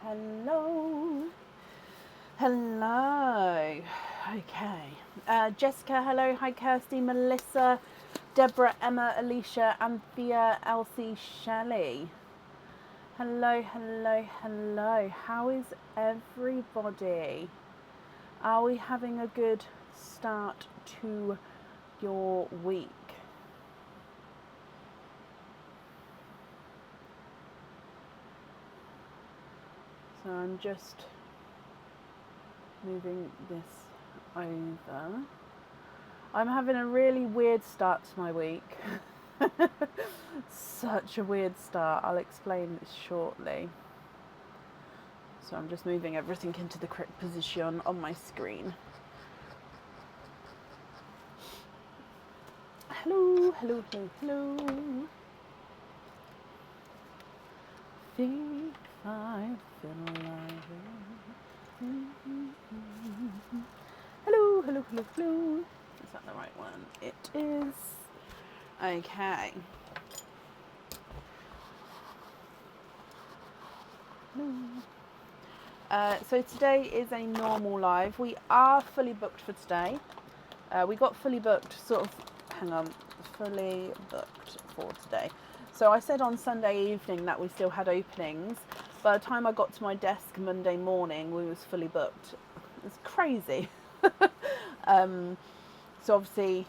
Hello. Hello. Okay. Jessica, hello. Hi, Kirsty, Melissa, Deborah, Emma, Alicia, Anthea, Elsie, Shelley. Hello, hello, hello. How is everybody? Are we having a good start to your week? So I'm just moving this over. I'm having a really weird start to my week. Such a weird start. I'll explain this shortly. So I'm just moving everything into the correct position on my screen. Hello, hello, hello, hello. Feel alive, feel alive. Hello, hello, hello, hello. Is that the right one? It is. Okay. So today is a normal live. We are fully booked for today. We got fully booked fully booked for today. So I said on Sunday evening that we still had openings. By the time I got to my desk Monday morning, we was fully booked. It's crazy. So obviously,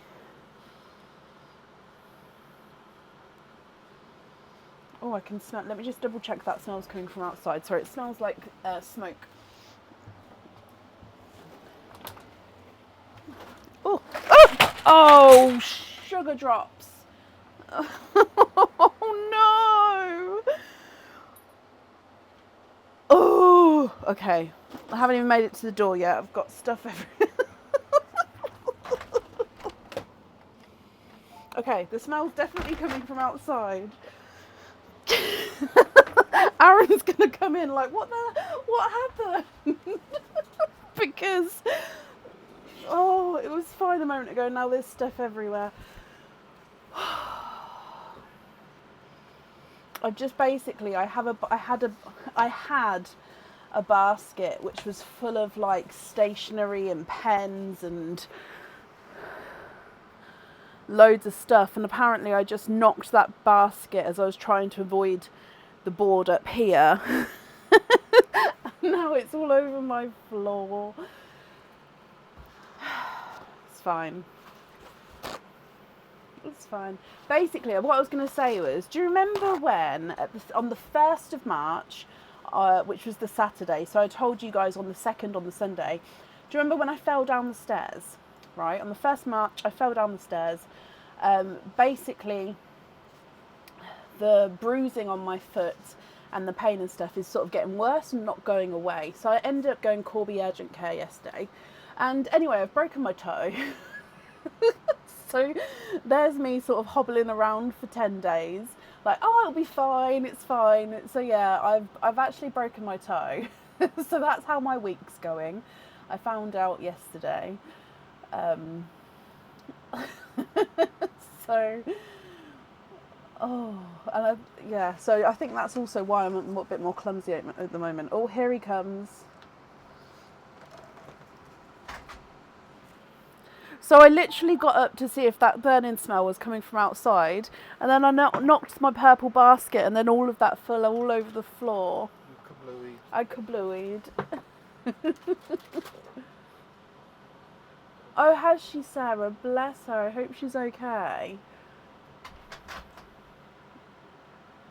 oh, I can smell. Let me just double check that smells coming from outside. Sorry, it smells like smoke. Oh, oh, oh, sugar drops. Oh no. Oh, okay. I haven't even made it to the door yet. I've got stuff everywhere. Okay, the smell's definitely coming from outside. Aaron's gonna come in like, what happened? Because, oh, it was fine a moment ago. Now there's stuff everywhere. I've just basically, I had a basket which was full of like stationery and pens and loads of stuff, and apparently I just knocked that basket as I was trying to avoid the board up here. Now it's all over my floor. It's fine. It's fine. Basically, what I was going to say was, do you remember when on the 1st of March, which was the Saturday, so I told you guys on the 2nd on the Sunday, do you remember when I fell down the stairs? Right, on the 1st of March, I fell down the stairs. Basically, the bruising on my foot and the pain and stuff is sort of getting worse and not going away. So I ended up going Corby Urgent Care yesterday. And anyway, I've broken my toe. So there's me sort of hobbling around for 10 days. Like, oh, it'll be fine, it's fine. So yeah, I've actually broken my toe. So that's how my week's going. I found out yesterday. So, oh, and so I think that's also why I'm a bit more clumsy at the moment. Oh, here he comes. So I literally got up to see if that burning smell was coming from outside, and then I knocked my purple basket, and then all of that fell all over the floor. I kablooied. Oh, has she, Sarah? Bless her. I hope she's okay.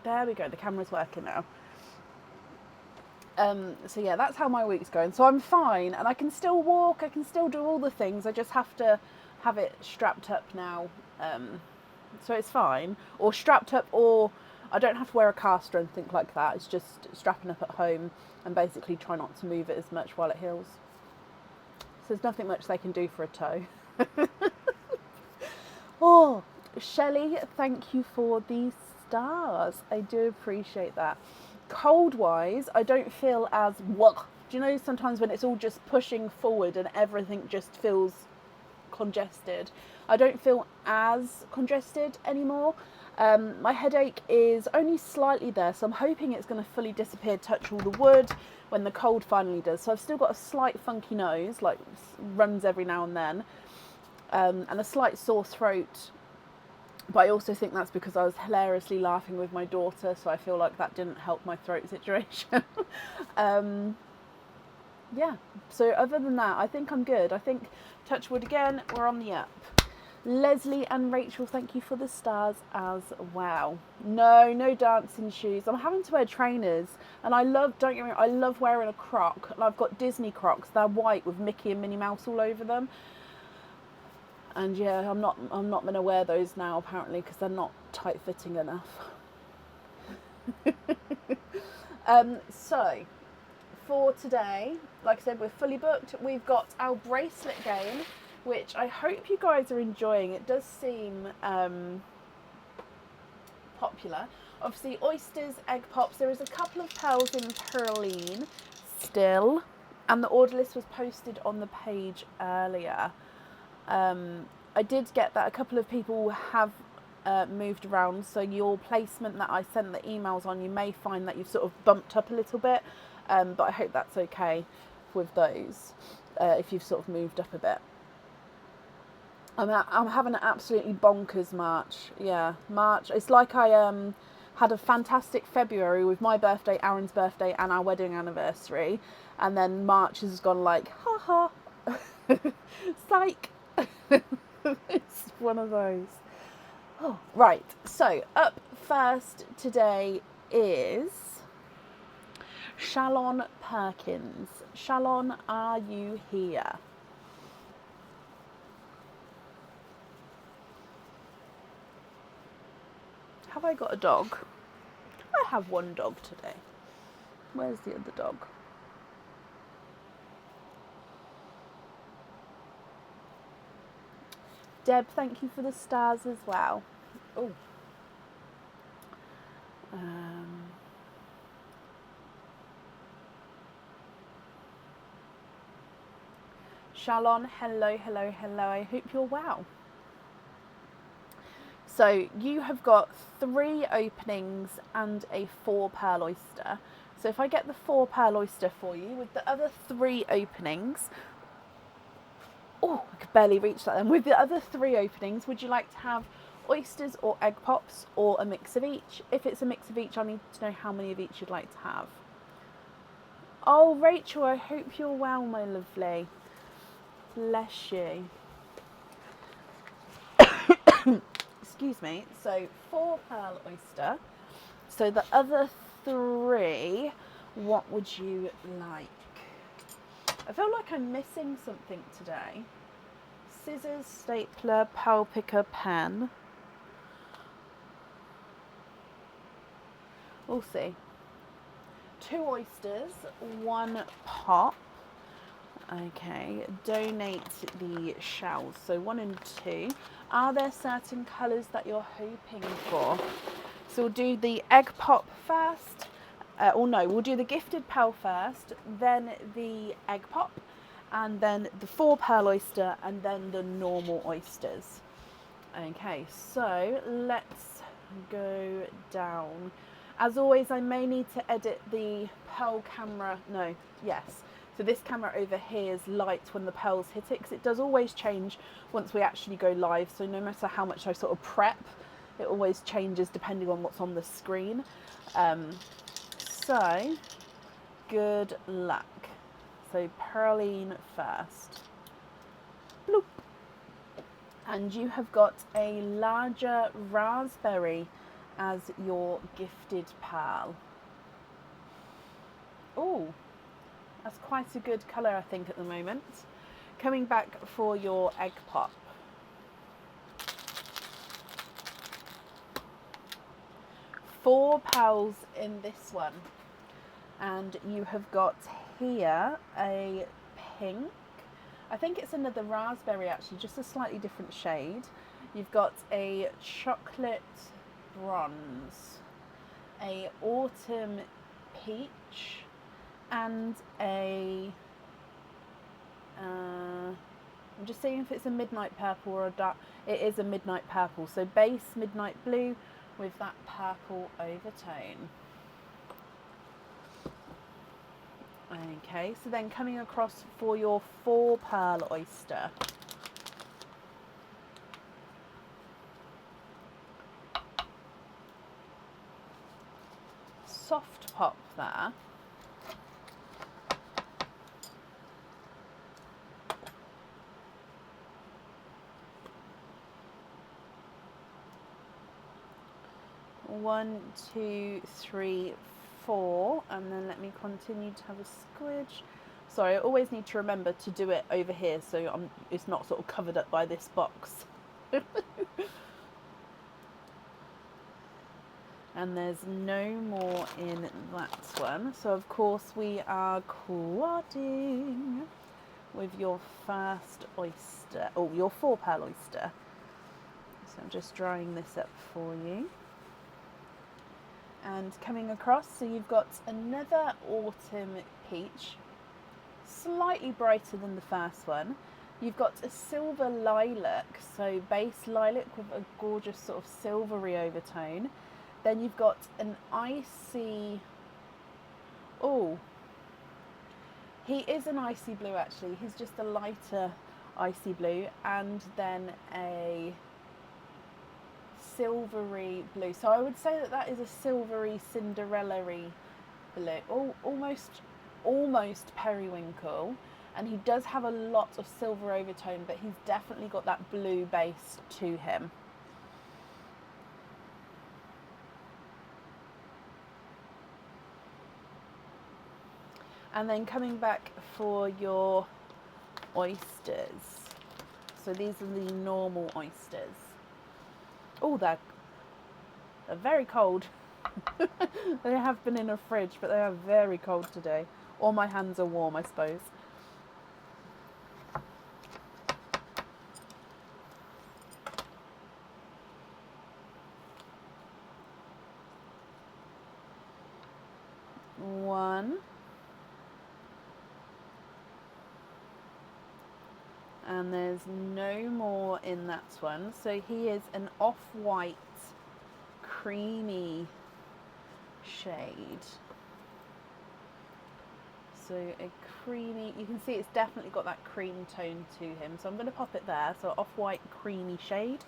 There we go. The camera's working now. So yeah, that's how my week's going. So I'm fine, and I can still walk. I can still do all the things. I just have to have it strapped up now. So it's fine. Or strapped up, or I don't have to wear a cast or anything like that. It's just strapping up at home and basically try not to move it as much while it heals. So there's nothing much they can do for a toe. Oh, Shelley, thank you for the stars. I do appreciate that. Cold-wise, I don't feel as... Do you know sometimes when it's all just pushing forward and everything just feels congested? I don't feel as congested anymore. My headache is only slightly there, so I'm hoping it's going to fully disappear, touch all the wood, when the cold finally does. So I've still got a slight funky nose, like runs every now and then, and a slight sore throat. But I also think that's because I was hilariously laughing with my daughter, so I feel like that didn't help my throat situation. Yeah, so other than that, I think I'm good. I think, touch wood again, we're on the up. Leslie and Rachel, thank you for the stars as well. No dancing shoes. I'm having to wear trainers, and don't get me wrong, I love wearing a croc. And I've got Disney Crocs. They're white with Mickey and Minnie Mouse all over them. And yeah, I'm not going to wear those now apparently because they're not tight fitting enough. So for today, like I said, we're fully booked. We've got our bracelet game, which I hope you guys are enjoying. It does seem popular. Obviously, oysters, egg pops. There is a couple of pearls in Perline still, and the order list was posted on the page earlier. I did get that a couple of people have moved around, so your placement that I sent the emails on, you may find that you've sort of bumped up a little bit, but I hope that's okay with those if you've sort of moved up a bit. I'm having an absolutely bonkers March. Yeah, March. It's like I had a fantastic February with my birthday, Aaron's birthday, and our wedding anniversary, and then March has gone like, ha ha, psych. It's one of those. Oh, right, so up first today is Shalon Perkins. Shalon, are you here? Have I got a dog? I have one dog today. Where's the other dog? Deb, thank you for the stars as well. Oh. Shalon, hello. I hope you're well. So you have got 3 openings and a 4 pearl oyster. So if I get the 4 pearl oyster for you with the other 3 openings, oh, I could barely reach that then. With the other 3 openings, would you like to have oysters or egg pops or a mix of each? If it's a mix of each, I need to know how many of each you'd like to have. Oh, Rachel, I hope you're well, my lovely. Bless you. Excuse me. So 4 pearl oyster. So the other 3, what would you like? I feel like I'm missing something today. Scissors, stapler, pearl picker, pen. We'll see. 2 oysters, 1 pop. Okay, donate the shells. So 1 and 2. Are there certain colours that you're hoping for? So we'll do the egg pop first. We'll do the gifted pearl first, then the egg pop, and then the 4 pearl oyster, and then the normal oysters. Okay, so let's go down. As always, I may need to edit the pearl camera. No, yes. So this camera over here is light when the pearls hit it, because it does always change once we actually go live. So no matter how much I sort of prep, it always changes depending on what's on the screen. So good luck. So Perline first. Bloop. And you have got a larger raspberry as your gifted pearl. Oh, that's quite a good colour, I think, at the moment. Coming back for your egg pop. Four pearls in this one. And you have got here a pink. I think it's another raspberry, actually, just a slightly different shade. You've got a chocolate bronze, a autumn peach, and a I'm just seeing if it's a midnight purple or a dark. It is a midnight purple. So base midnight blue, with that purple overtone. Okay, so then coming across for your 4 pearl oyster. Soft pop there. One, two, three, 4, and then let me continue to have a squidge. Sorry, I always need to remember to do it over here so it's not sort of covered up by this box. And there's no more in that one. So of course we are quadding with your first oyster, or your 4 pearl oyster. So I'm just drying this up for you. And coming across, so you've got another autumn peach, slightly brighter than the first one. You've got a silver lilac, so base lilac with a gorgeous sort of silvery overtone. Then you've got an icy, oh, he is an icy blue actually, he's just a lighter icy blue, and then a silvery blue. So I would say that that is a silvery Cinderella-y blue, almost periwinkle, and he does have a lot of silver overtone, but he's definitely got that blue base to him. And then coming back for your oysters. So these are the normal oysters. Oh, they're very cold. They have been in a fridge, but they are very cold today. Or my hands are warm, I suppose. One. And there's no more in that one. So he is an off-white, creamy shade. So a creamy, you can see it's definitely got that cream tone to him. So I'm going to pop it there. So off-white, creamy shade.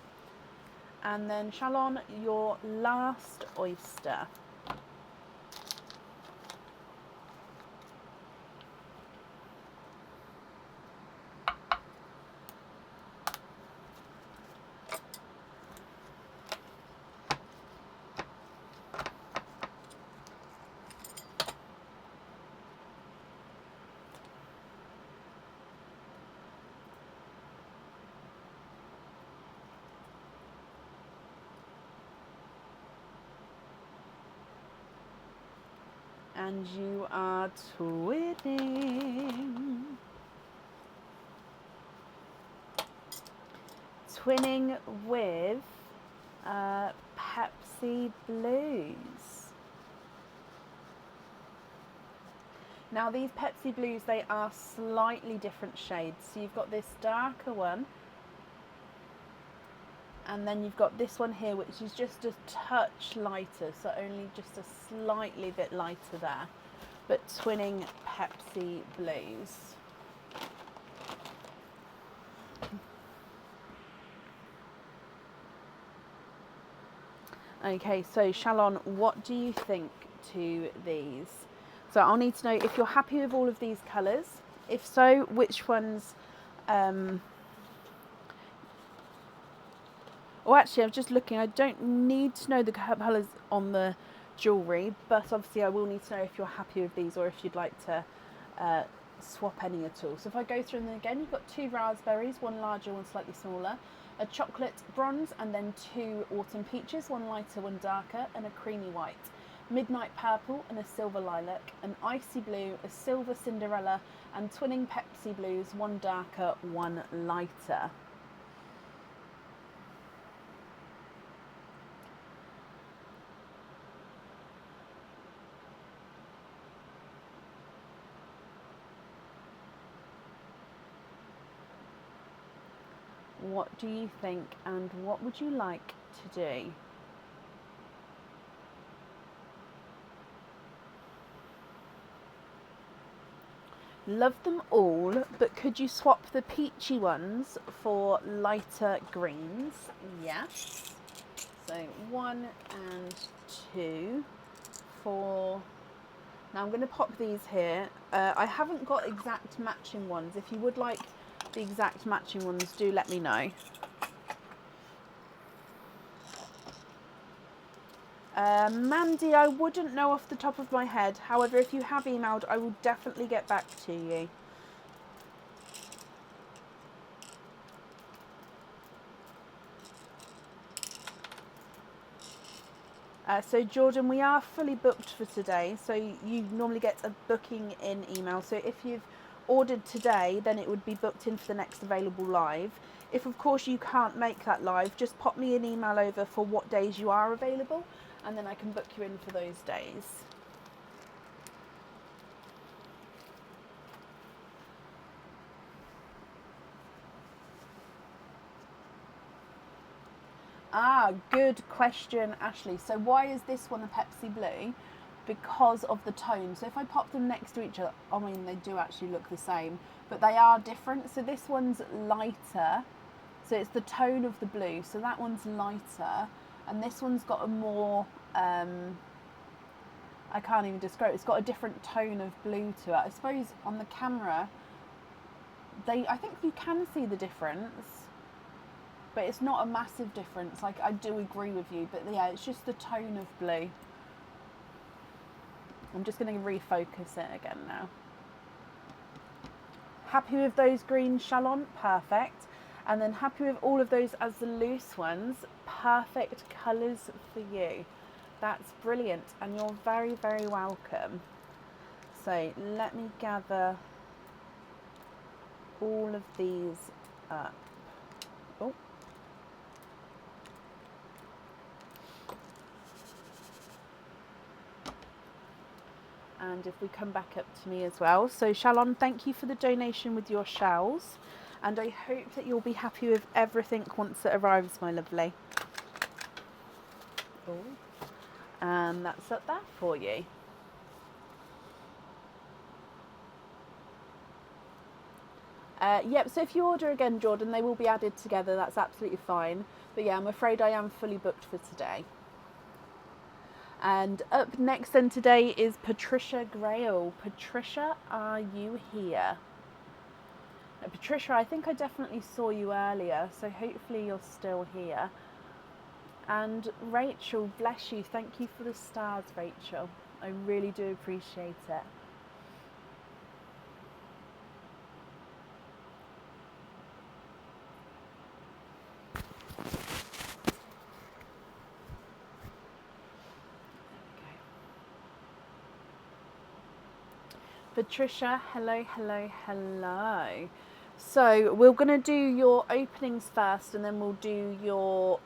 And then Shalon, your last oyster. And you are twinning. Twinning with Pepsi Blues. Now these Pepsi Blues, they are slightly different shades. So you've got this darker one, and then you've got this one here, which is just a touch lighter, so only just a slightly bit lighter there, but twinning Pepsi Blues. Okay, so Shalon, what do you think to these? So I'll need to know if you're happy with all of these colours. If so, which ones... Well, actually, I'm just looking. I don't need to know the colours on the jewellery, but obviously I will need to know if you're happy with these or if you'd like to swap any at all. So if I go through them again, you've got 2 raspberries, 1 larger, 1 slightly smaller, a chocolate bronze, and then 2 autumn peaches, 1 lighter, 1 darker, and a creamy white, midnight purple and a silver lilac, an icy blue, a silver Cinderella, and twinning Pepsi Blues, 1 darker, 1 lighter. What do you think, and what would you like to do? Love them all, but could you swap the peachy ones for lighter greens? Yes. So 1 and 2 for... Now I'm going to pop these here. I haven't got exact matching ones. If you would like the exact matching ones, do let me know. Mandy, I wouldn't know off the top of my head. However, if you have emailed, I will definitely get back to you. So Jordan, we are fully booked for today. So you normally get a booking in email. So if you've ordered today, then it would be booked in for the next available live. If of course you can't make that live, just pop me an email over for what days you are available, and then I can book you in for those days. Ah, good question, Ashley. So why is this one a Pepsi Blue? Because of the tone. So if I pop them next to each other, I mean, they do actually look the same, but they are different. So this one's lighter. So it's the tone of the blue. So that one's lighter. And this one's got a more, I can't even describe it. It's got a different tone of blue to it. I suppose on the camera, I think you can see the difference. But it's not a massive difference. Like, I do agree with you, but yeah, it's just the tone of blue. I'm just going to refocus it again now. Happy with those greens, Shalon? Perfect. And then happy with all of those as the loose ones. Perfect colours for you. That's brilliant, and you're very, very welcome. So let me gather all of these up. Oh. And if we come back up to me as well. So Shalon, thank you for the donation with your shells. And I hope that you'll be happy with everything once it arrives, my lovely. Oh. And that's up there for you. Yep, so if you order again, Jordan, they will be added together. That's absolutely fine. But yeah, I'm afraid I am fully booked for today. And up next then today is Patricia Grail. Patricia, are you here? Now, Patricia, I think I definitely saw you earlier, so hopefully you're still here. And Rachel, bless you. Thank you for the stars, Rachel. I really do appreciate it. Patricia, hello, hello, hello. So we're going to do your openings first, and then we'll do your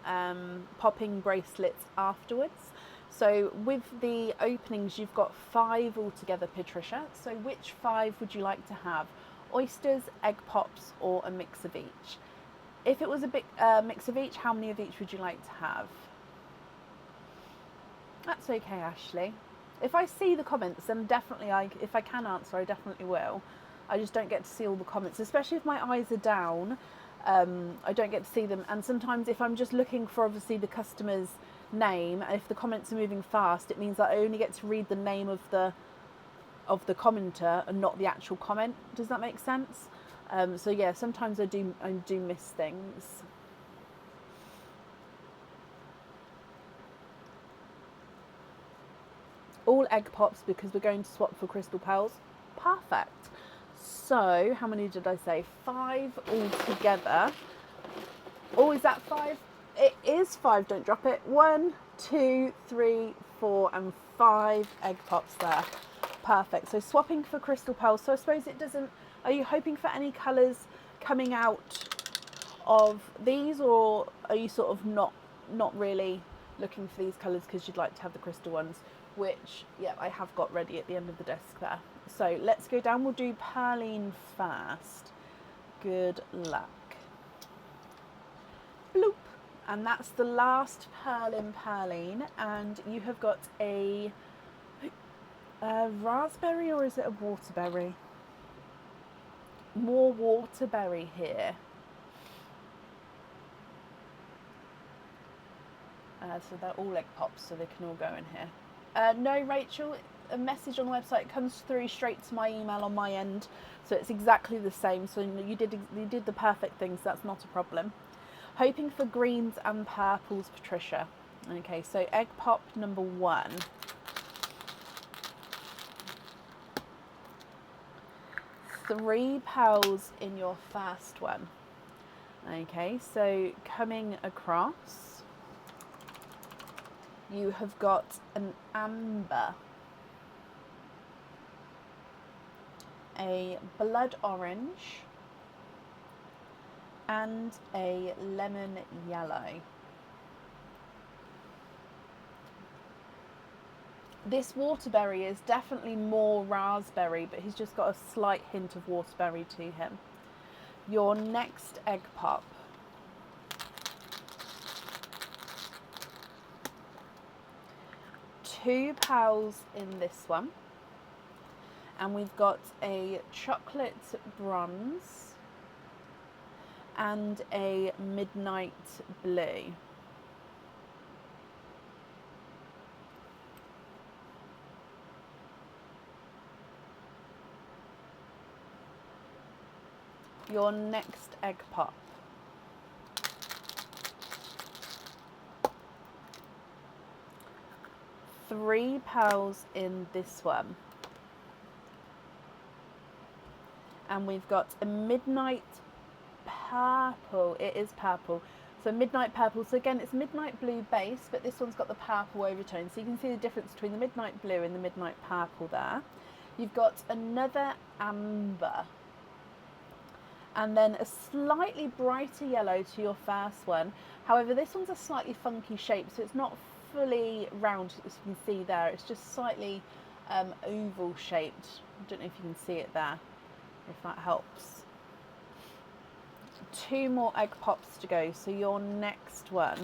popping bracelets afterwards. So with the openings, you've got 5 altogether, Patricia. So which 5 would you like to have? Oysters, egg pops, or a mix of each? If it was a big mix of each, how many of each would you like to have? That's okay, Ashley. If I see the comments, then definitely, if I can answer, I definitely will. I just don't get to see all the comments, especially if my eyes are down. I don't get to see them. And sometimes if I'm just looking for, obviously, the customer's name, if the comments are moving fast, it means that I only get to read the name of the commenter and not the actual comment. Does that make sense? So yeah, sometimes I do miss things. All egg pops because we're going to swap for crystal pearls. Perfect. So how many did I say? 5 altogether. Oh, is that 5? It is 5. Don't drop it. 1, 2, 3, 4, and 5 egg pops there. Perfect. So swapping for crystal pearls. So I suppose it doesn't. Are you hoping for any colours coming out of these, or are you sort of not really looking for these colours because you'd like to have the crystal ones? Which, yeah, I have got ready at the end of the desk there. So let's go down. We'll do Perline first. Good luck. Bloop. And that's the last Perline. And you have got a raspberry, or is it a waterberry? more waterberry here. So they're all egg pops, so they can all go in here. No, Rachel, a message on the website comes through straight to my email on my end, so it's exactly the same. So you did the perfect things. That's not a problem. Hoping for greens and purples, Patricia. Okay, so egg pop number 1. £3 in your first one. Okay, so coming across, you have got an amber, a blood orange, and a lemon yellow. This waterberry is definitely more raspberry, but he's just got a slight hint of waterberry to him. Your next egg pop. £2 in this one. And we've got a chocolate bronze and a midnight blue. Your next egg pop. £3 in this one. And we've got a midnight purple. It is purple. So midnight purple. So again, it's midnight blue base, but this one's got the purple overtone. So you can see the difference between the midnight blue and the midnight purple there. You've got another amber. And then a slightly brighter yellow to your first one. However, this one's a slightly funky shape, so it's not fully round, as you can see there. It's just slightly oval shaped. I don't know if you can see it there, if that helps. 2 more egg pops to go. So your next one.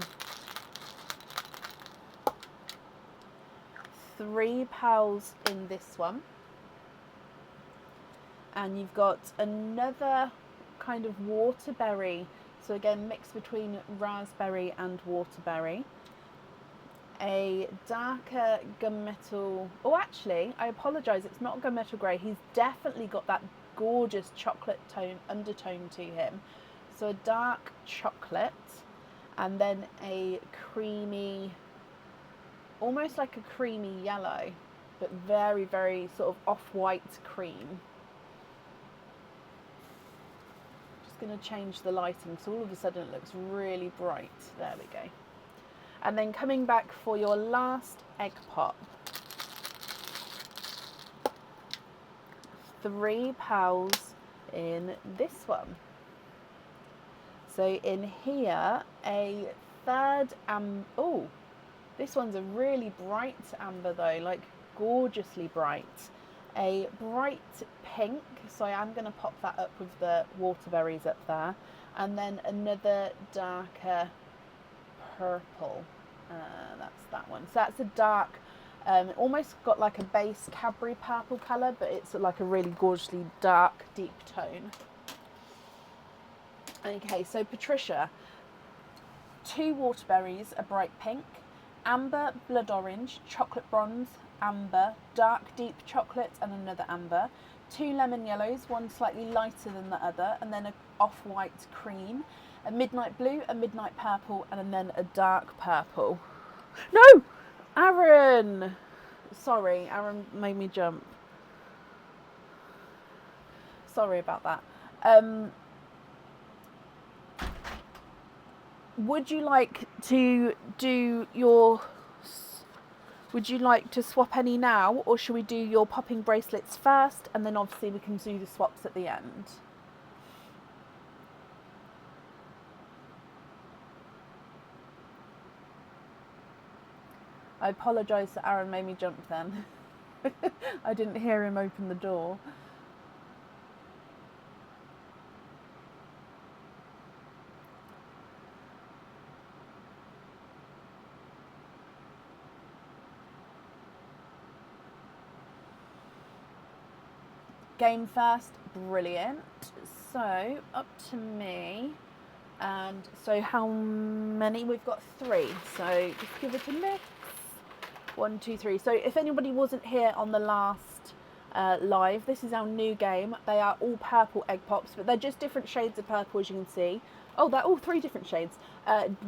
£3 in this one. And you've got another kind of waterberry. So again, mix between raspberry and waterberry. A darker gunmetal. Oh, actually, I apologise. It's not gunmetal grey. He's definitely got that gorgeous chocolate tone undertone to him. So a dark chocolate, and then a creamy, almost like a creamy yellow, but very, very sort of off-white cream. Just going to change the lighting, so all of a sudden it looks really bright. There we go. And then coming back for your last egg pop. £3 in this one. So in here, a third oh, this one's a really bright amber though, like gorgeously bright. A bright pink, so I am going to pop that up with the waterberries up there. And then another darker purple. That's that one. So that's a dark, almost got like a base Cadbury purple colour, but it's like a really gorgeously dark, deep tone. Okay, so Patricia, 2 waterberries, a bright pink, amber, blood orange, chocolate bronze, amber, dark deep chocolate and another amber, 2 lemon yellows, one slightly lighter than the other, and then an off-white cream, a midnight blue, a midnight purple, and then a dark purple. No! Aaron! Sorry, Aaron made me jump. Sorry about that. Would you like to swap any now, or should we do your popping bracelets first, and then obviously we can do the swaps at the end? I apologise that Aaron made me jump then. I didn't hear him open the door. Game first, brilliant. So up to me, and so how many? We've got 3, so just give it a mix. 1, 2, 3. So if anybody wasn't here on the last live, this is our new game. They are all purple egg pops, but they're just different shades of purple, as you can see. Oh, they're all 3 different shades.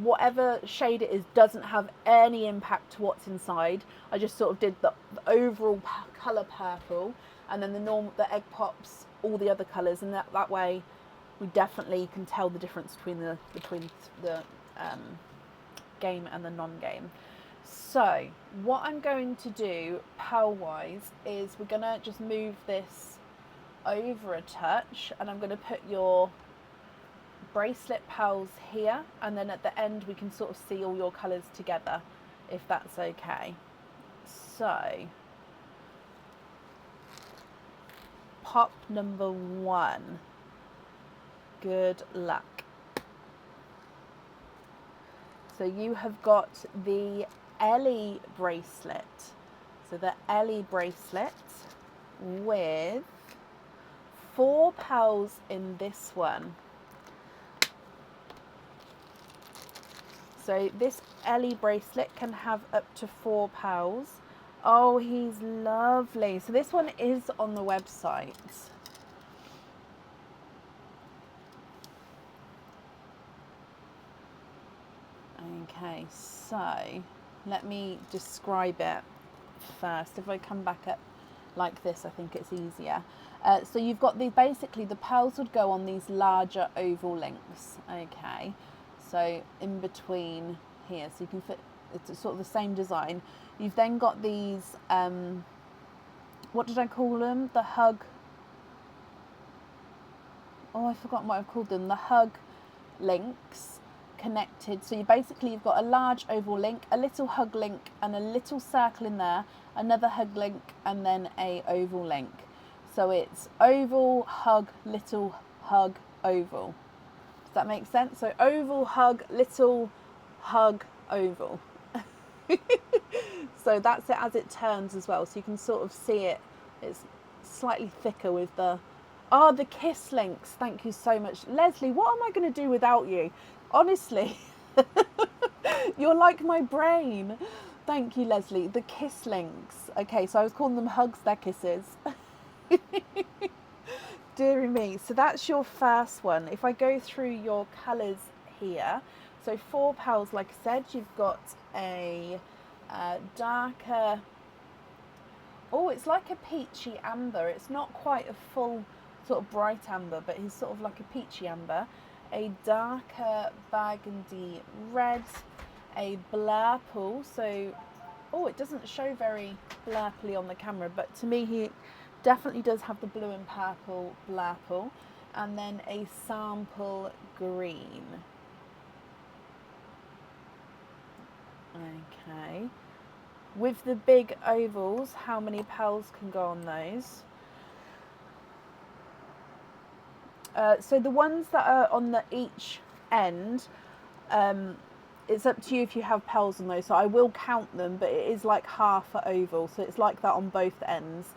Whatever shade it is doesn't have any impact to what's inside. I just sort of did the overall colour purple, and then the egg pops, all the other colours, and that way we definitely can tell the difference between the game and the non-game. So what I'm going to do pearl wise is we're going to just move this over a touch, and I'm going to put your bracelet pearls here, and then at the end we can sort of see all your colours together, if that's okay. So pop number 1. Good luck. So you have got the Ellie bracelet. So the Ellie bracelet with 4 pearls in this one. So this Ellie bracelet can have up to 4 pearls. Oh, he's lovely. So this one is on the website. Okay, so let me describe it first. If I come back up like this, I think it's easier. So you've got basically the pearls would go on these larger oval links. Okay, so in between here, so you can fit, it's sort of the same design. You've then got these, what did I call them? The hug, oh, I forgot what I've called them. The hug links connected. So you've got a large oval link, a little hug link, and a little circle in there, another hug link, and then a oval link. So it's oval, hug, little, hug, oval. Does that make sense? So oval, hug, little, hug, oval. So that's it as it turns as well. So you can sort of see it. It's slightly thicker with the kiss links. Thank you so much. Leslie, what am I going to do without you? Honestly, you're like my brain. Thank you, Leslie. The kiss links. Okay, so I was calling them hugs, they're kisses. Dear me. So that's your first one. If I go through your colours here, so 4 pearls, like I said, you've got a darker, oh, it's like a peachy amber. It's not quite a full sort of bright amber, but it's sort of like a peachy amber. A darker burgundy red, a blurple. So, oh, it doesn't show very blurply on the camera, but to me he definitely does have the blue and purple blurple. And then a sample green. Okay. With the big ovals, how many pearls can go on those? So the ones that are on the each end, it's up to you if you have pearls on those. So I will count them, but it is like half an oval, so it's like that on both ends.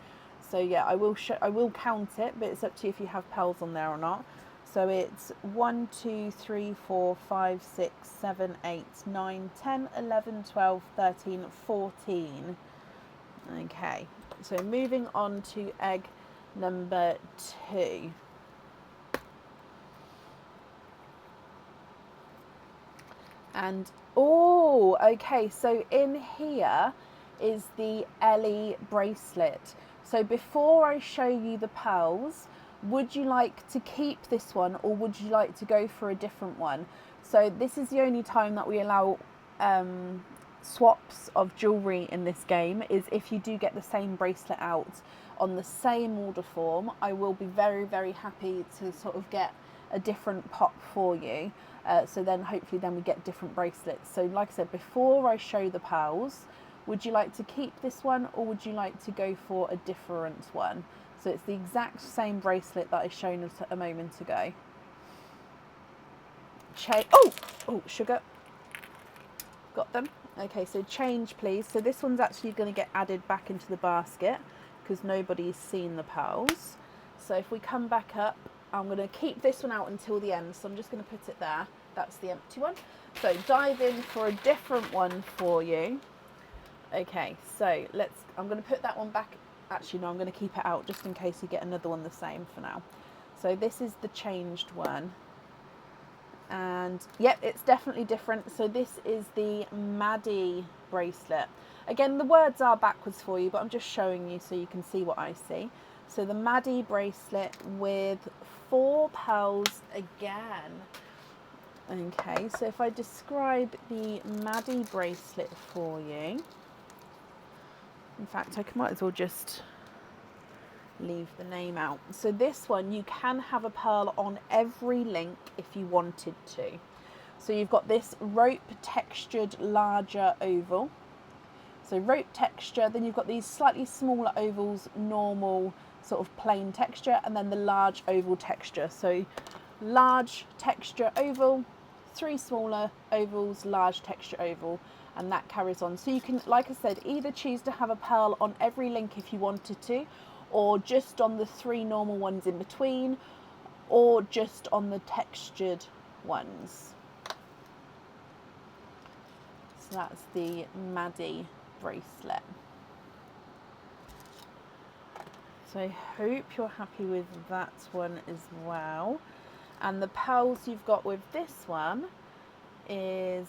So yeah, I will count it, but it's up to you if you have pearls on there or not. So it's 1, 2, 3, 4, 5, 6, 7, 8, 9, 10, 11, 12, 13, 14. Okay, so moving on to egg number 2. And, oh, okay, so in here is the Ellie bracelet. So before I show you the pearls, would you like to keep this one, or would you like to go for a different one? So this is the only time that we allow swaps of jewellery in this game, is if you do get the same bracelet out on the same order form. I will be very, very happy to sort of get a different pop for you. So then hopefully then we get different bracelets. So like I said, before I show the pearls, would you like to keep this one, or would you like to go for a different one? So it's the exact same bracelet that I shown a moment ago. Oh, sugar. Got them. Okay, so change please. So this one's actually going to get added back into the basket because nobody's seen the pearls. So if we come back up, I'm going to keep this one out until the end. So I'm just going to put it there. That's the empty one. So dive in for a different one for you. Okay, so I'm going to put that one back. Actually, no, I'm going to keep it out just in case you get another one the same for now. So this is the changed one. And yep, it's definitely different. So this is the Maddie bracelet. Again, the words are backwards for you, but I'm just showing you so you can see what I see. So the Maddie bracelet with 4 pearls again. Okay, so if I describe the Maddie bracelet for you, in fact, I might as well just leave the name out. So this one, you can have a pearl on every link if you wanted to. So you've got this rope textured larger oval. So rope texture, then you've got these slightly smaller ovals, normal sort of plain texture, and then the large oval texture. So large texture oval, 3 smaller ovals, large texture oval, and that carries on. So you can, like I said, either choose to have a pearl on every link if you wanted to, or just on the 3 normal ones in between, or just on the textured ones. So that's the Maddie bracelet. So I hope you're happy with that one as well. And the pearls you've got with this one is,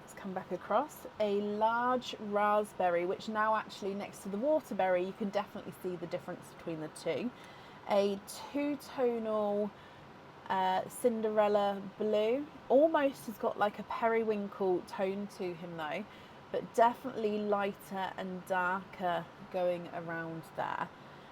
let's come back across, a large raspberry, which now actually next to the waterberry, you can definitely see the difference between the two. A 2-tonal Cinderella blue, almost has got like a periwinkle tone to him though, but definitely lighter and darker going around there.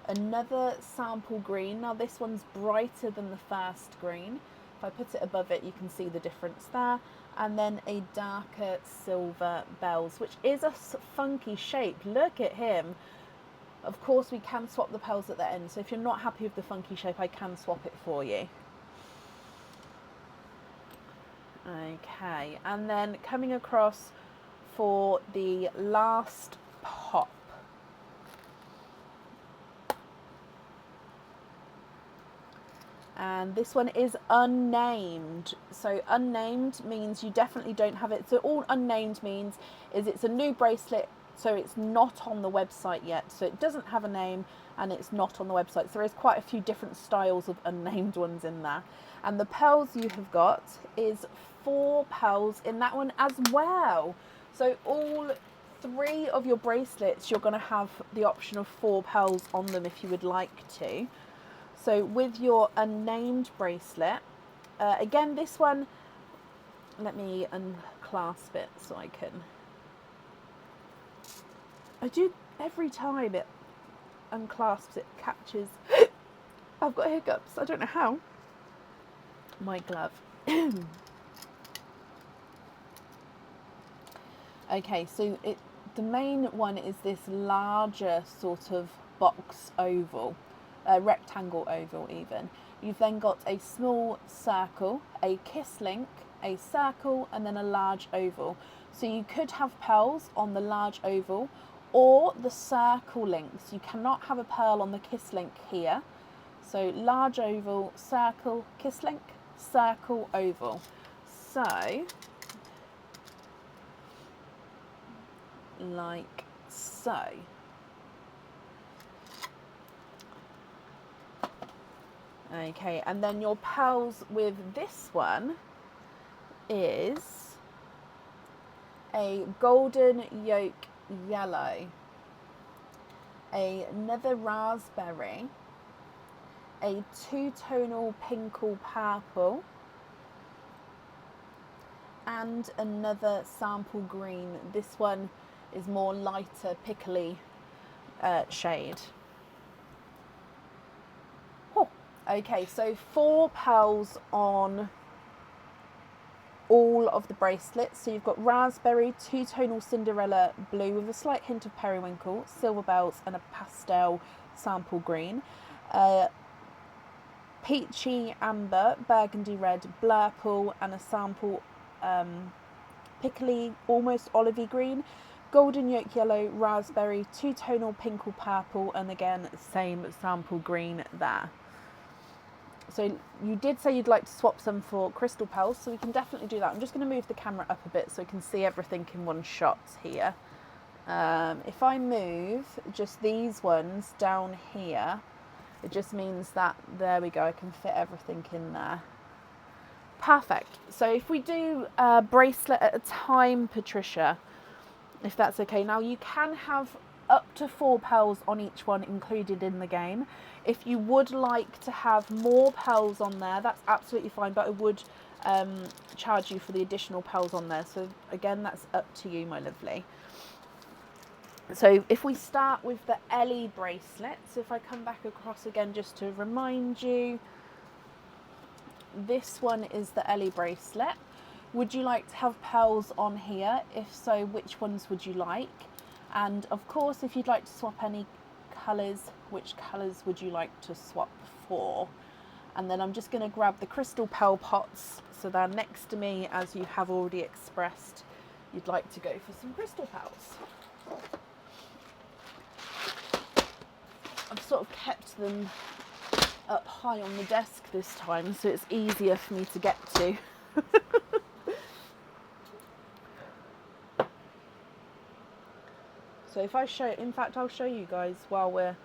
Another sample green. Now this one's brighter than the first green. If I put it above it, you can see the difference there. And then a darker silver bells, which is a funky shape. Look at him. Of course, we can swap the pearls at the end. So if you're not happy with the funky shape, I can swap it for you. Okay, and then coming across for the last pop. And this one is unnamed. So unnamed means you definitely don't have it. So all unnamed means is it's a new bracelet, so it's not on the website yet. So it doesn't have a name and it's not on the website. So there is quite a few different styles of unnamed ones in there. And the pearls you have got is 4 pearls in that one as well. So all 3 of your bracelets, you're going to have the option of 4 pearls on them if you would like to. So with your unnamed bracelet, again, this one, let me unclasp it so I can. I do every time it unclasps, it catches. I've got hiccups. I don't know how. My glove. Okay, so the main one is this larger sort of box oval, rectangle oval even. You've then got a small circle, a kiss link, a circle, and then a large oval. So you could have pearls on the large oval or the circle links. You cannot have a pearl on the kiss link here. So large oval, circle, kiss link, circle, oval. So like so. Okay, and then your pearls with this one is a golden yolk yellow, another raspberry, a 2-tonal pinkle purple, and another sample green. This one is more lighter, pickly shade. Oh, okay, so 4 pearls on all of the bracelets. So you've got raspberry, 2-tonal Cinderella blue with a slight hint of periwinkle, silver bells, and a pastel sample green. Peachy amber, burgundy red, blurple, and a sample pickly, almost olivey green. Golden yolk yellow, raspberry, 2-tonal pinkle purple, and again, same sample green there. So you did say you'd like to swap some for crystal pearls, so we can definitely do that. I'm just going to move the camera up a bit so we can see everything in one shot here. If I move just these ones down here, it just means that, there we go, I can fit everything in there. Perfect. So if we do a bracelet at a time, Patricia, if that's okay. Now you can have up to 4 pearls on each one included in the game. If you would like to have more pearls on there, that's absolutely fine, but I would charge you for the additional pearls on there. So again, that's up to you, my lovely. So if we start with the Ellie bracelet, so if I come back across again just to remind you, this one is the Ellie bracelet. Would you like to have pearls on here? If so, which ones would you like? And of course, if you'd like to swap any colours, which colours would you like to swap for? And then I'm just going to grab the crystal pearl pots, so they're next to me, as you have already expressed you'd like to go for some crystal pearls. I've sort of kept them up high on the desk this time, so it's easier for me to get to. So if I show, in fact, I'll show you guys while we're...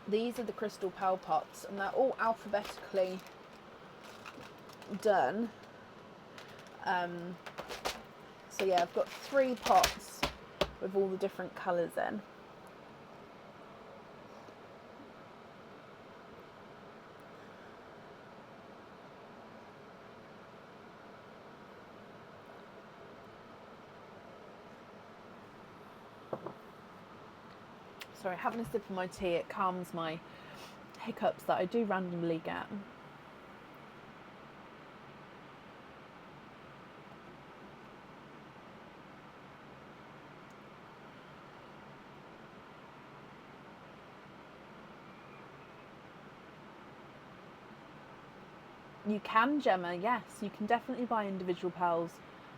These are the crystal pearl pots, and they're all alphabetically done. So yeah, I've got 3 pots with all the different colours in. Sorry, having a sip of my tea, it calms my hiccups that I do randomly get. You can, Gemma, yes, you can definitely buy individual pearls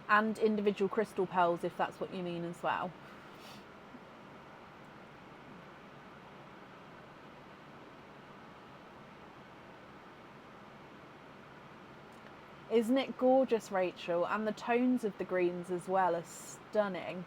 and individual crystal pearls if that's what you mean as well. Isn't it gorgeous, Rachel? And the tones of the greens as well are stunning.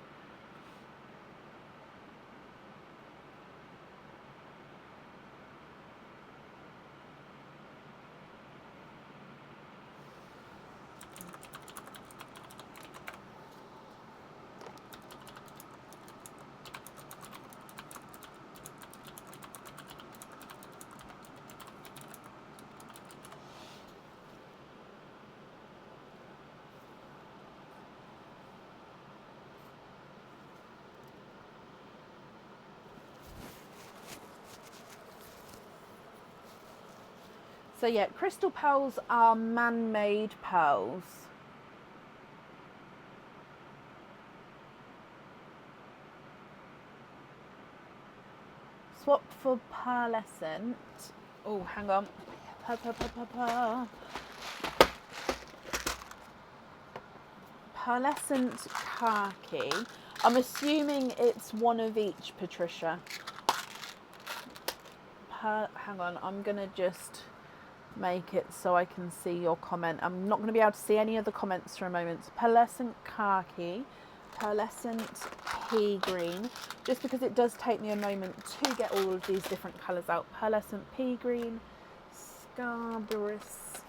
So yeah, crystal pearls are man-made pearls. Swapped for pearlescent. Oh, hang on. Pearlescent khaki. I'm assuming it's one of each, Patricia. Hang on, I'm gonna just make it so I can see your comment. I'm not going to be able to see any other comments for a moment. Pearlescent khaki, pearlescent pea green, just because it does take me a moment to get all of these different colours out. Pearlescent pea green, scarberous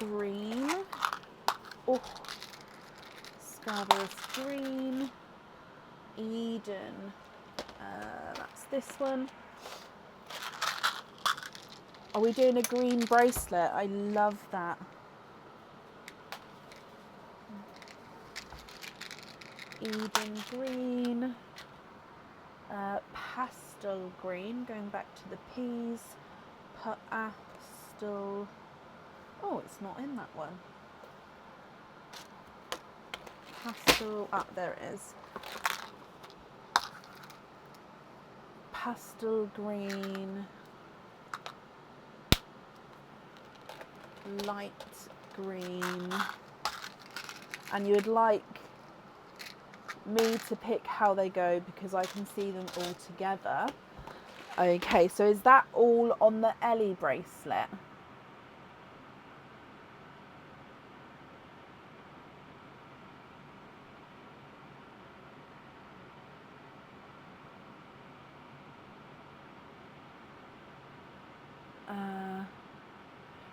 green, oh, scarberous green, Eden, that's this one. Are we doing a green bracelet? I love that. Eden green, pastel green, going back to the peas, pastel, oh, it's not in that one. Pastel, there it is. Pastel green, light green, and you would like me to pick how they go because I can see them all together. Okay, so is that all on the Ellie bracelet?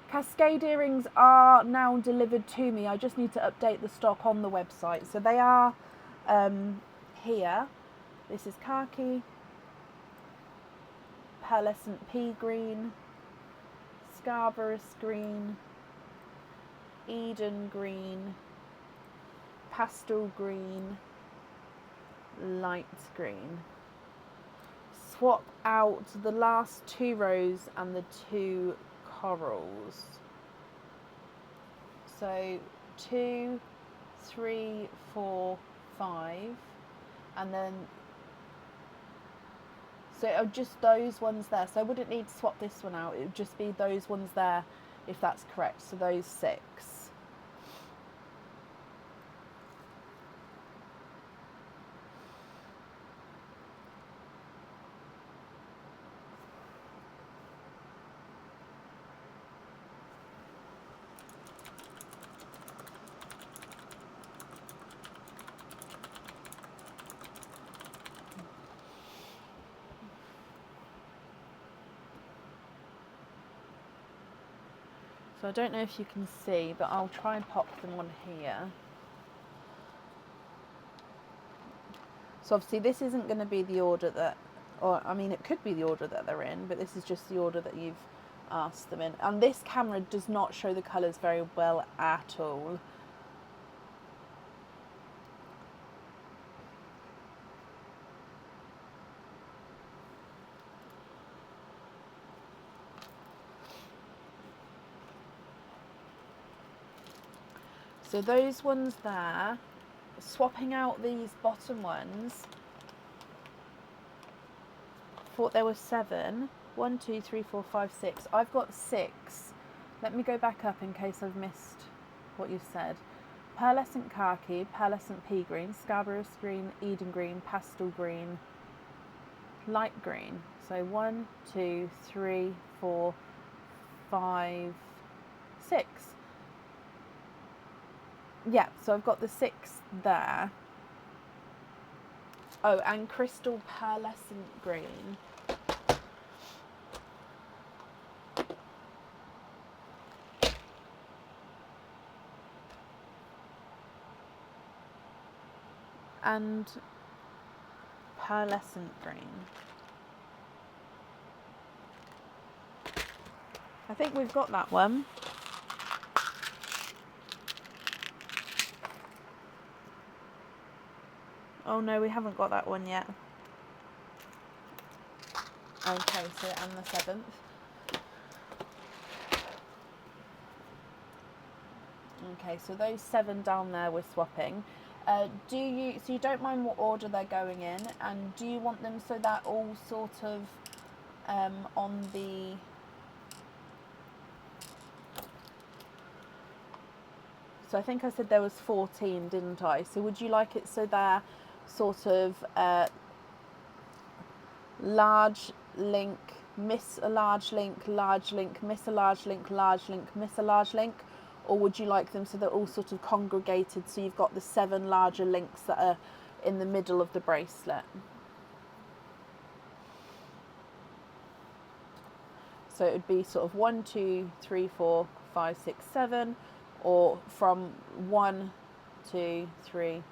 Cascade earrings are now delivered to me. I just need to update the stock on the website. So they are here. This is khaki, pearlescent pea green, Scarborough green, Eden green, pastel green, light green. Swap out the last 2 rows and the 2 corals. So 2, 3, 4, 5, and then so just those ones there. So I wouldn't need to swap this one out. It would just be those ones there, if that's correct. So those 6. So I don't know if you can see, but I'll try and pop them on here. So obviously this isn't going to be the order that, or I mean it could be the order that they're in, but this is just the order that you've asked them in. And this camera does not show the colours very well at all. So those ones there, swapping out these bottom ones, thought there were 7. 1, 2, 3, 4, 5, 6. I've got 6. Let me go back up in case I've missed what you said. Pearlescent khaki, pearlescent pea green, Scarborough green, Eden green, pastel green, light green. So 1, 2, 3, 4, 5, 6. Yeah, so I've got the 6 there. Oh, and crystal pearlescent green. And pearlescent green. I think we've got that one. Oh no, we haven't got that one yet. Okay, so and the 7th. Okay, so those 7 down there we're swapping. So you don't mind what order they're going in, and do you want them so they're all sort of on the... So I think I said there was 14, didn't I? So would you like it so they're sort of large link, miss a large link, miss a large link, miss a large link? Or would you like them so they're all sort of congregated, so you've got the 7 larger links that are in the middle of the bracelet? So it would be sort of 1, 2, 3, 4, 5, 6, 7, or from 1, 2, 3,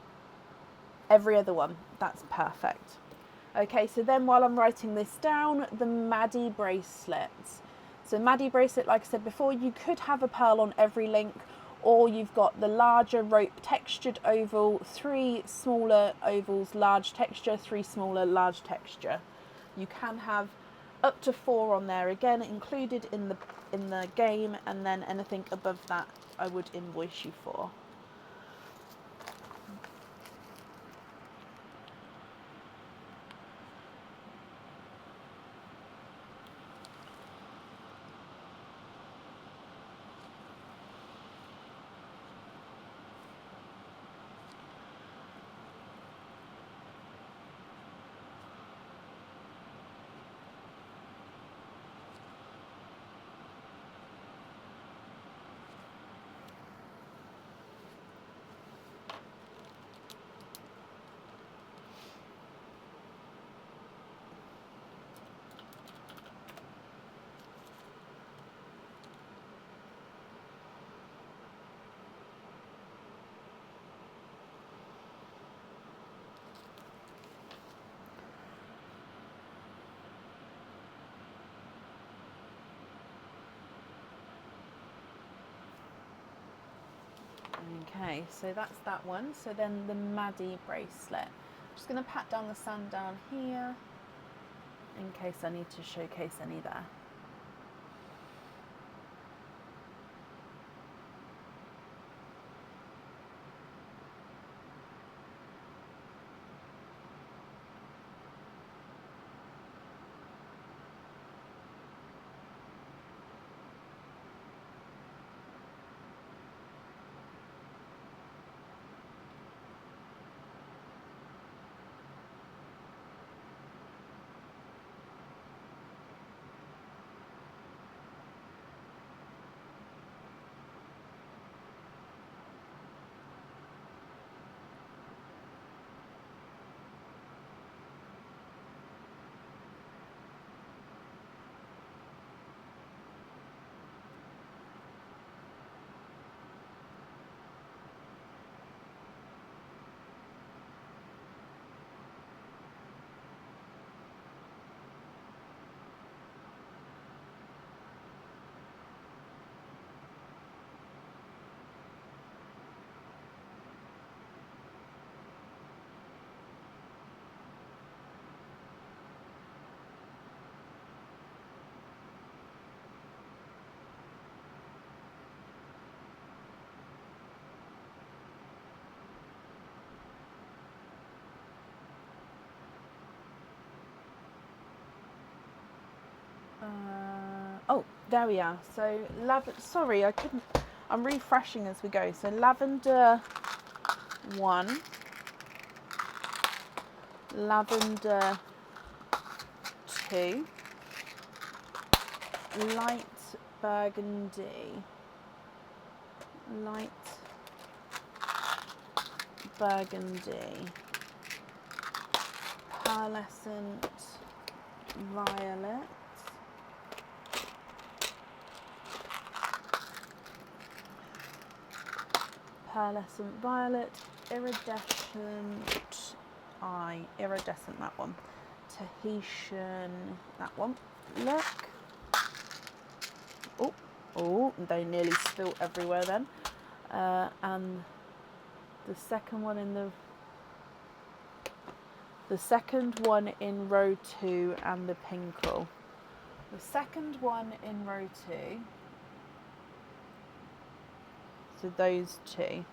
every other one. That's perfect. Okay, so then while I'm writing this down, the Maddie bracelets. So Maddie bracelet, like I said before, you could have a pearl on every link, or you've got the larger rope textured oval, 3 smaller ovals, large texture, 3 smaller, large texture. You can have up to 4 on there, again included in the game, and then anything above that I would invoice you for. Okay, so that's that one. So then the Maddie bracelet. Just going to pat down the sand down here in case I need to showcase any there. Oh, there we are. So, sorry, I couldn't. I'm refreshing as we go. So, lavender 1, lavender 2, light burgundy, light burgundy, pearlescent violet, pearlescent violet, iridescent, that one, Tahitian, that one. Look. Oh, they nearly spilt everywhere then. And the second one in row 2 and the pinkle. The second one in row 2. So those two.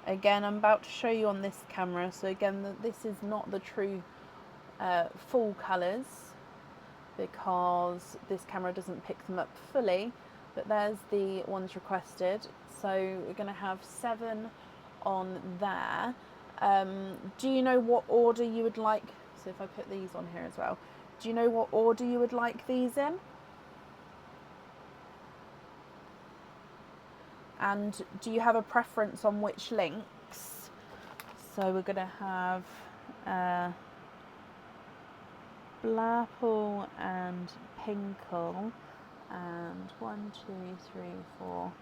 Again, I'm about to show you on this camera. So again, this is not the true full colours because this camera doesn't pick them up fully. But there's the ones requested. So we're going to have 7 on there. Do you know what order you would like? So if I put these on here as well. Do you know what order you would like these in? And do you have a preference on which links? So we're going to have Blurple and Pinkle and 1, 2, 3, 4.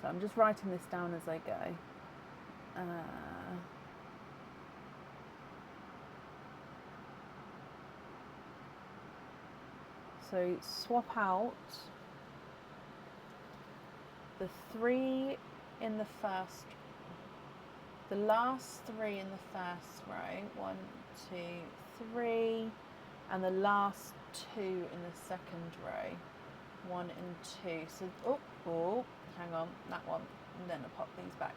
So I'm just writing this down as I go. So swap out the 3 in the first, the last 3 in the first row, 1, 2, 3, and the last 2 in the second row, 1 and 2. So, hang on, that one, and then I'll pop these back.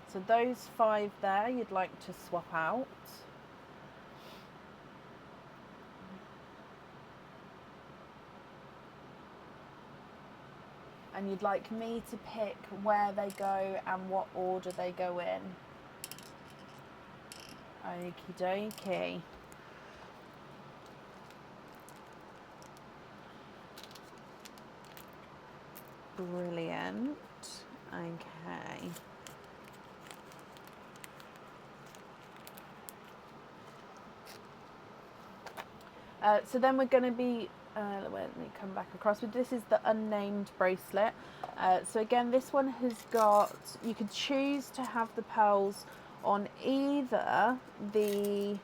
So those 5 there, you'd like to swap out. And you'd like me to pick where they go and what order they go in. Okie dokie. Brilliant. Okay. So then we're going to be, let me come back across. This is the unnamed bracelet. So again, this one has got, you could choose to have the pearls on either the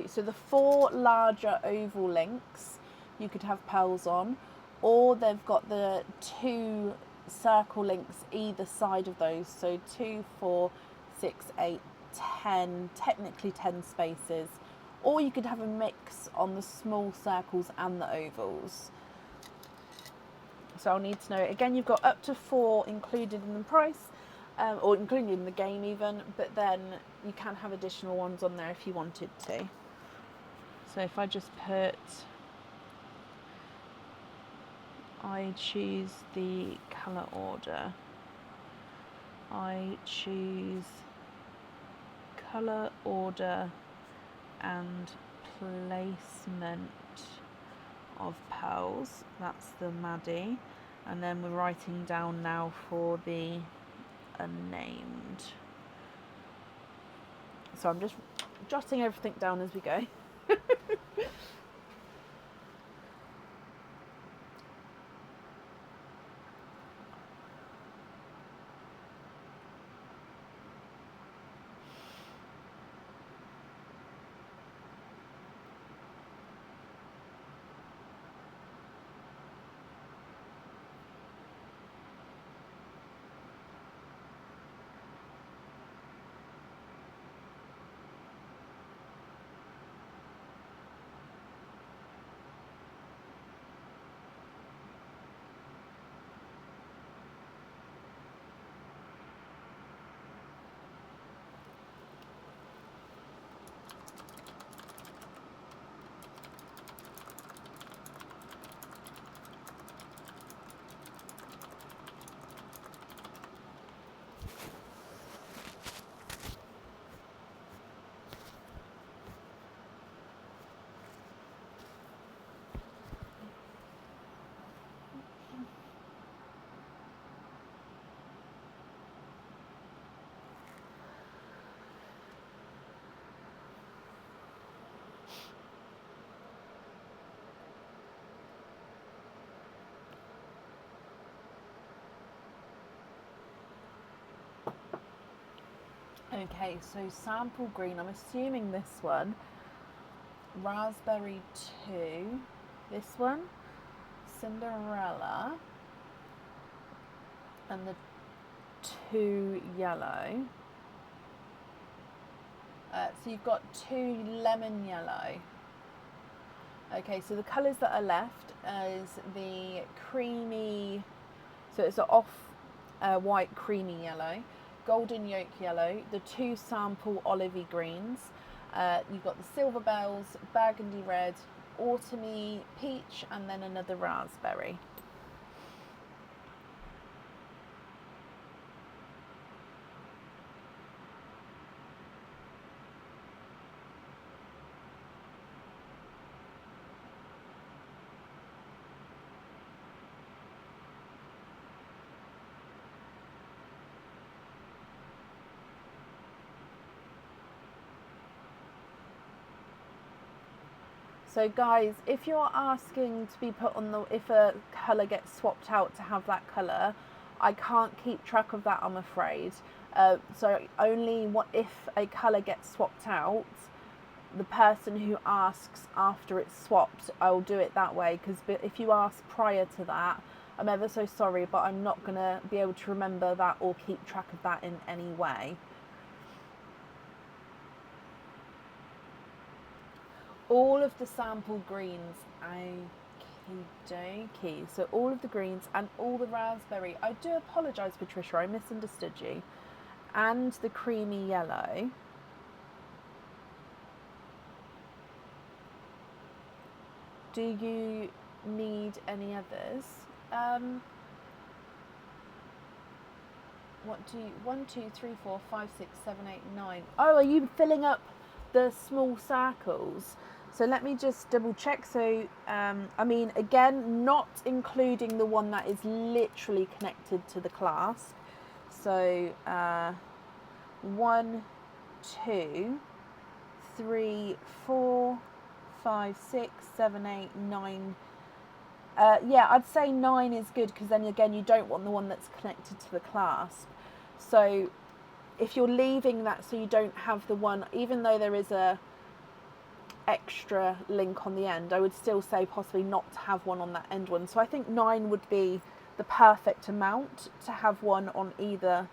so the 4 larger oval links you could have pearls on, or they've got the 2 circle links either side of those. So 2, 4, 6, 8, 10, technically 10 spaces. Or you could have a mix on the small circles and the ovals. So I'll need to know, again, you've got up to 4 included in the price, or included in the game even, but then you can have additional ones on there if you wanted to. So if I just put, I choose the colour order. I choose colour order and placement of pearls. That's the Maddie, and then we're writing down now for the unnamed. So I'm just jotting everything down as we go. Okay, so sample green, I'm assuming this one, raspberry 2, this one, Cinderella, and the 2 yellow. So you've got 2 lemon yellow. Okay, so the colours that are left is the creamy, so it's an off white creamy yellow, golden yolk yellow, the 2 sample olivey greens, you've got the silver bells, burgundy red, autumny peach, and then another raspberry. So guys, if you're asking to be put on the, if a colour gets swapped out to have that colour, I can't keep track of that, I'm afraid. So only if a colour gets swapped out, the person who asks after it's swapped, I'll do it that way, because if you ask prior to that, I'm ever so sorry, but I'm not going to be able to remember that or keep track of that in any way. All of the sample greens, okie dokie. So all of the greens and all the raspberry. I do apologise, Patricia, I misunderstood you. And the creamy yellow. Do you need any others? What do you, 1, 2, 3, 4, 5, 6, 7, 8, 9. Oh, are you filling up the small circles. So let me just double check. So, I mean, again, not including the one that is literally connected to the clasp. So, 1, 2, 3, 4, 5, 6, 7, 8, 9. Yeah, I'd say 9 is good, because then again, you don't want the one that's connected to the clasp. So if you're leaving that so you don't have the one, even though there is a extra link on the end, I would still say possibly not to have one on that end one. So I think 9 would be the perfect amount to have one on either,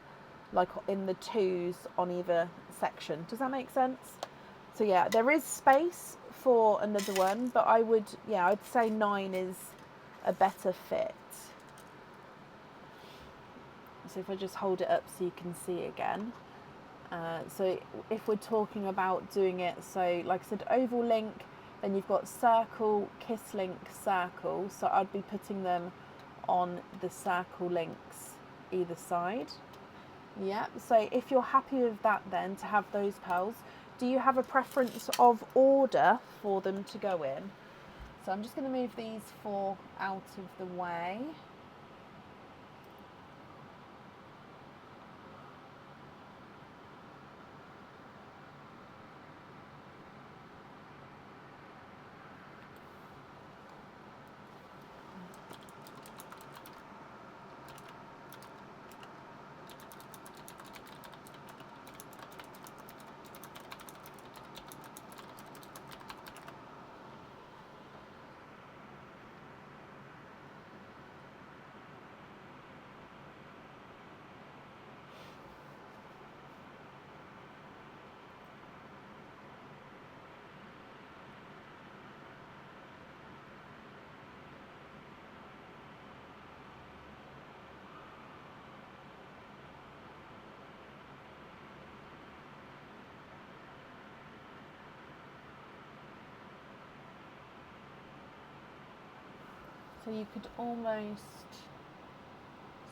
like in the 2s on either section. Does that make sense? So yeah, there is space for another one, but I'd say 9 is a better fit. So if I just hold it up so you can see again. So if we're talking about doing it, so like I said, oval link, then you've got circle, kiss link, circle. So I'd be putting them on the circle links either side. Yeah, so if you're happy with that, then to have those pearls, do you have a preference of order for them to go in? So I'm just going to move these 4 out of the way. So you could almost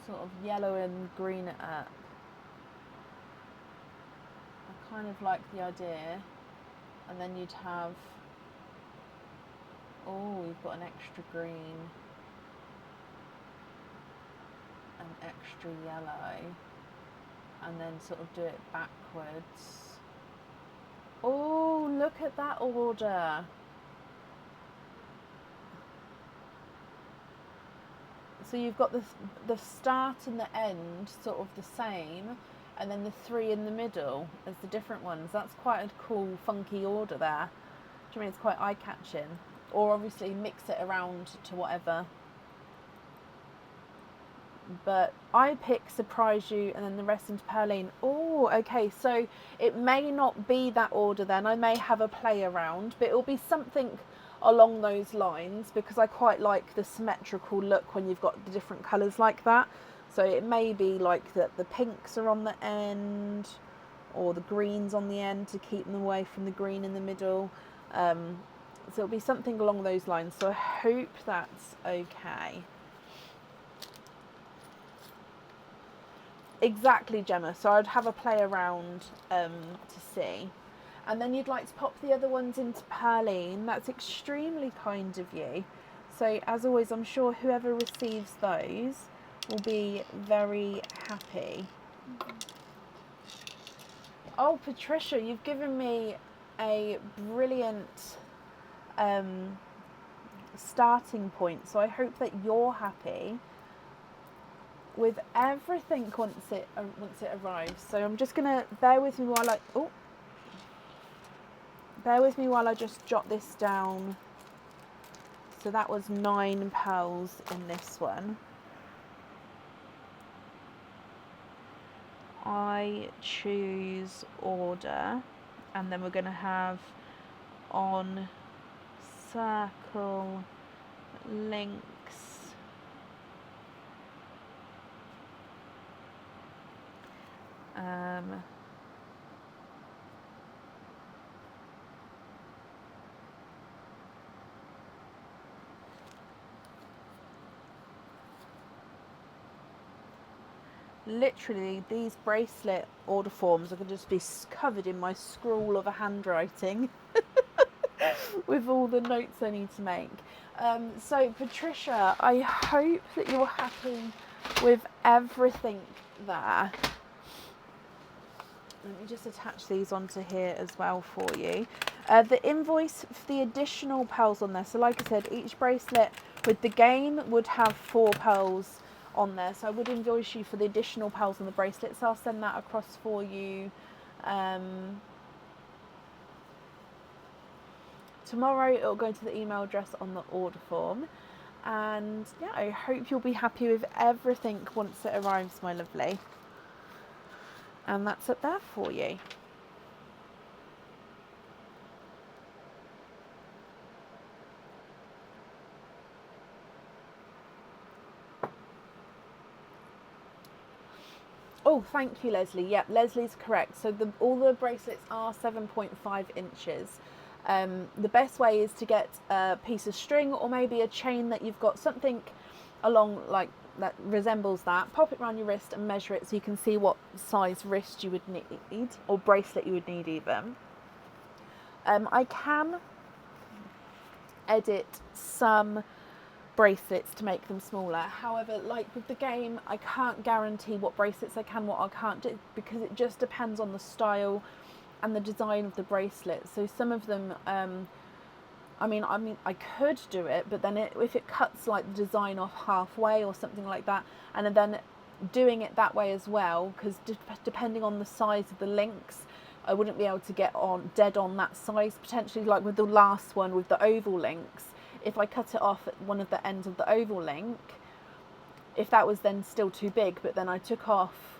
sort of yellow and green it up. I kind of like the idea. And then you'd have, oh, you've got an extra green, an extra yellow, and then sort of do it backwards. Oh, look at that order. So you've got the start and the end sort of the same, and then the 3 in the middle as the different ones. That's quite a cool, funky order there. Do you mean it's quite eye-catching? Or obviously mix it around to whatever. But I pick Surprise You and then the rest into Pearline. Oh, okay, so it may not be that order then. I may have a play around, but it'll be something along those lines, because I quite like the symmetrical look when you've got the different colours like that. So it may be like that the pinks are on the end, or the greens on the end to keep them away from the green in the middle. So it'll be something along those lines. So I hope that's okay. Exactly, Gemma. So I'd have a play around to see. And then you'd like to pop the other ones into Pearline. That's extremely kind of you. So as always, I'm sure whoever receives those will be very happy. Oh, Patricia, you've given me a brilliant starting point. So I hope that you're happy with everything once it arrives. So I'm just gonna bear with me while I just jot this down. So that was 9 pearls in this one. I choose order, and then we're going to have on circle links literally these bracelet order forms are going to just be covered in my scrawl of a handwriting with all the notes I need to make. So Patricia, I hope that you're happy with everything there. Let me just attach these onto here as well for you. The invoice for the additional pearls on there. So like I said, each bracelet with the game would have 4 pearls on there. So I would invoice you for the additional pearls on the bracelets. I'll send that across for you tomorrow. It'll go to the email address on the order form. And yeah, I hope you'll be happy with everything once it arrives, my lovely. And that's up there for you. Oh, thank you, Leslie. Yep, Leslie's correct. So all the bracelets are 7.5 inches. The best way is to get a piece of string or maybe a chain that you've got something along like that resembles that. Pop it around your wrist and measure it so you can see what size wrist you would need, or bracelet you would need even. I can edit some bracelets to make them smaller. However, like with the game, I can't guarantee what bracelets I can, what I can't do, because it just depends on the style and the design of the bracelet. So some of them, I mean, I could do it, but then if it cuts like the design off halfway or something like that, and then doing it that way as well, because depending on the size of the links, I wouldn't be able to get on dead on that size potentially. Like with the last one with the oval links, if I cut it off at one of the ends of the oval link, if that was then still too big, but then I took off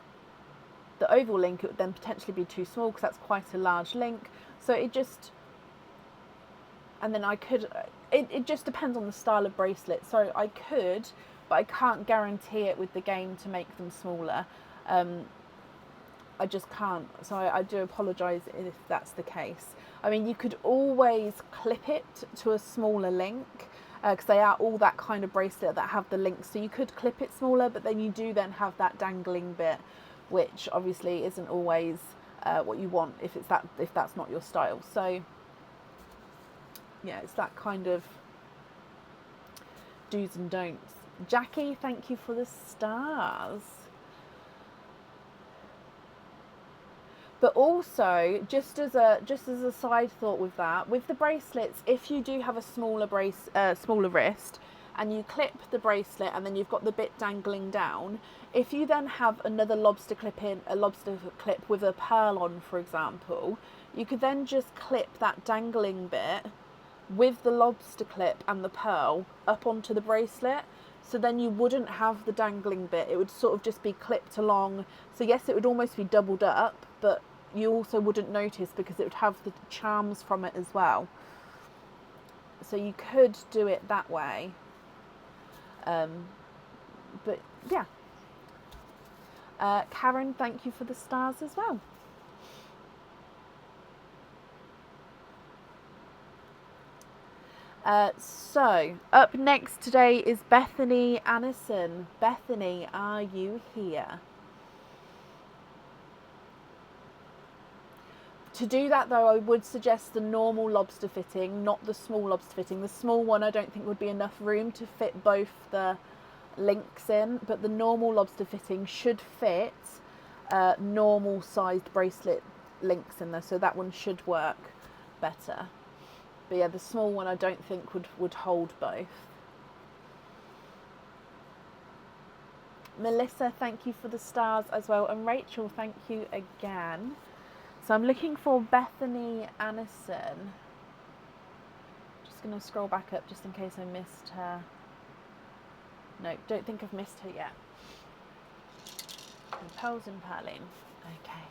the oval link, it would then potentially be too small because that's quite a large link. So it just, and then I could, it just depends on the style of bracelet. So I could, but I can't guarantee it with the game to make them smaller. I just can't. So I do apologise if that's the case. I mean, you could always clip it to a smaller link because they are all that kind of bracelet that have the links. So you could clip it smaller, but then you do then have that dangling bit, which obviously isn't always what you want if that's not your style. So yeah, it's that kind of do's and don'ts. Jackie, thank you for the stars. But also, just as a side thought with that, with the bracelets, if you do have a smaller wrist, and you clip the bracelet and then you've got the bit dangling down, if you then have another lobster clip with a pearl on, for example, you could then just clip that dangling bit with the lobster clip and the pearl up onto the bracelet. So then you wouldn't have the dangling bit. It would sort of just be clipped along. So yes, it would almost be doubled up, but you also wouldn't notice because it would have the charms from it as well. So you could do it that way. But yeah. Karen, thank you for the stars as well. So up next today is Bethany Annison. Bethany, are you here? To do that though, I would suggest the normal lobster fitting, not the small lobster fitting. The small one I don't think would be enough room to fit both the links in, but the normal lobster fitting should fit normal sized bracelet links in there, so that one should work better. But yeah, the small one I don't think would hold both. Melissa, thank you for the stars as well. And Rachel, thank you again. So I'm looking for Bethany Annison. Just going to scroll back up just in case I missed her. No, don't think I've missed her yet. And pearls and pearling. Okay.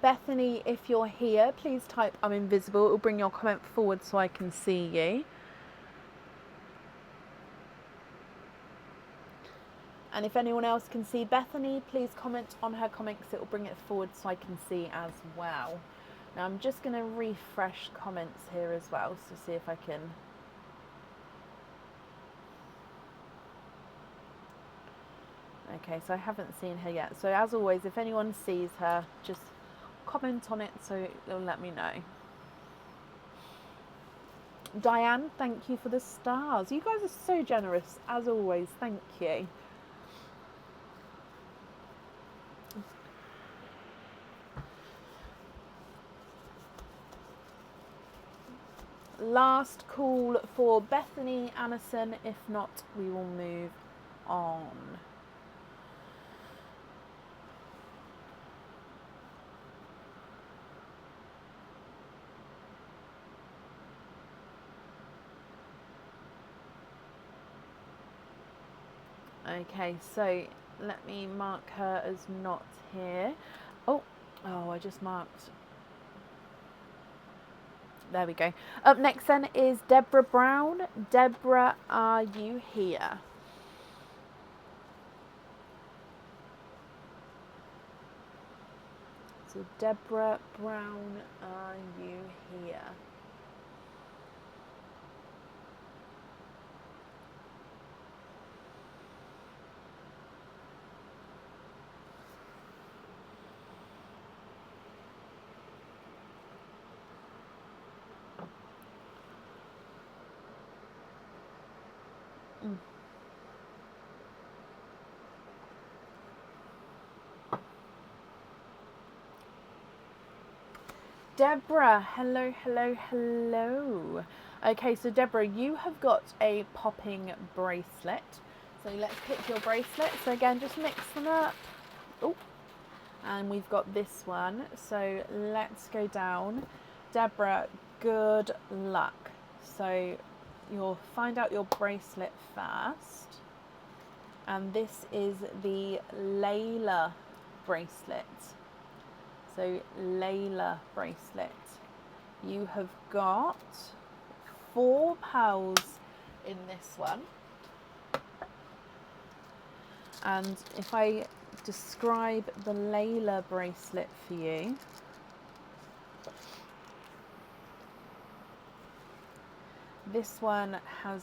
Bethany, if you're here, please type I'm invisible. It will bring your comment forward so I can see you. And if anyone else can see Bethany, please comment on her comments. It will bring it forward so I can see as well. Now I'm just going to refresh comments here as well to see if I can. Okay, so I haven't seen her yet. So as always, if anyone sees her, just comment on it so it'll let me know. Diane, thank you for the stars. You guys are so generous, as always. Thank you. Last call for Bethany Annison. If not, we will move on. Okay, so let me mark her as not here. Oh, I just marked. There we go. Up next then is Deborah Brown. Deborah, are you here? So Deborah Brown, are you here? Deborah, hello, hello, hello. Okay, so Deborah, you have got a popping bracelet. So let's pick your bracelet. So again, just mix them up. Oh, and we've got this one. So let's go down. Deborah, good luck. So you'll find out your bracelet first. And this is the Layla bracelet. So Layla bracelet. You have got 4 pearls in this one. And if I describe the Layla bracelet for you, this one has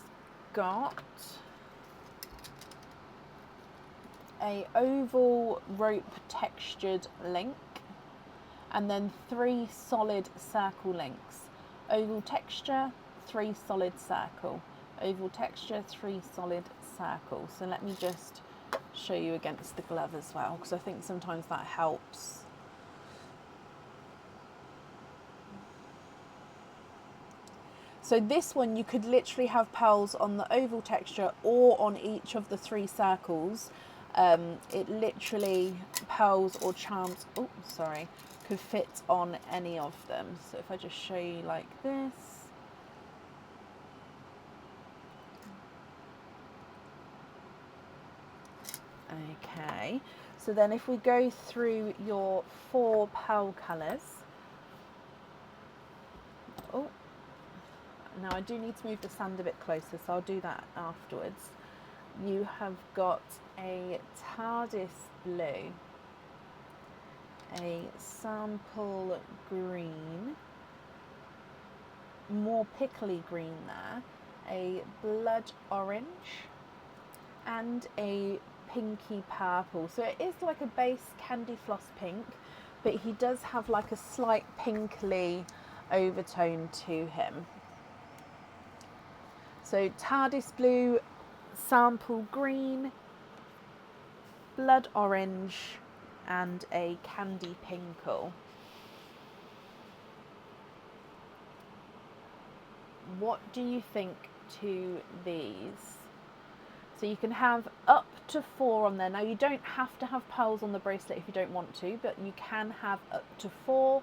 got a oval rope textured link, and then 3 solid circle links. Oval texture, 3 solid circle. Oval texture, 3 solid circle. So let me just show you against the glove as well, because I think sometimes that helps. So this one, you could literally have pearls on the oval texture or on each of the 3 circles. It literally, pearls or charms, could fit on any of them. So if I just show you like this. Okay, so then if we go through your 4 pearl colours. Oh, now I do need to move the sand a bit closer, so I'll do that afterwards. You have got a TARDIS blue, a sample green, more pickly green there, a blood orange, and a pinky purple. So it is like a base candy floss pink, but he does have like a slight pinkly overtone to him. So TARDIS blue, sample green, blood orange, and a candy pinkle. What do you think to these? So you can have up to 4 on there. Now you don't have to have pearls on the bracelet if you don't want to, but you can have up to 4.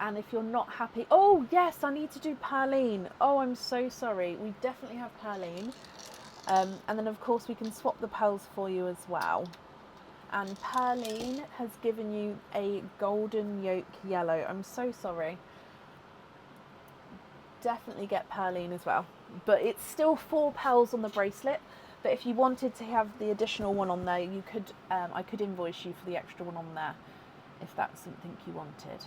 And if you're not happy, oh yes, I need to do Perline. Oh, I'm so sorry. We definitely have Perline. And then of course we can swap the pearls for you as well. And Perline has given you a golden yolk yellow. I'm so sorry. Definitely get Perline as well. But it's still 4 pearls on the bracelet. But if you wanted to have the additional one on there, you could. I could invoice you for the extra one on there, if that's something you wanted.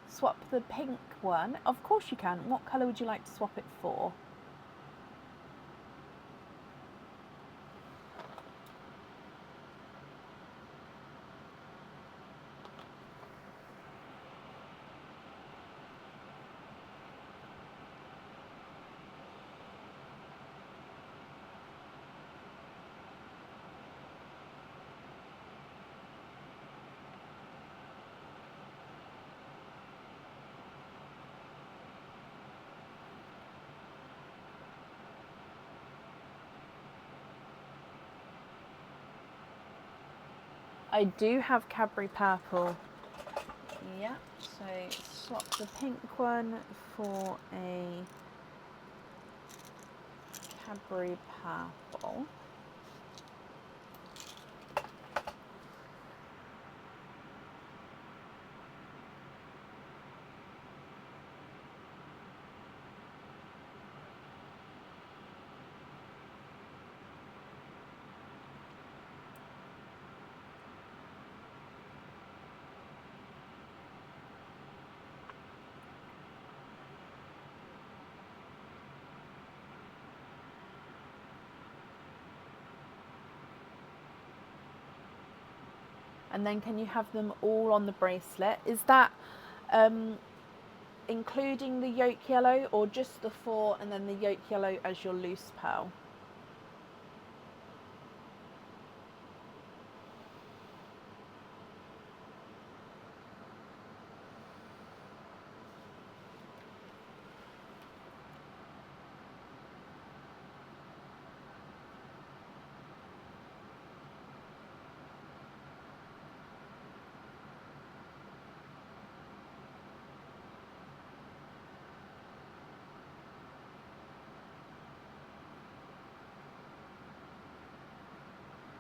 Swap the pink one. Of course you can. What colour would you like to swap it for? I do have Cadbury purple. Yeah, so swap the pink one for a Cadbury purple. And then can you have them all on the bracelet? Is that including the yolk yellow, or just the 4 and then the yolk yellow as your loose pearl?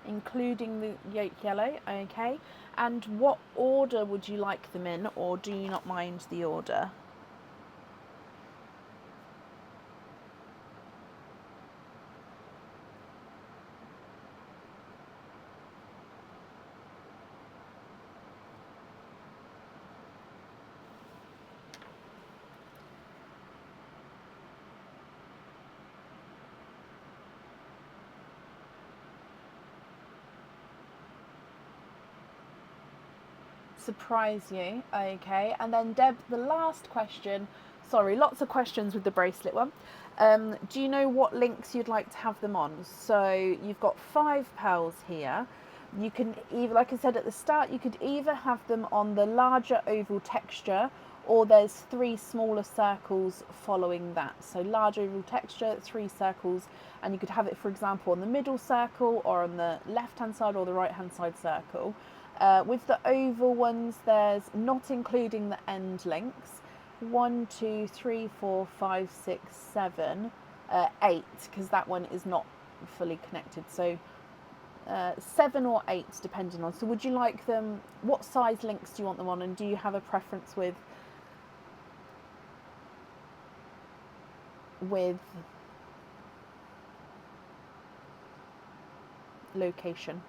Including the yolk yellow, okay. And what order would you like them in, or do you not mind the order? Surprise you, okay. And then Deb, the last question, sorry, lots of questions with the bracelet one. Do you know what links you'd like to have them on? So you've got 5 pearls here. You can either, like I said at the start, you could either have them on the larger oval texture, or there's 3 smaller circles following that. So large oval texture, 3 circles, and you could have it, for example, on the middle circle, or on the left hand side or the right hand side circle. With the oval ones, there's, not including the end links, 1, 2, 3, 4, 5, 6, 7, 8, because that one is not fully connected. So 7 or 8 depending on. So would you like them, what size links do you want them on, and do you have a preference with location?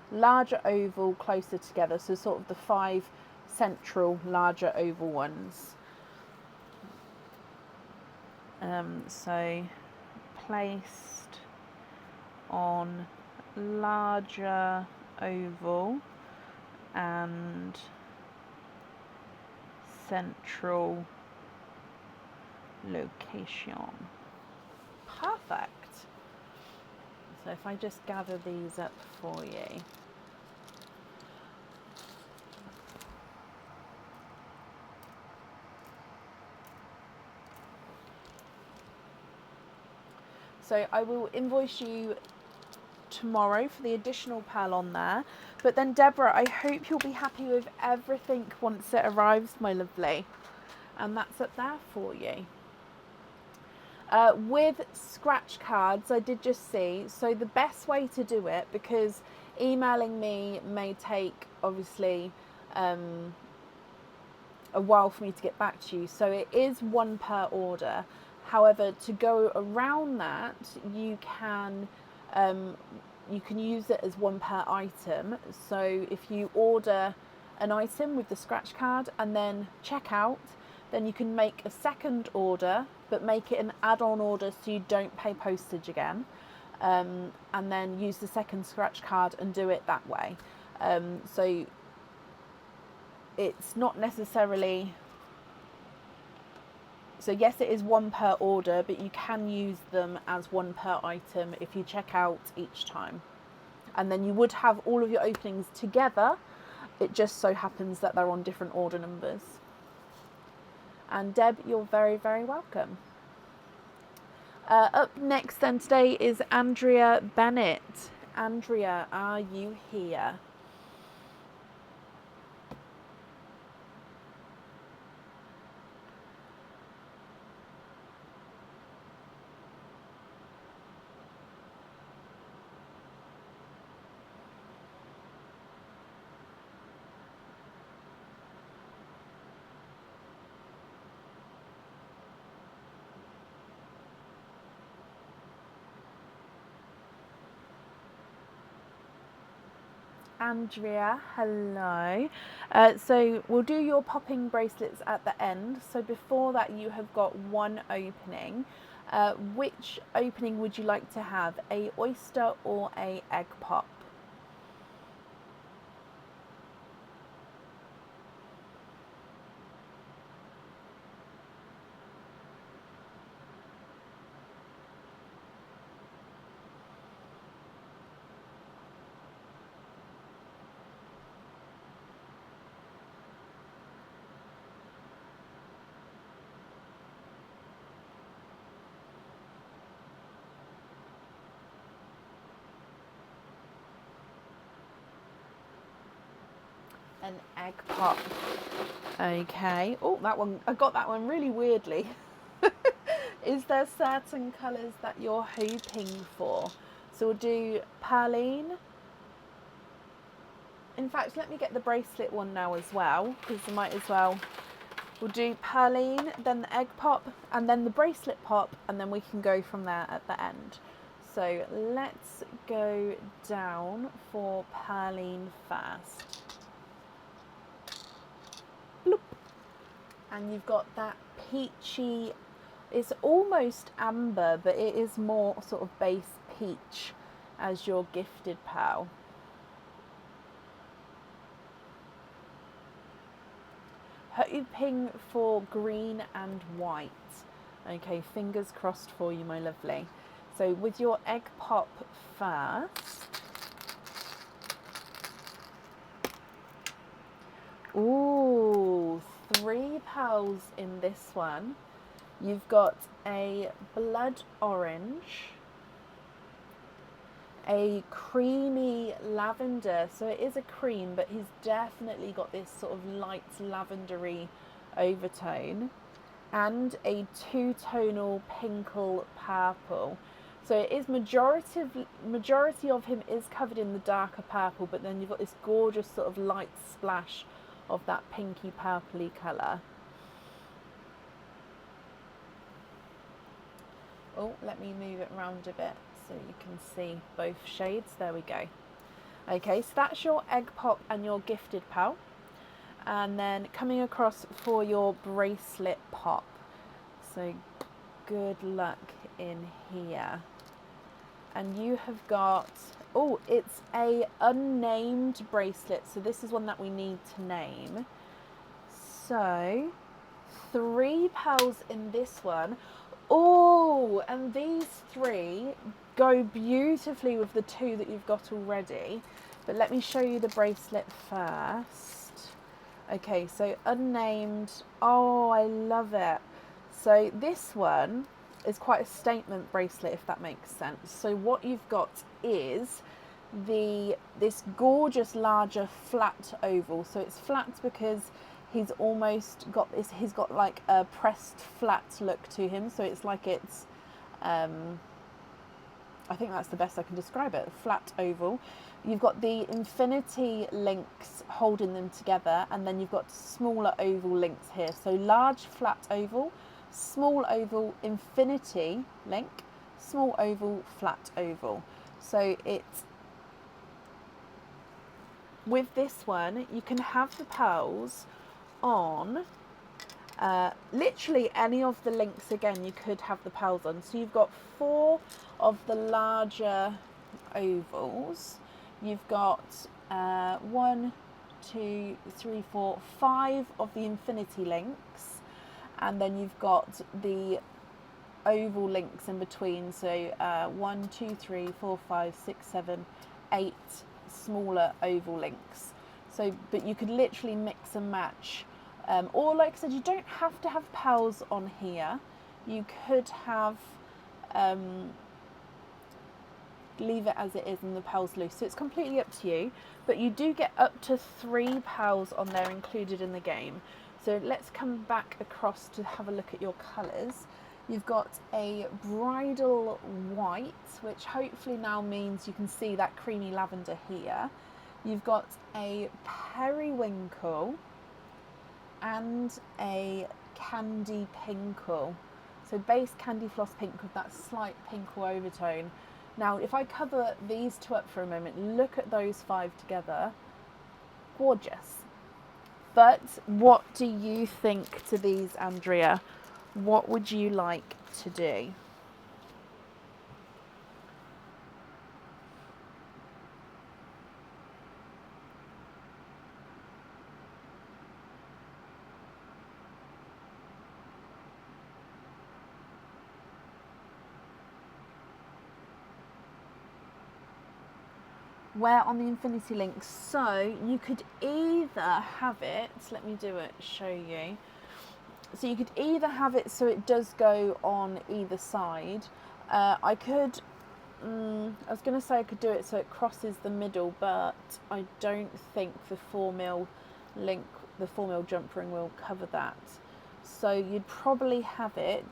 Larger oval closer together, so sort of the 5 central larger oval ones. So placed on larger oval and central location. Perfect. So if I just gather these up for you. So I will invoice you tomorrow for the additional pearl on there. But then Deborah, I hope you'll be happy with everything once it arrives, my lovely. And that's up there for you. With scratch cards, I did just see, so the best way to do it, because emailing me may take obviously a while for me to get back to you, so it is one per order. However, to go around that, you can use it as one per item. So if you order an item with the scratch card and then check out, then you can make a second order, but make it an add-on order so you don't pay postage again, and then use the second scratch card and do it that way. So it's not necessarily, so yes, it is one per order, but you can use them as one per item if you check out each time. And then you would have all of your openings together. It just so happens that they're on different order numbers. And Deb, you're very, very welcome. Up next then today is Andrea Bennett. Andrea, are you here? Andrea, hello. So we'll do your popping bracelets at the end. So before that, you have got one opening. Which opening would you like to have? A oyster or a egg pop? An egg pop. Okay. Oh, that one, I got that one really weirdly. Is there certain colours that you're hoping for? So we'll do Perline. In fact, let me get the bracelet one now as well, because I might as well. We'll do Perline, then the egg pop, and then the bracelet pop, and then we can go from there at the end. So let's go down for Perline first. Bloop. And you've got that peachy, it's almost amber, but it is more sort of base peach as your gifted pearl. Hoping for green and white. Okay, fingers crossed for you, my lovely. So with your egg pop first. Ooh, 3 pearls in this one. You've got a blood orange, a creamy lavender, so it is a cream, but he's definitely got this sort of light lavendery overtone, and a 2-tonal pinkle purple. So it is majority of him is covered in the darker purple, but then you've got this gorgeous sort of light splash of that pinky purpley colour. Oh, let me move it around a bit so you can see both shades. There we go. Okay, so that's your egg pop and your gifted pearl. And then coming across for your bracelet pop. So good luck in here. And you have got, oh, it's a unnamed bracelet. So this is one that we need to name. So 3 pearls in this one. Oh, and these 3 go beautifully with the 2 that you've got already. But let me show you the bracelet first. Okay, so unnamed. Oh, I love it. So this one, is quite a statement bracelet, if that makes sense. So what you've got is this gorgeous larger flat oval. So it's flat because he's almost got this, he's got like a pressed flat look to him. So it's like it's, I think that's the best I can describe it, flat oval. You've got the infinity links holding them together, and then you've got smaller oval links here. So large flat oval, small oval infinity link, small oval flat oval. So it's, with this one, you can have the pearls on literally any of the links. Again, you could have the pearls on. So you've got 4 of the larger ovals. You've got 1, 2, 3, 4, 5 of the infinity links, and then you've got the oval links in between. So 1, 2, 3, 4, 5, 6, 7, 8 smaller oval links. So, but you could literally mix and match, or like I said, you don't have to have pearls on here. You could have leave it as it is and the pearls loose. So it's completely up to you, but you do get up to 3 pearls on there included in the game. So let's come back across to have a look at your colours. You've got a bridal white, which hopefully now means you can see that creamy lavender here. You've got a periwinkle and a candy pinkle. So base candy floss pink with that slight pinkle overtone. Now, if I cover these 2 up for a moment, look at those 5 together. Gorgeous. But what do you think to these, Andrea? What would you like to do? Where on the infinity links? So you could either have it, let me do it, show you. So you could either have it so it does go on either side. I could, I was going to say I could do it so it crosses the middle, but I don't think the 4mm link, the 4mm jump ring will cover that. So you'd probably have it.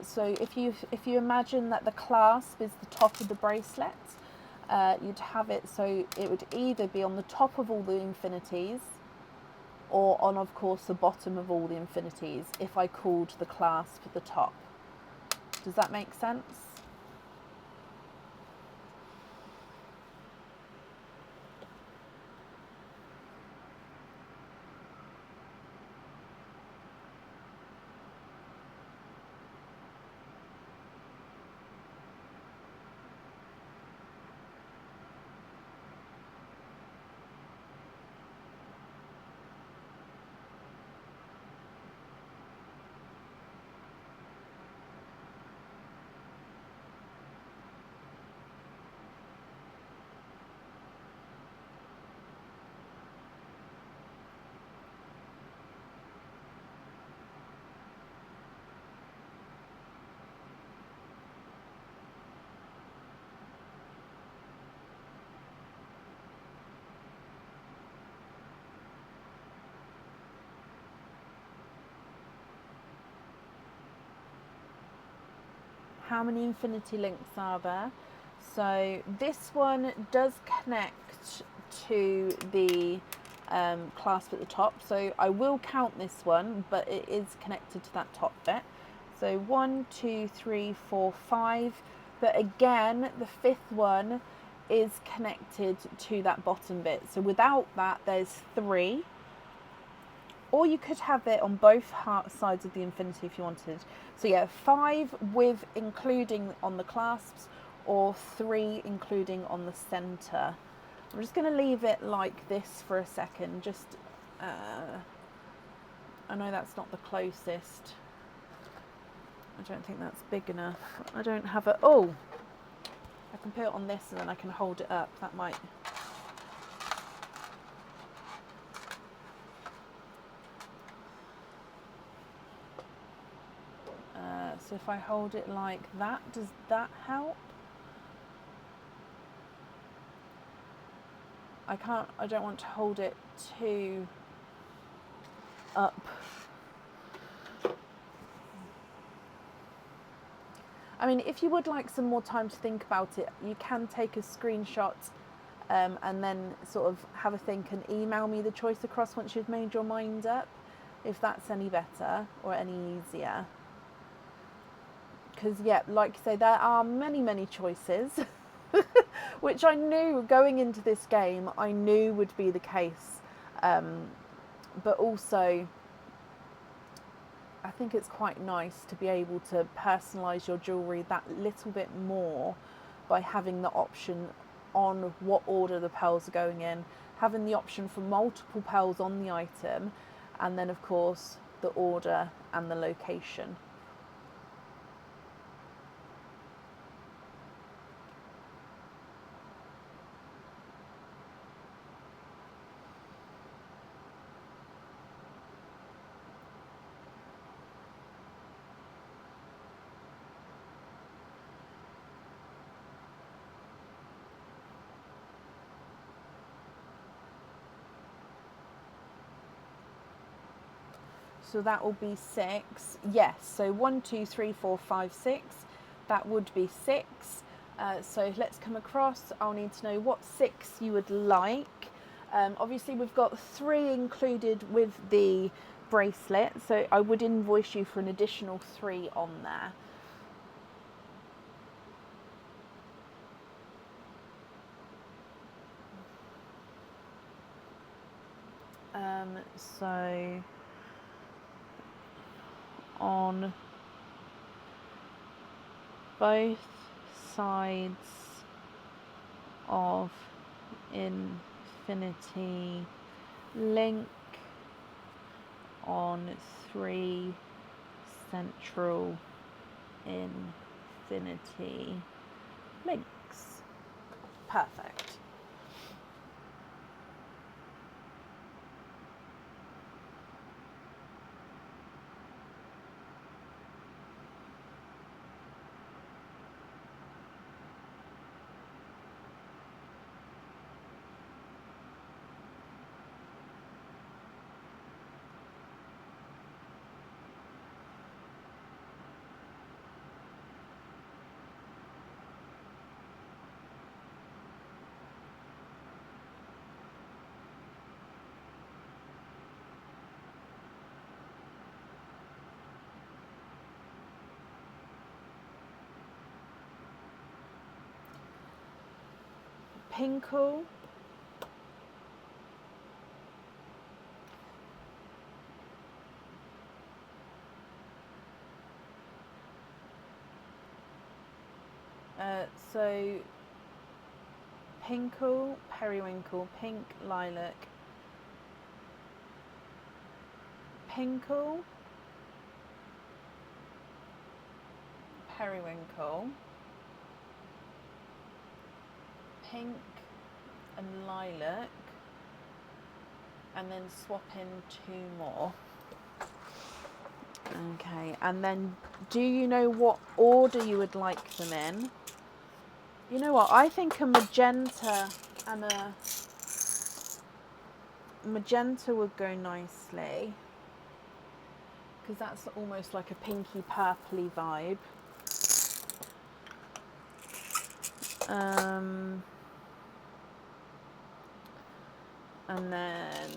So if you imagine that the clasp is the top of the bracelet, you'd have it so it would either be on the top of all the infinities or on, of course, the bottom of all the infinities if I called the clasp the top. Does that make sense? How many infinity links are there? So this one does connect to the clasp at the top. So I will count this one, but it is connected to that top bit. So 1, 2, 3, 4, 5. But again, the 5th one is connected to that bottom bit. So without that, there's 3. Or you could have it on both sides of the infinity if you wanted. So yeah, 5 with including on the clasps, or 3 including on the center. I'm just going to leave it like this for a second. Just, I know that's not the closest. I don't think that's big enough. I don't have a, oh, I can put it on this and then I can hold it up. That might, So if I hold it like that, does that help? I don't want to hold it too up. I mean, if you would like some more time to think about it, you can take a screenshot and then sort of have a think and email me the choice across once you've made your mind up, if that's any better or any easier. Because, yeah, like I say, there are many choices, which I knew going into this game, I knew would be the case. But also, I think it's quite nice to be able to personalise your jewellery that little bit more by having the option on what order the pearls are going in, having the option for multiple pearls on the item, and then of course the order and the location. So that will be 6. Yes, so 1, 2, 3, 4, 5, 6. That would be 6. So let's come across. I'll need to know what 6 you would like. Obviously, we've got 3 included with the bracelet, so I would invoice you for an additional 3 on there. So on both sides of infinity link on 3 central infinity links. Perfect. Pinkle, so Pinkle, Periwinkle, Pink, Lilac, Pinkle, Periwinkle, Pink and Lilac, and then swap in 2 more. Okay, and then do you know what order you would like them in? You know what, I think a magenta and a magenta would go nicely, because that's almost like a pinky purpley vibe. And then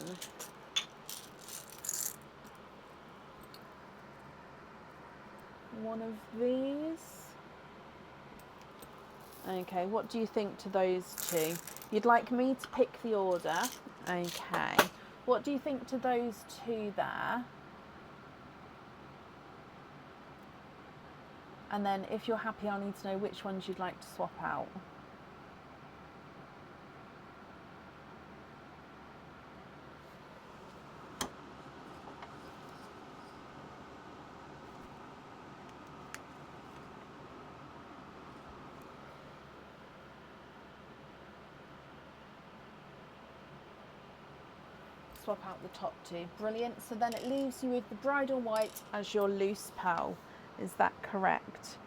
one of these. Okay, what do you think to those 2? You'd like me to pick the order. Okay. What do you think to those 2 there? And then if you're happy, I'll need to know which ones you'd like to swap out. Swap out the top 2. Brilliant. So then it leaves you with the bridal white as your loose pearl. Is that correct?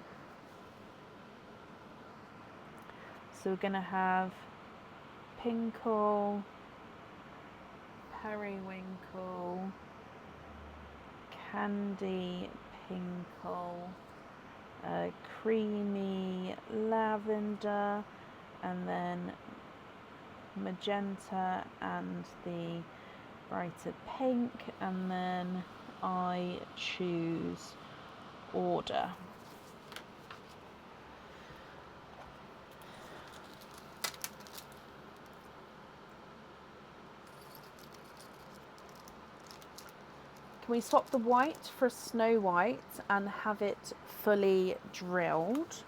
So we're going to have Pinkle, Periwinkle, Candy Pinkle, Creamy Lavender, and then Magenta and the brighter pink, and then I choose order. Can we swap the white for Snow White and have it fully drilled?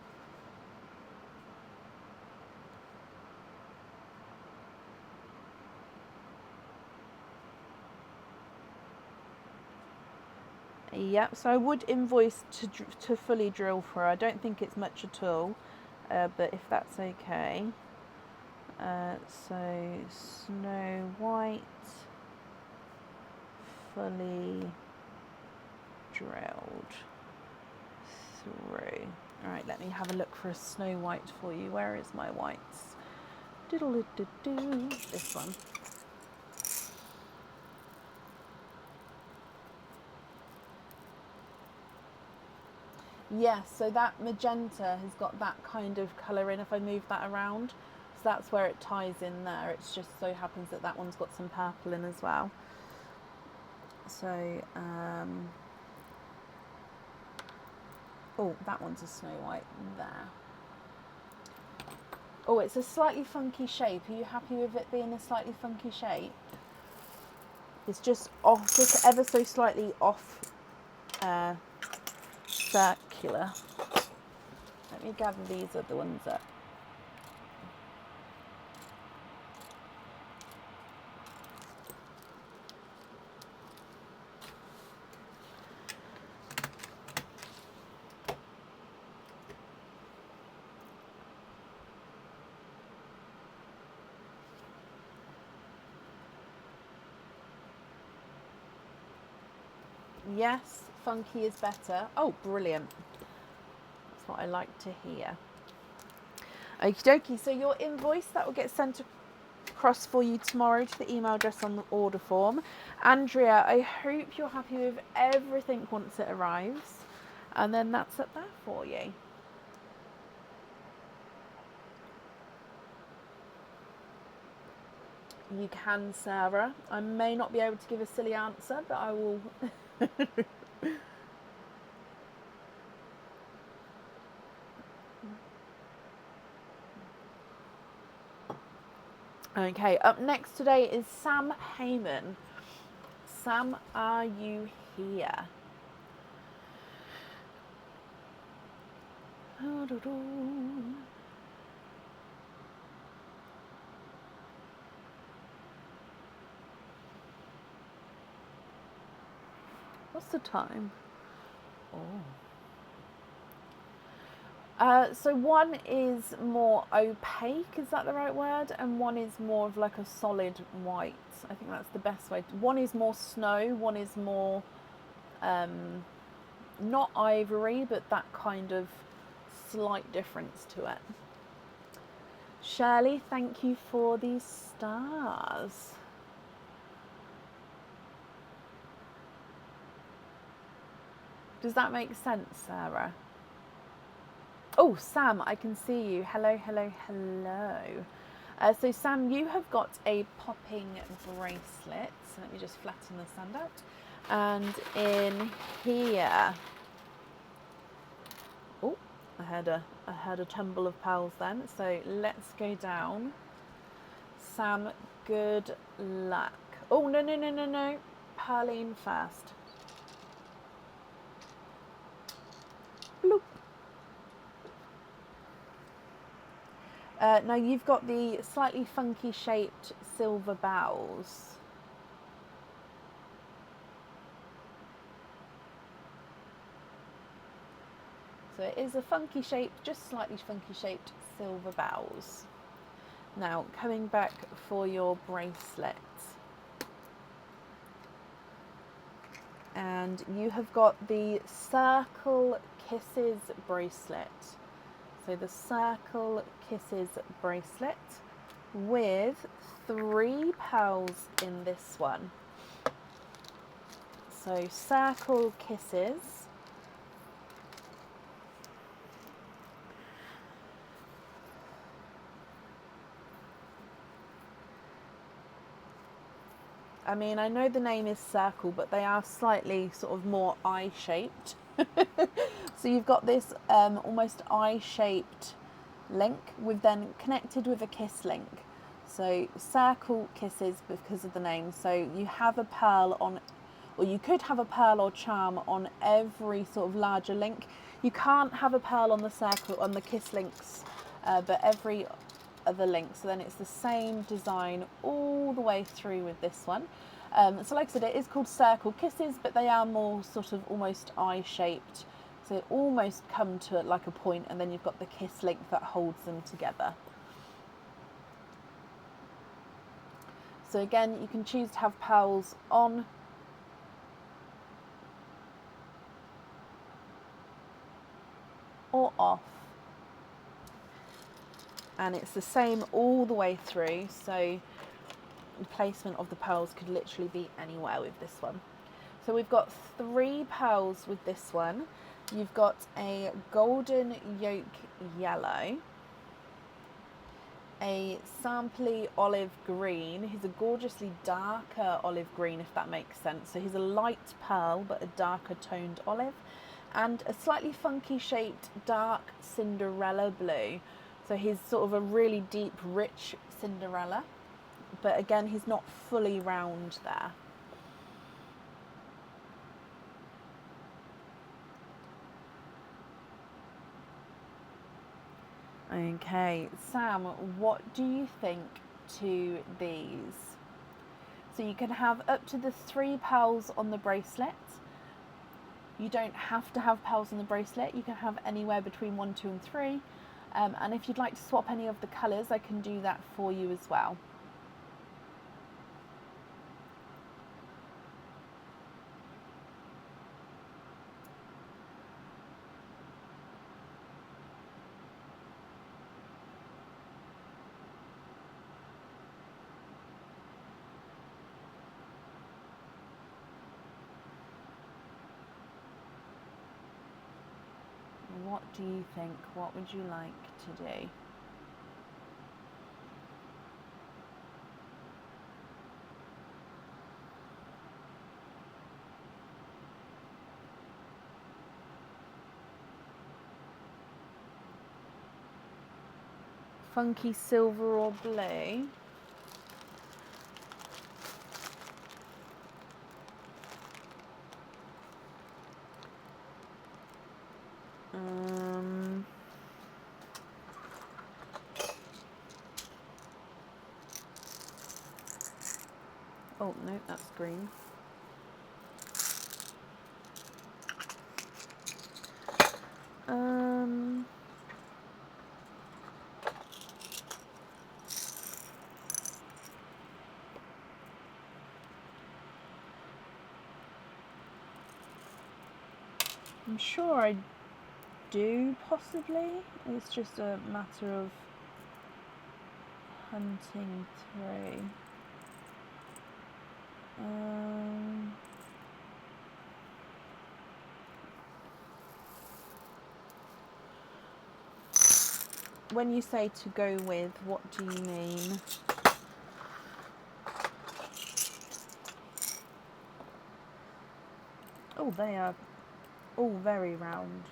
Yep, so I would invoice to fully drill for her. I don't think it's much at all, but if that's okay. So Snow White, fully drilled through. Alright, let me have a look for a Snow White for you. Where is my whites? Diddle-doo-doo-doo. This one. Yes, so that magenta has got that kind of colour in if I move that around. So that's where it ties in there. It's just so happens that that one's got some purple in as well. So, oh, that one's a Snow White there. Oh, it's a slightly funky shape. Are you happy with it being a slightly funky shape? It's just off, just ever so slightly off circular. Let me gather these other ones up. Yes, funky is better. Oh, brilliant. That's what I like to hear. Okie dokie, so your invoice, that will get sent across for you tomorrow to the email address on the order form. Andrea, I hope you're happy with everything once it arrives. And then that's up there for you. You can, Sarah. I may not be able to give a silly answer, but I will... Okay, up next today is Sam Heyman. Sam, are you here? What's the time? So one is more opaque, is that the right word? And one is more of like a solid white. I think that's the best way. One is more snow, one is more, not ivory, but that kind of slight difference to it. Shirley, thank you for these stars. Does that make sense, Sarah? Oh, Sam, I can see you. Hello, hello, hello. So, Sam, you have got a popping bracelet. So let me just flatten the sand out. And in here... Oh, I heard a tumble of pearls then. So let's go down. Sam, good luck. Oh, no, no, no, no, no. Pearline first. Bloop. Now you've got the slightly funky shaped silver bowls. So it is a funky shaped, just slightly funky shaped silver bowls. Now coming back for your bracelet. and you have got the Circle Kisses bracelet. So the Circle Kisses bracelet with 3 pearls in this one. So Circle Kisses. I mean, I know the name is circle, but they are slightly sort of more eye-shaped. So you've got this almost eye-shaped link with then connected with a kiss link. So Circle Kisses because of the name. So you have a pearl on, or you could have a pearl or charm on every sort of larger link. You can't have a pearl on the circle, on the kiss links, but every other link. So then it's the same design all the way through with this one. So like I said, it is called Circle Kisses, but they are more sort of almost eye-shaped. So they almost come to like a point, and then you've got the kiss link that holds them together. So again, you can choose to have pearls on or off. And it's the same all the way through, so the placement of the pearls could literally be anywhere with this one. So we've got 3 pearls with this one. You've got a golden yolk yellow, a sampley olive green. He's a gorgeously darker olive green, if that makes sense. So he's a light pearl but a darker toned olive, and a slightly funky shaped dark Cinderella blue. So he's sort of a really deep, rich Cinderella, but again, he's not fully round there. Okay, Sam, what do you think to these? So you can have up to the 3 pearls on the bracelet. You don't have to have pearls on the bracelet. You can have anywhere between 1, 2 and 3. And if you'd like to swap any of the colours, I can do that for you as well. What do you think? What would you like to do? Funky silver or blue? Oh no, that's green. I'm sure I do, possibly. It's just a matter of hunting through. When you say to go with, what do you mean? Oh, they are all very round.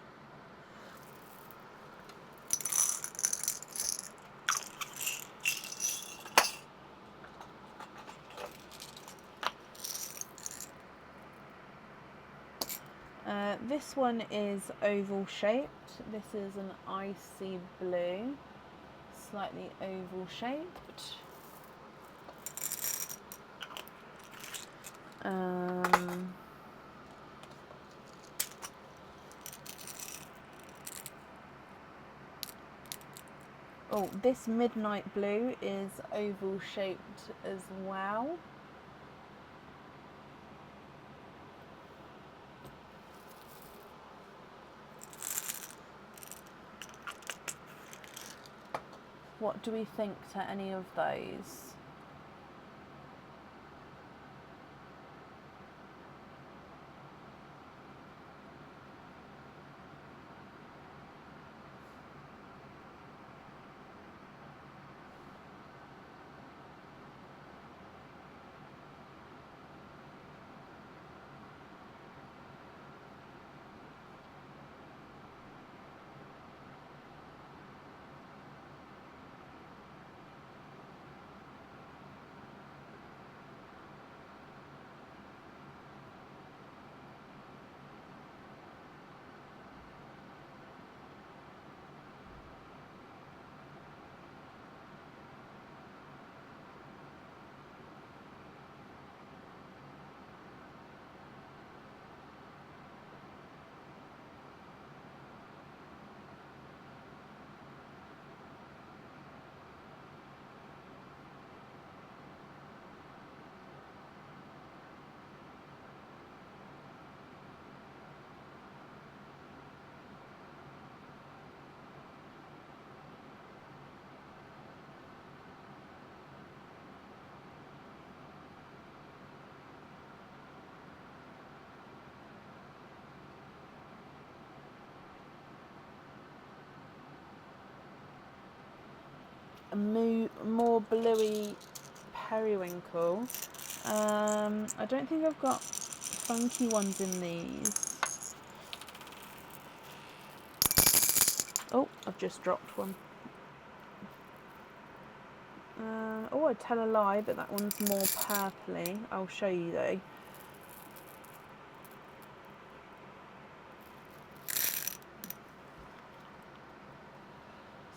This one is oval shaped. This is an icy blue, slightly oval shaped. Oh, this midnight blue is oval shaped as well. What do we think to any of those? A more bluey periwinkle. I don't think I've got funky ones in these. Oh, I've just dropped one. Oh, I tell a lie, but that one's more purpley. I'll show you though.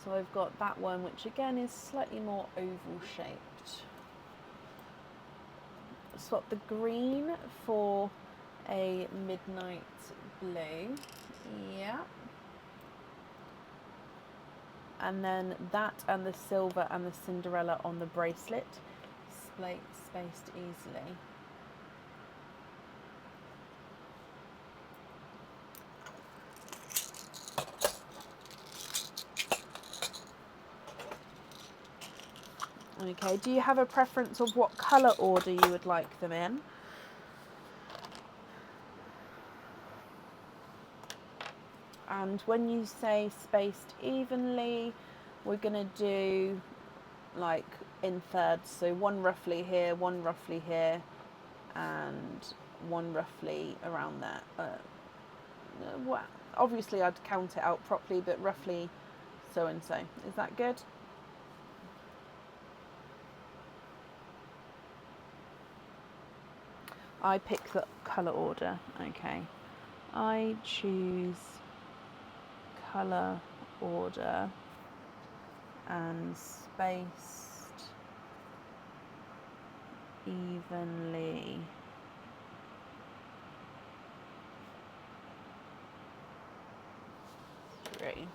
So I've got that one, which again is slightly more oval shaped. Swap the green for a midnight blue. Yeah. And then that and the silver and the Cinderella on the bracelet, spaced easily. Okay, do you have a preference of what colour order you would like them in? And when you say spaced evenly, we're going to do like in thirds. So one roughly here, one roughly here, and one roughly around there. Well, obviously I'd count it out properly, but roughly so and so. Is that good? I pick the colour order. Okay. I choose colour order and spaced evenly. Three.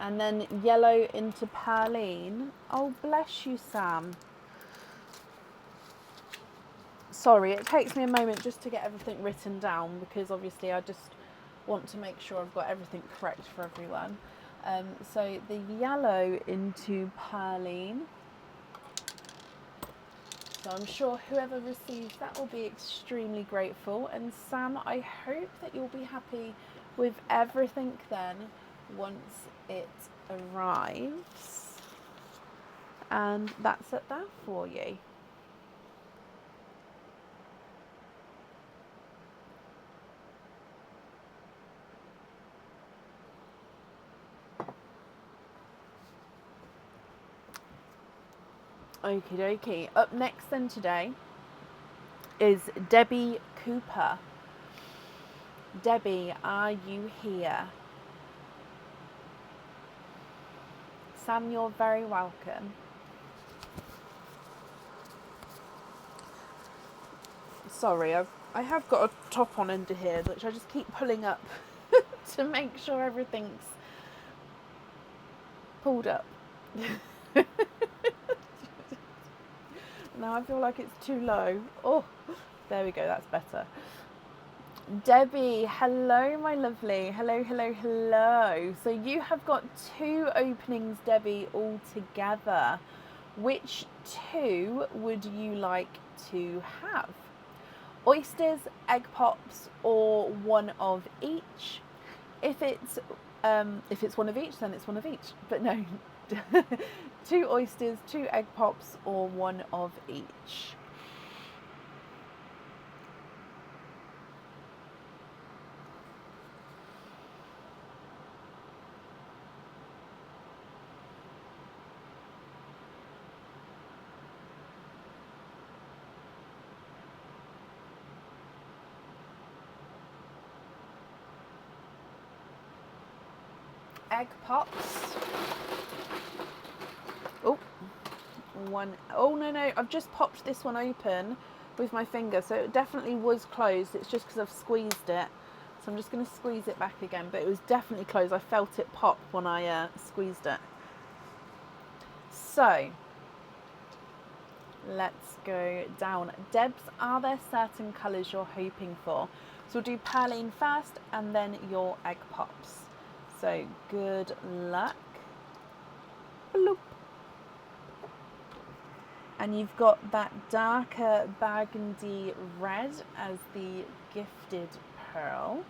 And then yellow into Perline. Oh, bless you, Sam. Sorry, it takes me a moment just to get everything written down because obviously I just want to make sure I've got everything correct for everyone. So the yellow into Perline. So I'm sure whoever receives that will be extremely grateful. And Sam, I hope that you'll be happy with everything then once it arrives. And that's it there for you. Okie dokie. Up next then today is Debbie Cooper. Debbie, are you here? Sam, you're very welcome. Sorry, I have got a top on under here, which I just keep pulling up to make sure everything's pulled up. Now I feel like it's too low. Oh, there we go, that's better. Debbie, hello my lovely. Hello, hello, hello. So you have got 2 openings, Debbie, all together. Which 2 would you like to have? Oysters, egg pops, or one of each? If it's one of each, then it's one of each. But no, 2 oysters, 2 egg pops, or one of each. Egg pops. Oh, one. Oh no, I've just popped this one open with my finger, so it definitely was closed. It's just because I've squeezed it, so I'm just going to squeeze it back again, but it was definitely closed. I felt it pop when I squeezed it. So let's go down. Debs, are there certain colours you're hoping for? So we'll do Perline first and then your egg pops. So good luck. Bloop. And you've got that darker burgundy red as the gifted pearl.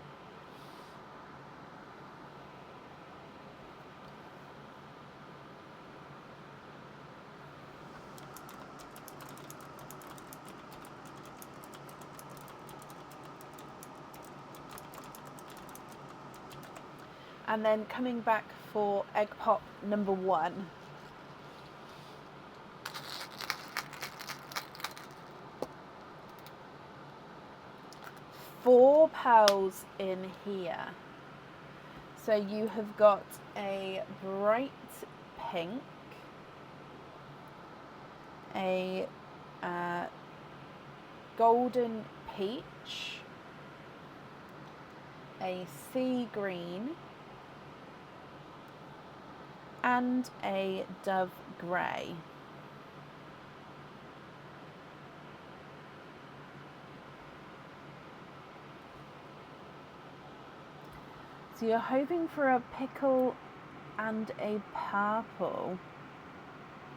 And then coming back for egg pop number 1. Four pearls in here. So you have got a bright pink, a golden peach, a sea green, and a dove grey. So you're hoping for a pickle and a purple,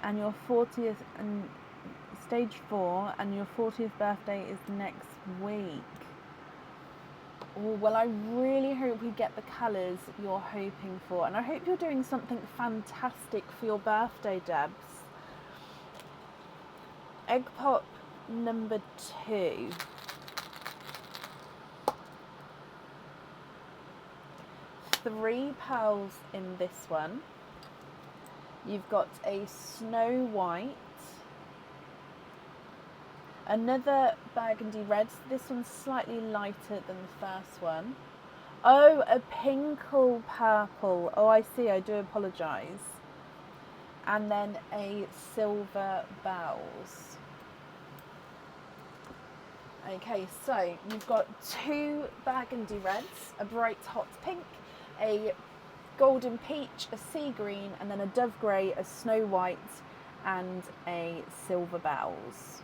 and your 40th and stage 4, and your 40th birthday is next week. Oh, well, I really hope we get the colours you're hoping for, and I hope you're doing something fantastic for your birthday, Debs. Egg pop number 2. Three pearls in this one. You've got a snow white, another burgundy red. This one's slightly lighter than the first one. Oh, a pinkle purple. Oh, I see. I do apologise. And then a silver bells. Okay, so you've got 2 burgundy reds, a bright hot pink, a golden peach, a sea green, and then a dove grey, a snow white, and a silver bells.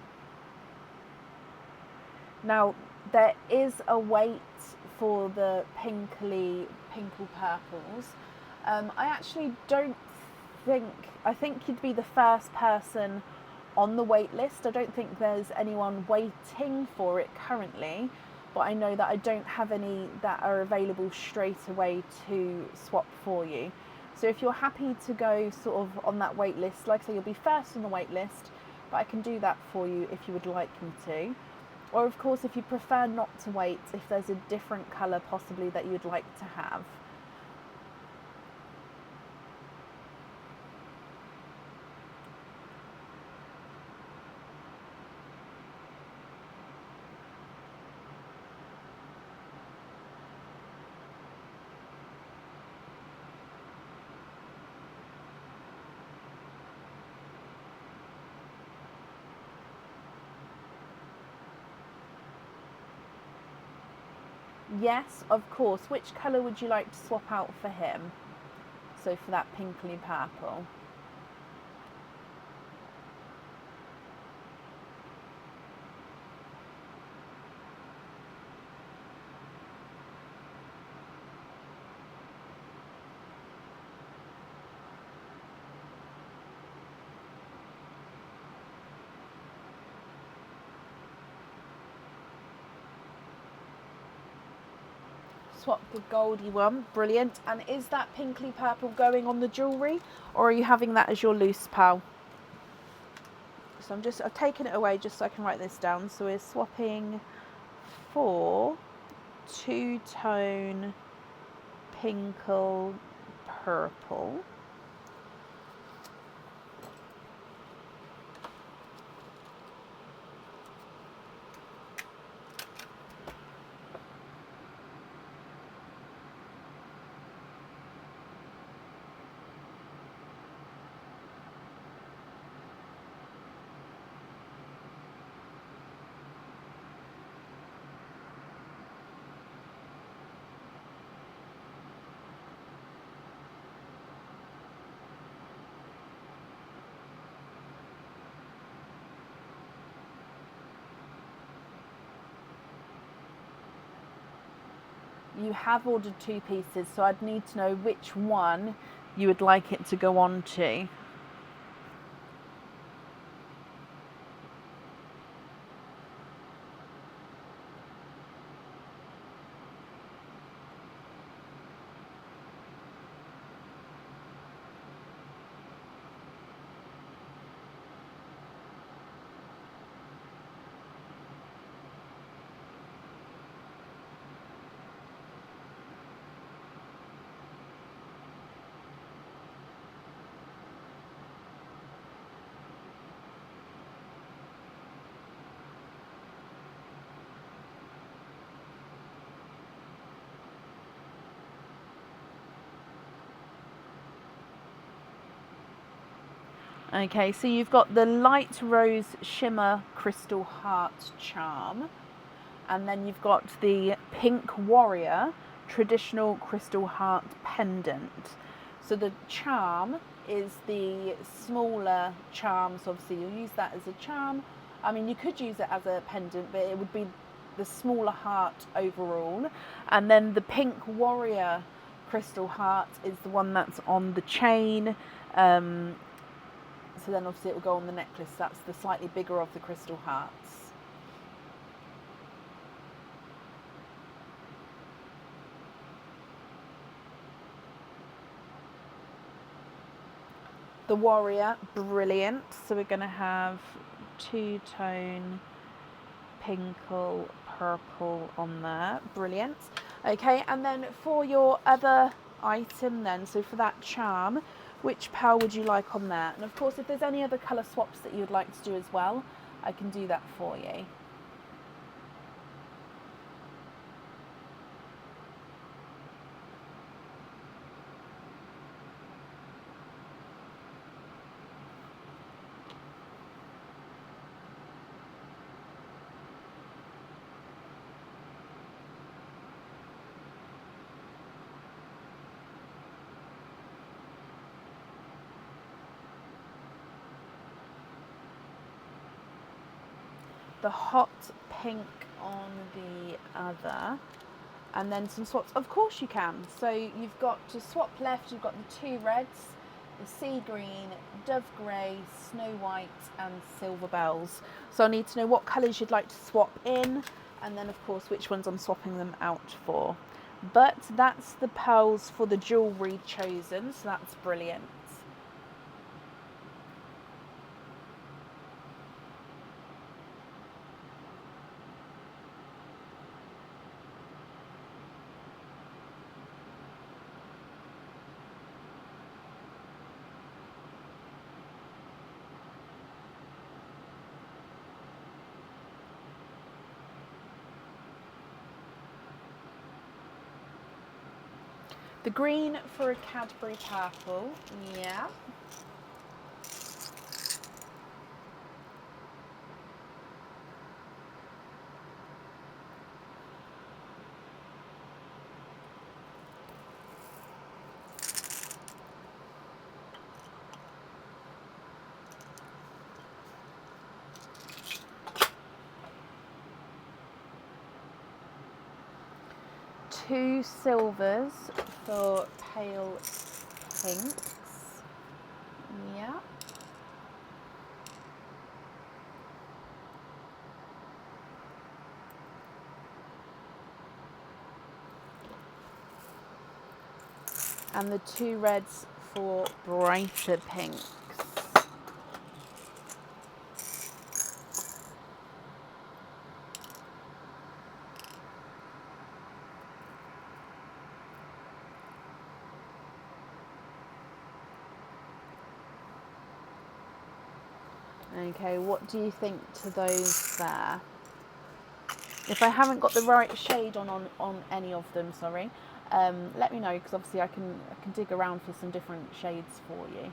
Now, there is a wait for the pinkle purples. I actually don't think, I think you'd be the first person on the wait list. I don't think there's anyone waiting for it currently, but I know that I don't have any that are available straight away to swap for you. So if you're happy to go sort of on that wait list, like I say, you'll be first on the wait list, but I can do that for you if you would like me to. Or of course, if you prefer not to wait, if there's a different colour possibly that you'd like to have. Yes, of course. Which colour would you like to swap out for him? So for that pinkly purple. swap the goldy one. Brilliant. And is that pinkly purple going on the jewellery, or are you having that as your loose pearl? So I've taken it away just so I can write this down. So we're swapping for two-tone pinkle purple. You have ordered 2 pieces, so I'd need to know which one you would like it to go on to. Okay, so you've got the light rose shimmer crystal heart charm, and then you've got the pink warrior traditional crystal heart pendant. So the charm is the smaller charm, so obviously you'll use that as a charm. I mean, you could use it as a pendant, but it would be the smaller heart overall. And then the pink warrior crystal heart is the one that's on the chain. So then obviously it will go on the necklace. That's the slightly bigger of the crystal hearts. The warrior, brilliant. So we're going to have two-tone pinkle purple on there. Brilliant. Okay, and then for your other item then, so for that charm, which pearl would you like on there? And of course, if there's any other colour swaps that you'd like to do as well, I can do that for you. The hot pink on the other, and then some swaps. Of course you can. So you've got to swap left, you've got the 2 reds, the sea green, dove grey, snow white and silver bells. So I need to know what colours you'd like to swap in, and then of course which ones I'm swapping them out for. But that's the pearls for the jewellery chosen, so that's brilliant. The green for a Cadbury purple, yeah. Two silvers for pale pinks, yeah. and the 2 reds for brighter pinks. Okay, what do you think to those there? If I haven't got the right shade on any of them, sorry, let me know, because obviously I can dig around for some different shades for you.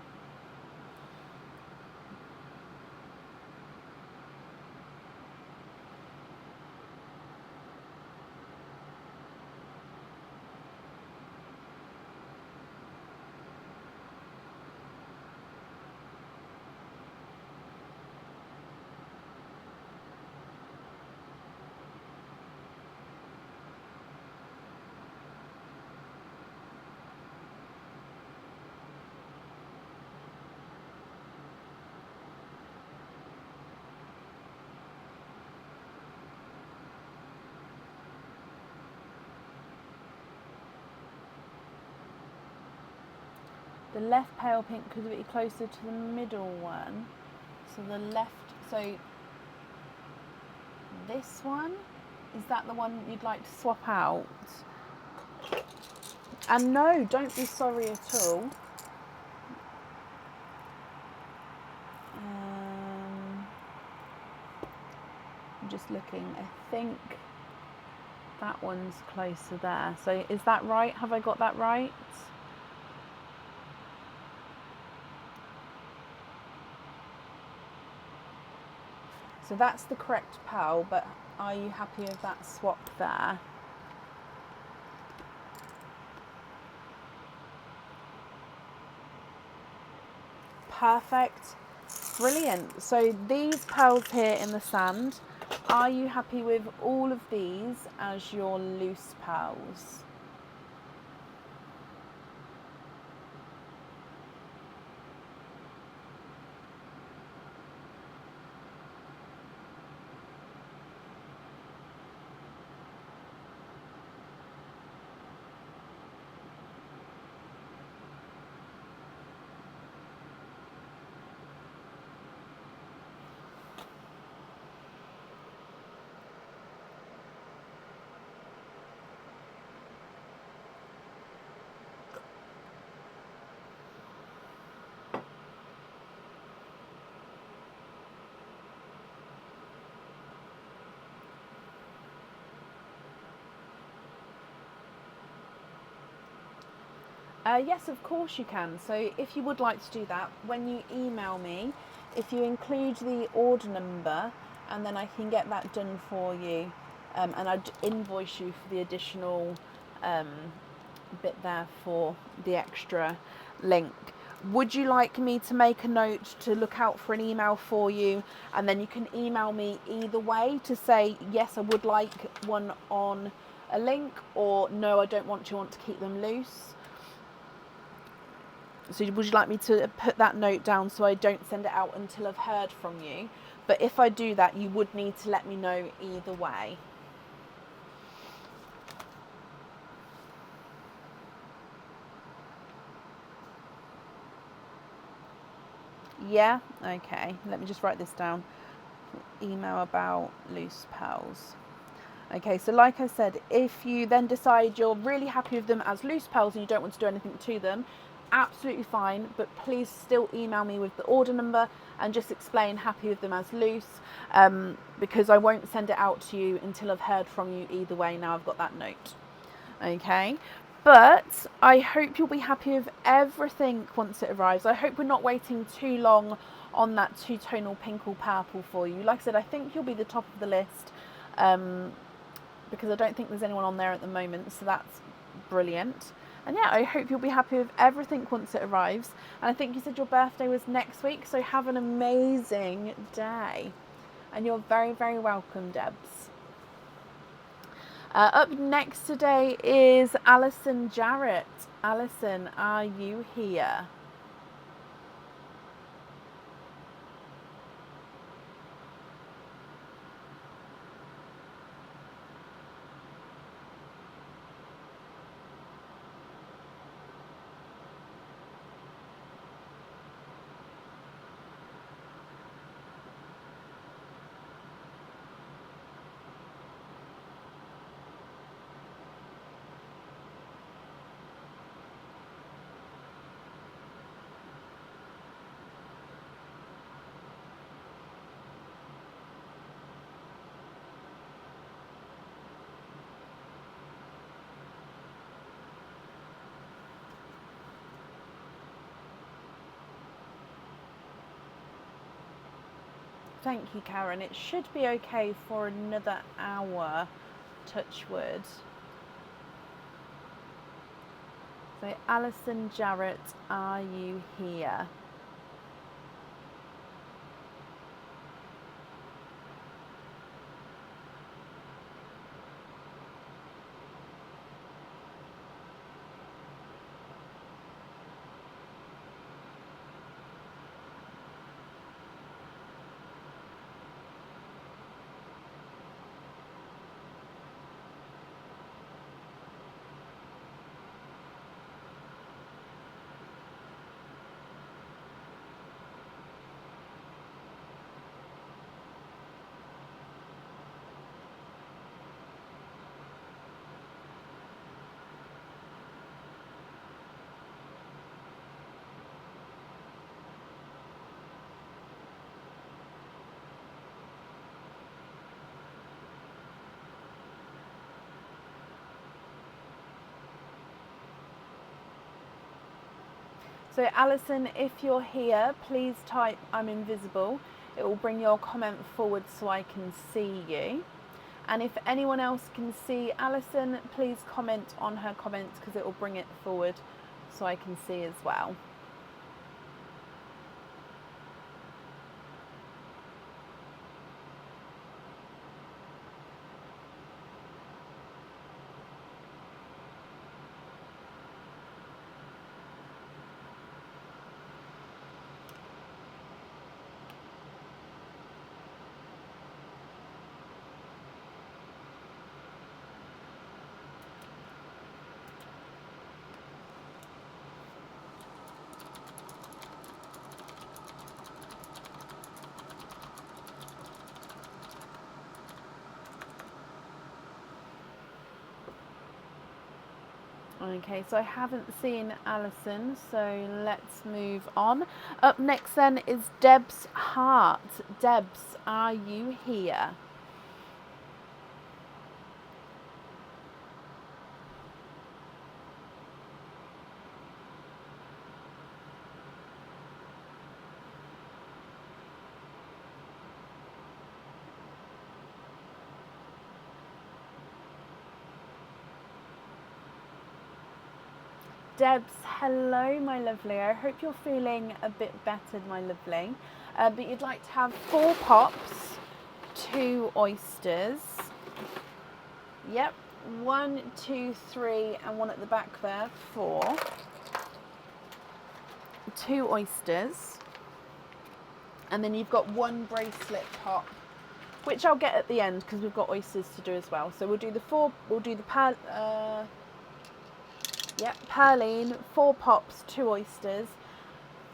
The left pale pink could be closer to the middle one. So the left, so this one, is that the one you'd like to swap out? And no, don't be sorry at all. I'm just looking, I think that one's closer there. So is that right? Have I got that right? So that's the correct pal, but are you happy with that swap there? Perfect. Brilliant. So these pearls here in the sand, are you happy with all of these as your loose pearls? Yes, of course you can. So if you would like to do that, when you email me, if you include the order number, and then I can get that done for you, and I'd invoice you for the additional bit there for the extra link. Would you like me to make a note to look out for an email for you, and then you can email me either way to say, yes, I would like one on a link, or no, I don't want to keep them loose? So would you like me to put that note down so I don't send it out until I've heard from you? But if I do that, you would need to let me know either way. Yeah? Okay, let me just write this down. Email about loose pearls. Okay, so like I said, if you then decide you're really happy with them as loose pearls and you don't want to do anything to them, absolutely fine, but please still email me with the order number and just explain happy with them as loose, because I won't send it out to you until I've heard from you either way. Now I've got that note. Okay, but I hope you'll be happy with everything once it arrives. I hope we're not waiting too long on that two-tonal pink or purple for you. Like I said, I think you'll be the top of the list, because I don't think there's anyone on there at the moment, so that's brilliant. And yeah, I hope you'll be happy with everything once it arrives. And I think you said your birthday was next week, so have an amazing day. And you're very, very welcome, Debs. Up next today is Alison Jarrett. Alison, are you here? Thank you, Karen. It should be okay for another hour, touch wood. So, Alison Jarrett, are you here? So Alison, if you're here, please type I'm invisible. It will bring your comment forward so I can see you. And if anyone else can see Alison, please comment on her comments because it will bring it forward so I can see as well. Okay, so I haven't seen Alison, so let's move on. Up next then is Deb's Heart. Debs, are you here? Debs, hello my lovely. I hope you're feeling a bit better, my lovely. But you'd like to have 4 pops, 2 oysters. Yep, 1, 2, 3, and 1 at the back there, 4. 2 oysters. And then you've got 1 bracelet pop, which I'll get at the end because we've got oysters to do as well. So we'll do the 4, we'll do the Perline, 4 pops, 2 oysters.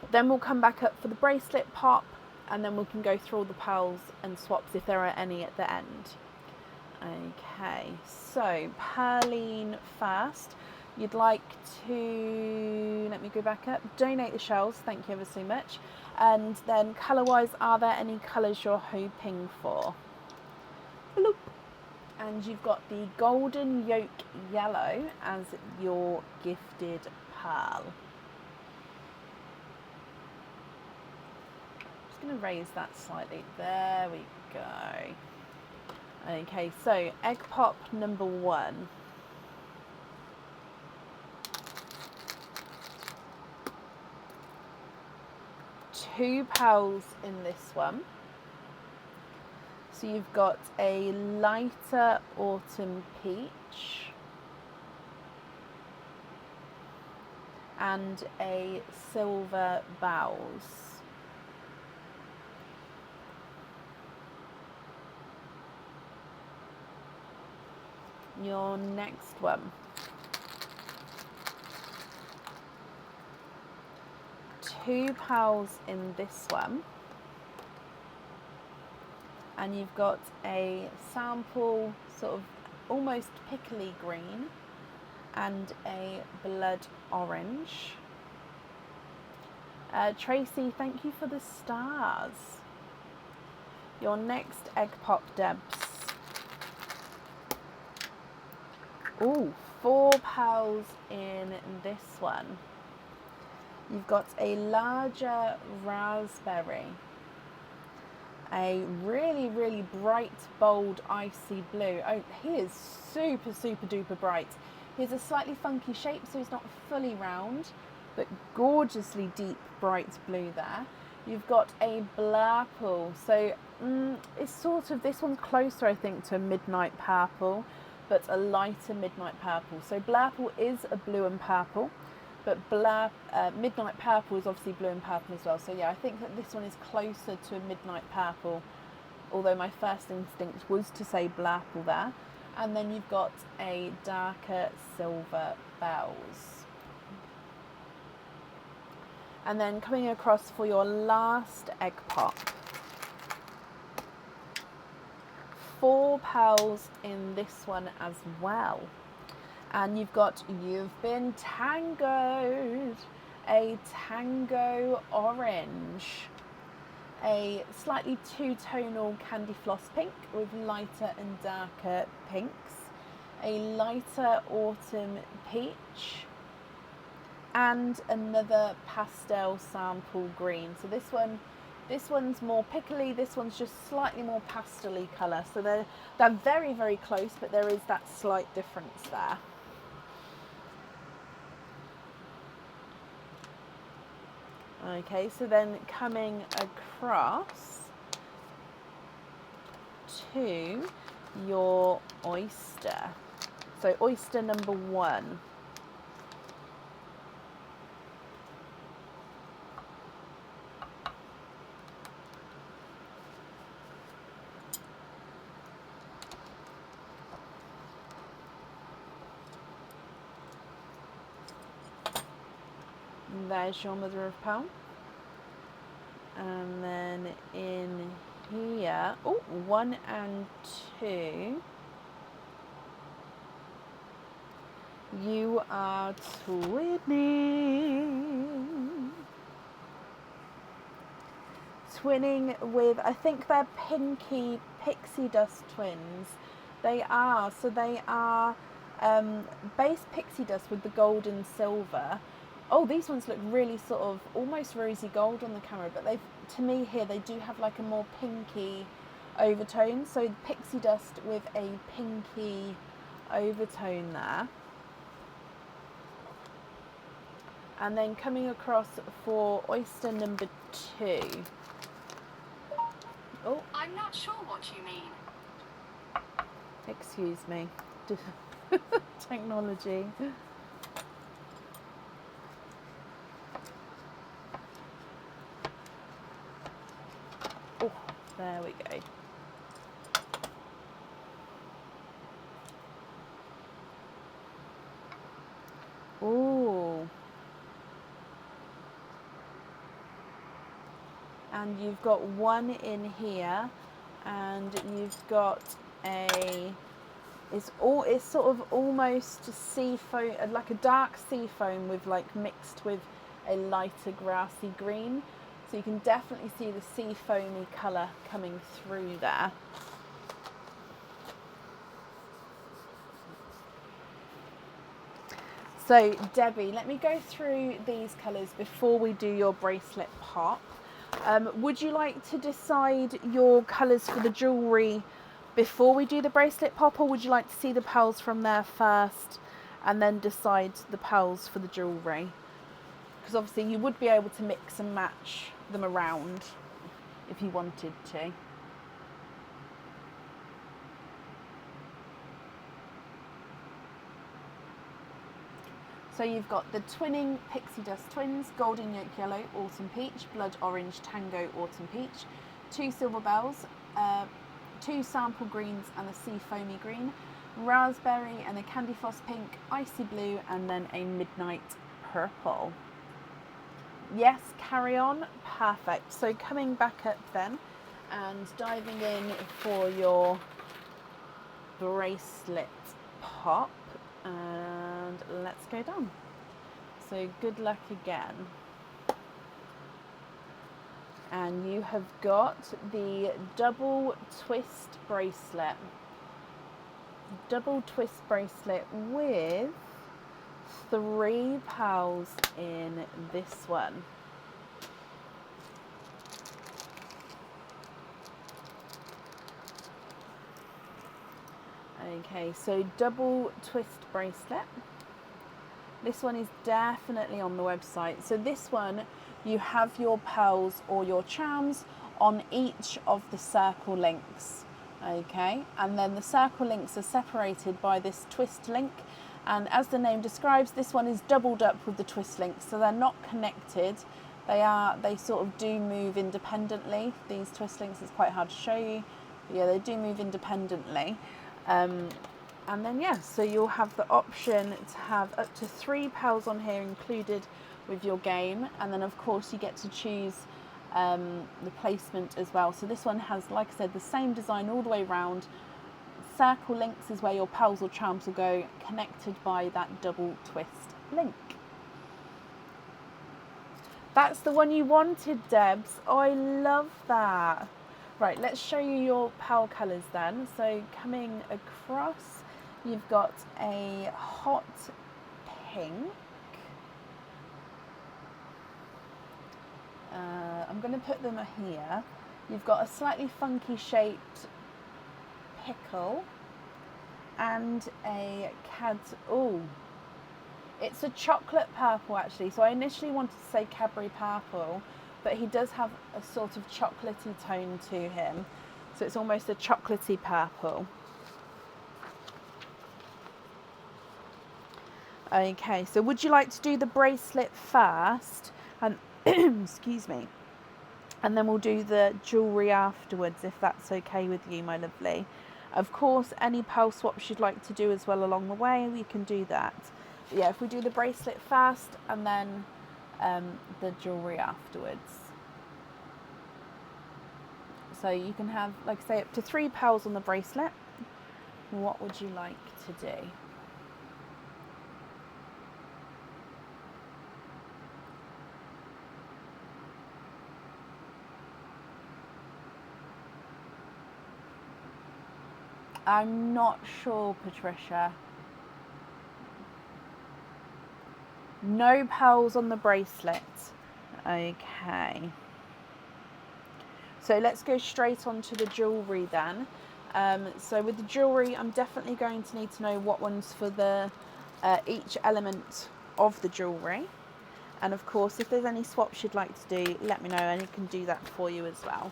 Then we'll come back up for the bracelet pop, and then we can go through all the pearls and swaps if there are any at the end. Okay, so Perline first. You'd like to, let me go back up, donate the shells, thank you ever so much. And then colour-wise, are there any colours you're hoping for? Bloop. And you've got the golden yolk yellow as your gifted pearl. Just going to raise that slightly. There we go. Okay, so egg pop number 1. Two pearls in this one. So you've got a lighter autumn peach and a silver boughs. Your next one. 2 pearls in this one. And you've got a sample sort of almost pickly green and a blood orange. Tracy, thank you for the stars. Your next egg pop, Debs. Ooh, 4 pearls in this one. You've got a larger raspberry, a really, really bright, bold, icy blue. Oh, he is super, super duper bright. He has a slightly funky shape, so he's not fully round, but gorgeously deep, bright blue there. You've got a blurple, so it's sort of, this one's closer, I think, to a midnight purple, but a lighter midnight purple. So blurple is a blue and purple, but midnight purple is obviously blue and purple as well. So yeah, I think that this one is closer to a midnight purple, although my first instinct was to say blurple there. And then you've got a darker silver bells. And then coming across for your last egg pop, 4 pearls in this one as well. And you've got You've Been Tangoed, a tango orange, a slightly two-tonal candy floss pink with lighter and darker pinks, a lighter autumn peach, and another pastel sample green. So this one's more pickly, this one's just slightly more pastel-y colour. So they're very, very close, but there is that slight difference there. Okay, so then coming across to your oyster. So oyster number 1. There's your mother of pearl. And then in here, 1 and 2, you are twinning. Twinning with, I think they're pinky pixie dust twins. They are, so they are base pixie dust with the gold and silver. Oh, these ones look really sort of almost rosy gold on the camera, but to me here, they do have like a more pinky overtone. So pixie dust with a pinky overtone there. And then coming across for oyster number 2. Oh, I'm not sure what you mean. Excuse me. Technology. Oh, there we go. Oh. And you've got 1 in here, and you've got it's sort of almost sea foam, like a dark sea foam with like mixed with a lighter grassy green. So you can definitely see the sea foamy colour coming through there. So Debbie, let me go through these colours before we do your bracelet pop. Would you like to decide your colours for the jewellery before we do the bracelet pop, or would you like to see the pearls from there first and then decide the pearls for the jewellery? Because obviously you would be able to mix and match them around if you wanted to. So you've got the twinning pixie dust twins, golden yolk yellow, autumn peach, blood orange, tango, autumn peach, 2 silver bells, 2 sample greens and a sea foamy green, raspberry and a candy floss pink, icy blue, and then a midnight purple. Yes, carry on. Perfect. So coming back up then and diving in for your bracelet pop, and let's go down. So good luck again. And you have got the double twist bracelet. Double twist bracelet with 3 pearls in this one. Okay, so double twist bracelet. This one is definitely on the website. So this one, you have your pearls or your charms on each of the circle links. Okay, and then the circle links are separated by this twist link. And as the name describes, this one is doubled up with the twist links. So they're not connected. They sort of do move independently. These twist links, it's quite hard to show you. But yeah, they do move independently. And then so you'll have the option to have up to 3 pearls on here included with your game, and then of course you get to choose the placement as well. So this one has, like I said, the same design all the way around. Circle links is where your pearls or charms will go, connected by that double twist link. That's the one you wanted, Debs. Oh, I love that. Right, let's show you your pearl colours then. So coming across, you've got a hot pink. I'm going to put them here. You've got a slightly funky shaped pickle and a it's a chocolate purple actually. So I initially wanted to say Cadbury purple, but he does have a sort of chocolatey tone to him. So it's almost a chocolatey purple. Okay, so would you like to do the bracelet first? And excuse me. And then we'll do the jewellery afterwards, if that's okay with you, my lovely. Of course, any pearl swaps you'd like to do as well along the way, we can do that. But yeah, if we do the bracelet first and then the jewellery afterwards. So you can have, like I say, up to 3 pearls on the bracelet. What would you like to do? I'm not sure, Patricia. No pearls on the bracelet. Okay. So let's go straight on to the jewellery then. So with the jewellery, I'm definitely going to need to know what one's for the each element of the jewellery. And of course, if there's any swaps you'd like to do, let me know and I can do that for you as well.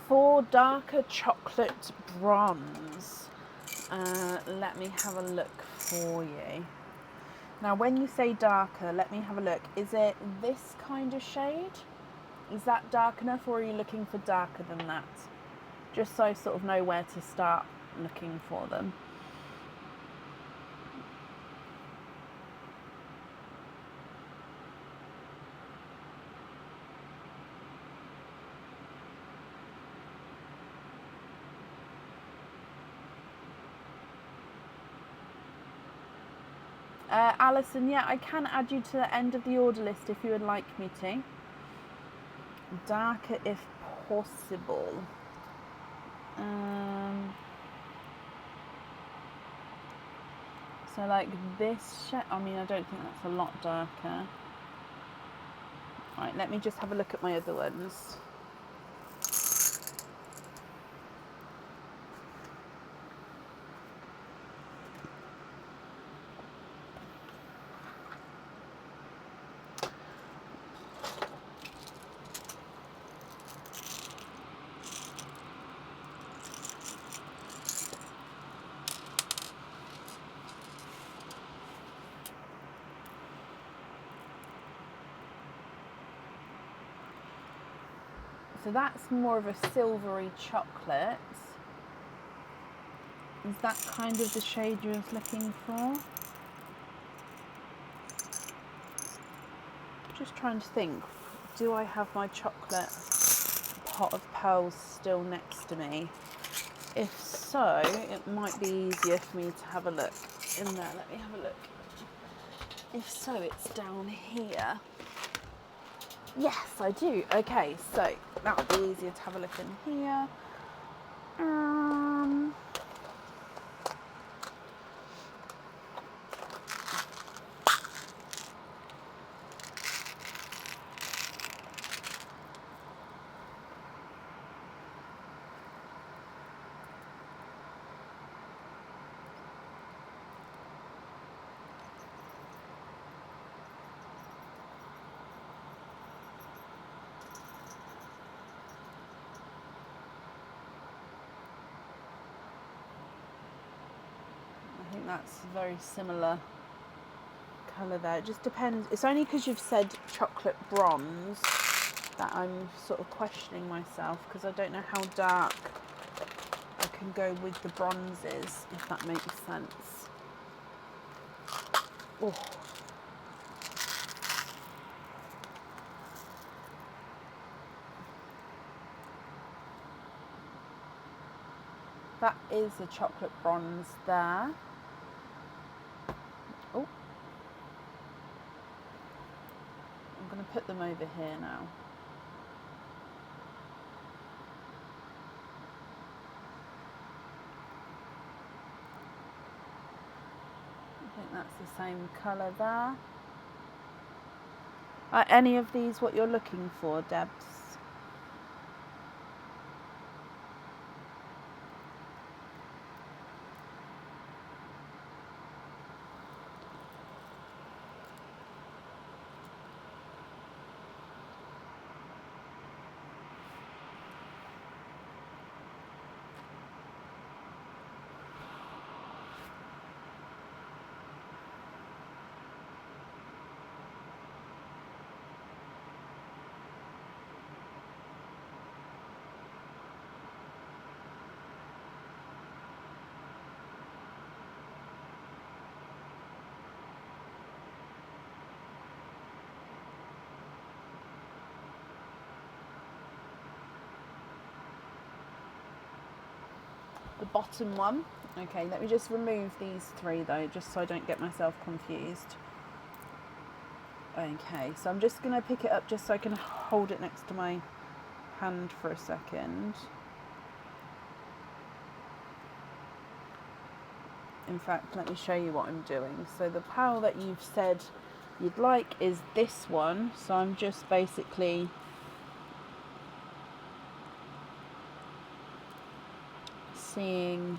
For darker chocolate bronze, let me have a look for you. Now, when you say darker, let me have a look. Is it this kind of shade? Is that dark enough, or are you looking for darker than that? Just so I sort of know where to start looking for them. Alison, yeah, I can add you to the end of the order list if you would like me to. Darker if possible. So like this shade, I mean, I don't think that's a lot darker. Right, let me just have a look at my other ones. So that's more of a silvery chocolate. Is that kind of the shade you was looking for? Just trying to think, do I have my chocolate pot of pearls still next to me? If so, it might be easier for me to have a look in there. Let me have a look. If so, it's down here. Yes, I do. Okay, so that would be easier to have a look in here. I think that's a very similar colour there. It just depends. It's only because you've said chocolate bronze that I'm sort of questioning myself, because I don't know how dark I can go with the bronzes, if that makes sense. Oh. That is a chocolate bronze there. Oh. I'm going to put them over here now. I think that's the same colour there. Are any of these what you're looking for, Debs? The bottom one. Okay, let me just remove these three though, just so I don't get myself confused. Okay, so I'm just going to pick it up just so I can hold it next to my hand for a second. In fact, let me show you what I'm doing. So the pearl that you've said you'd like is this one. So I'm just basically seeing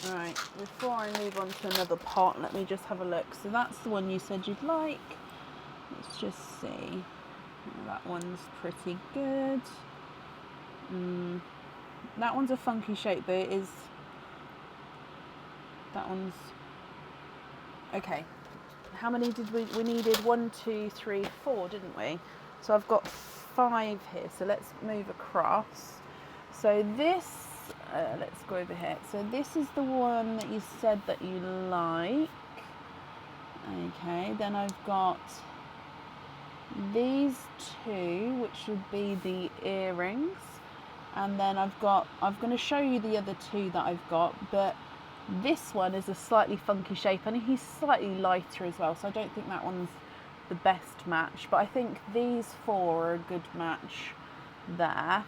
Alright, before I move on to another pot, let me just have a look. So that's the one you said you'd like. Let's just see. That one's pretty good. That one's a funky shape, but it is... That one's... Okay. How many did we needed? 1, 2, 3, 4, didn't we? So I've got 5 here. So let's move across. So this... let's go over here. So this is the one that you said that you like. Okay, then I've got these 2, which would be the earrings. And then I'm going to show you the other 2 that I've got, but this one is a slightly funky shape and he's slightly lighter as well, so I don't think that one's the best match, but I think these four are a good match there.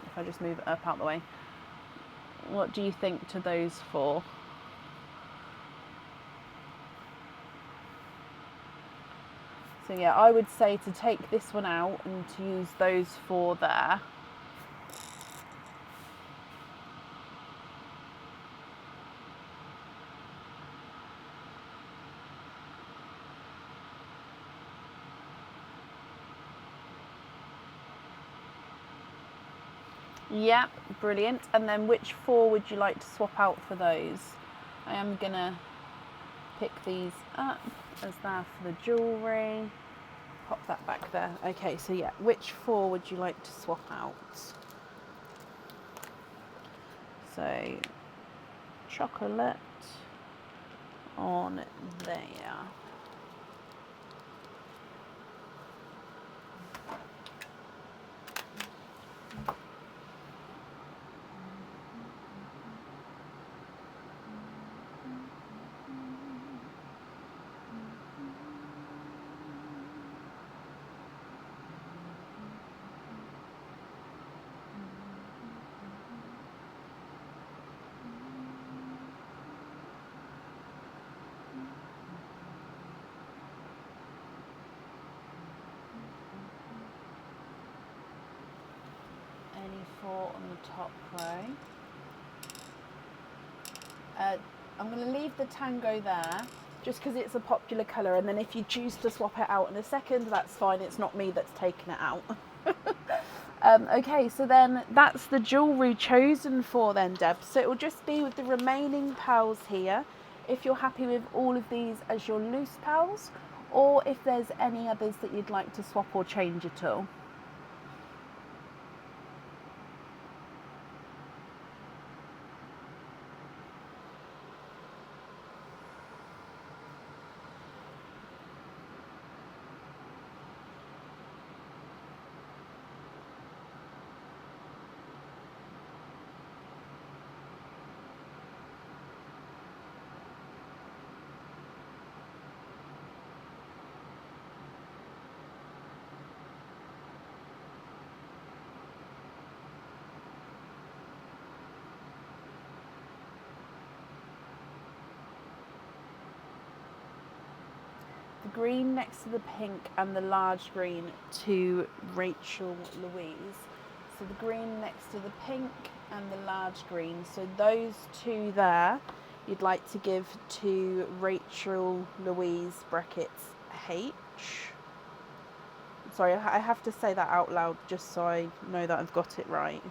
If I just move it up out the way. What do you think to those four? So yeah, I would say to take this one out and to use those four there. Yep, brilliant. And then which four would you like to swap out for those? I am gonna pick these up as there for the jewellery. Pop that back there. Okay, so yeah, which four would you like to swap out? So, chocolate on there. Any four on the top row. I'm going to leave the tango there just because it's a popular colour, and then if you choose to swap it out in a second, that's fine. It's not me that's taken it out. Okay, so then that's the jewellery chosen for then, Deb. So it will just be with the remaining pearls here, if you're happy with all of these as your loose pearls, or if there's any others that you'd like to swap or change at all. The green next to the pink and the large green to Rachel Louise. So the green next to the pink and the large green. So those two there you'd like to give to Rachel Louise brackets H. Sorry, I have to say that out loud just so I know that I've got it right.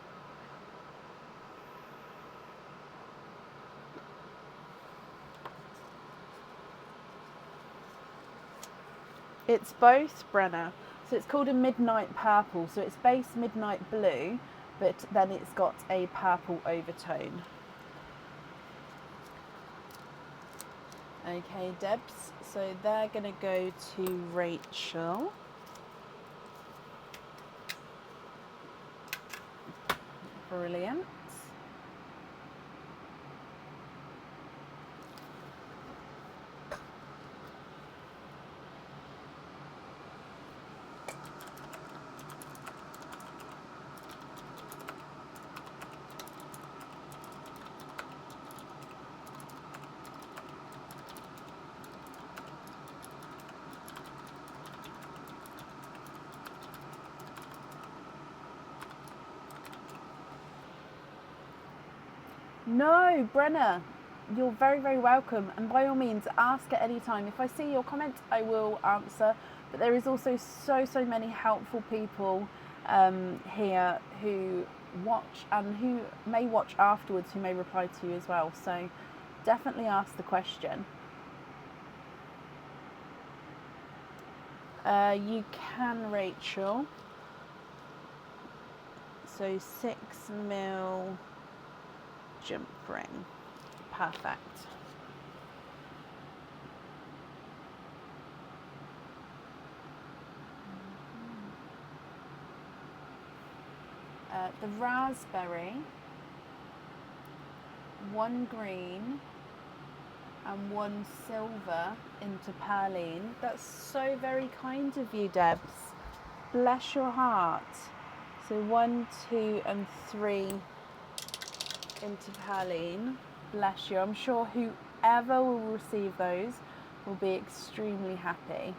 It's both, Brenna. So it's called a midnight purple. So it's base midnight blue, but then it's got a purple overtone. Okay, Debs. So they're going to go to Rachel. Brilliant. No, Brenna, you're very, very welcome. And by all means, ask at any time. If I see your comment, I will answer. But there is also so many helpful people here who watch and who may watch afterwards, who may reply to you as well. So definitely ask the question. You can, Rachel. So 6mm jump ring. Perfect. The raspberry, one green and 1 silver into Perline. That's so very kind of you, Debs. Bless your heart. So 1, 2 and 3 into Perline. Bless you. I'm sure whoever will receive those will be extremely happy.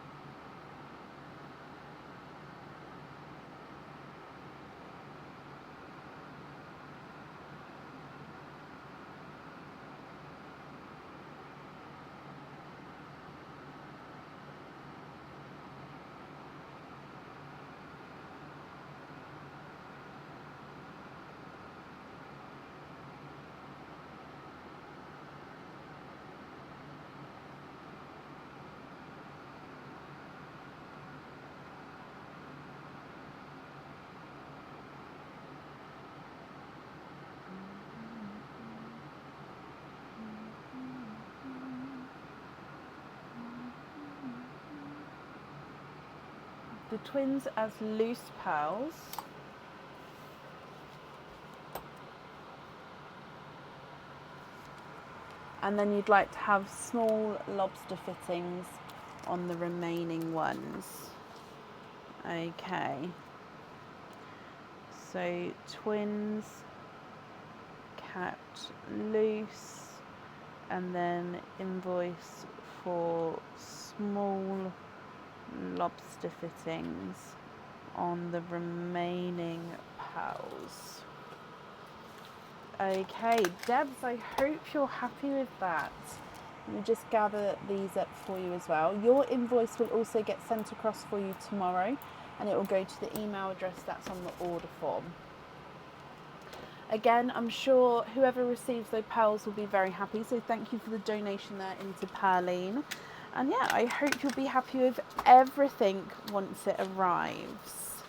The twins as loose pearls. And then you'd like to have small lobster fittings on the remaining ones. Okay. So twins kept loose, and then invoice for small lobster fittings on the remaining pearls. Okay, Debs, I hope you're happy with that. Let me just gather these up for you as well. Your invoice will also get sent across for you tomorrow, and it will go to the email address that's on the order form. Again, I'm sure whoever receives those pearls will be very happy, so thank you for the donation there into Perline. And yeah, I hope you'll be happy with everything once it arrives.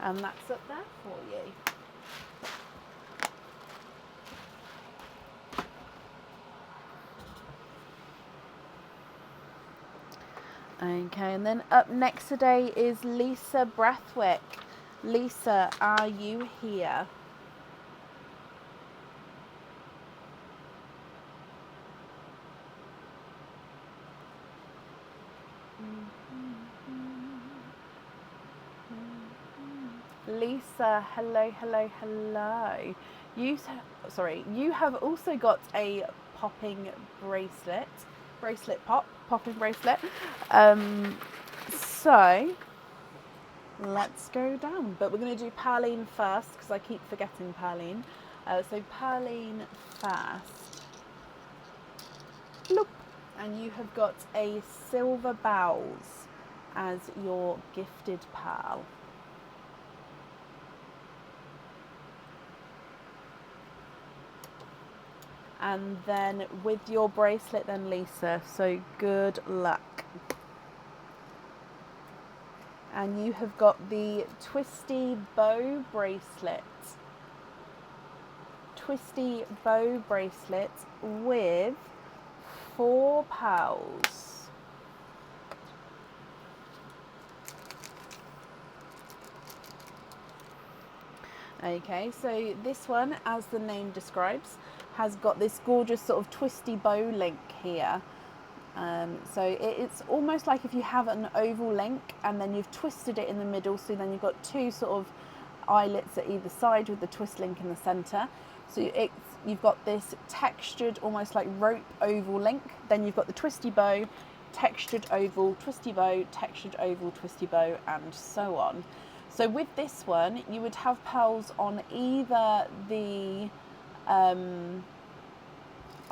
And that's up there for you. Okay, and then up next today is Lisa Breathwick. Lisa, are you here? Lisa, hello, hello, hello. You have also got a popping bracelet popping bracelet. So let's go down. But we're going to do Perline first because I keep forgetting Perline. So Perline first. Bloop. And you have got a silver bowls as your gifted pearl. And then with your bracelet then, Lisa, so good luck. And you have got the twisty bow bracelet. Twisty bow bracelet with 4 pearls. Okay, so this one, as the name describes, has got this gorgeous sort of twisty bow link here. So it's almost like if you have an oval link and then you've twisted it in the middle, so then you've got 2 sort of eyelets at either side with the twist link in the centre. So you've got this textured, almost like rope oval link. Then you've got the twisty bow, textured oval, twisty bow, textured oval, twisty bow, and so on. So with this one, you would have pearls on either the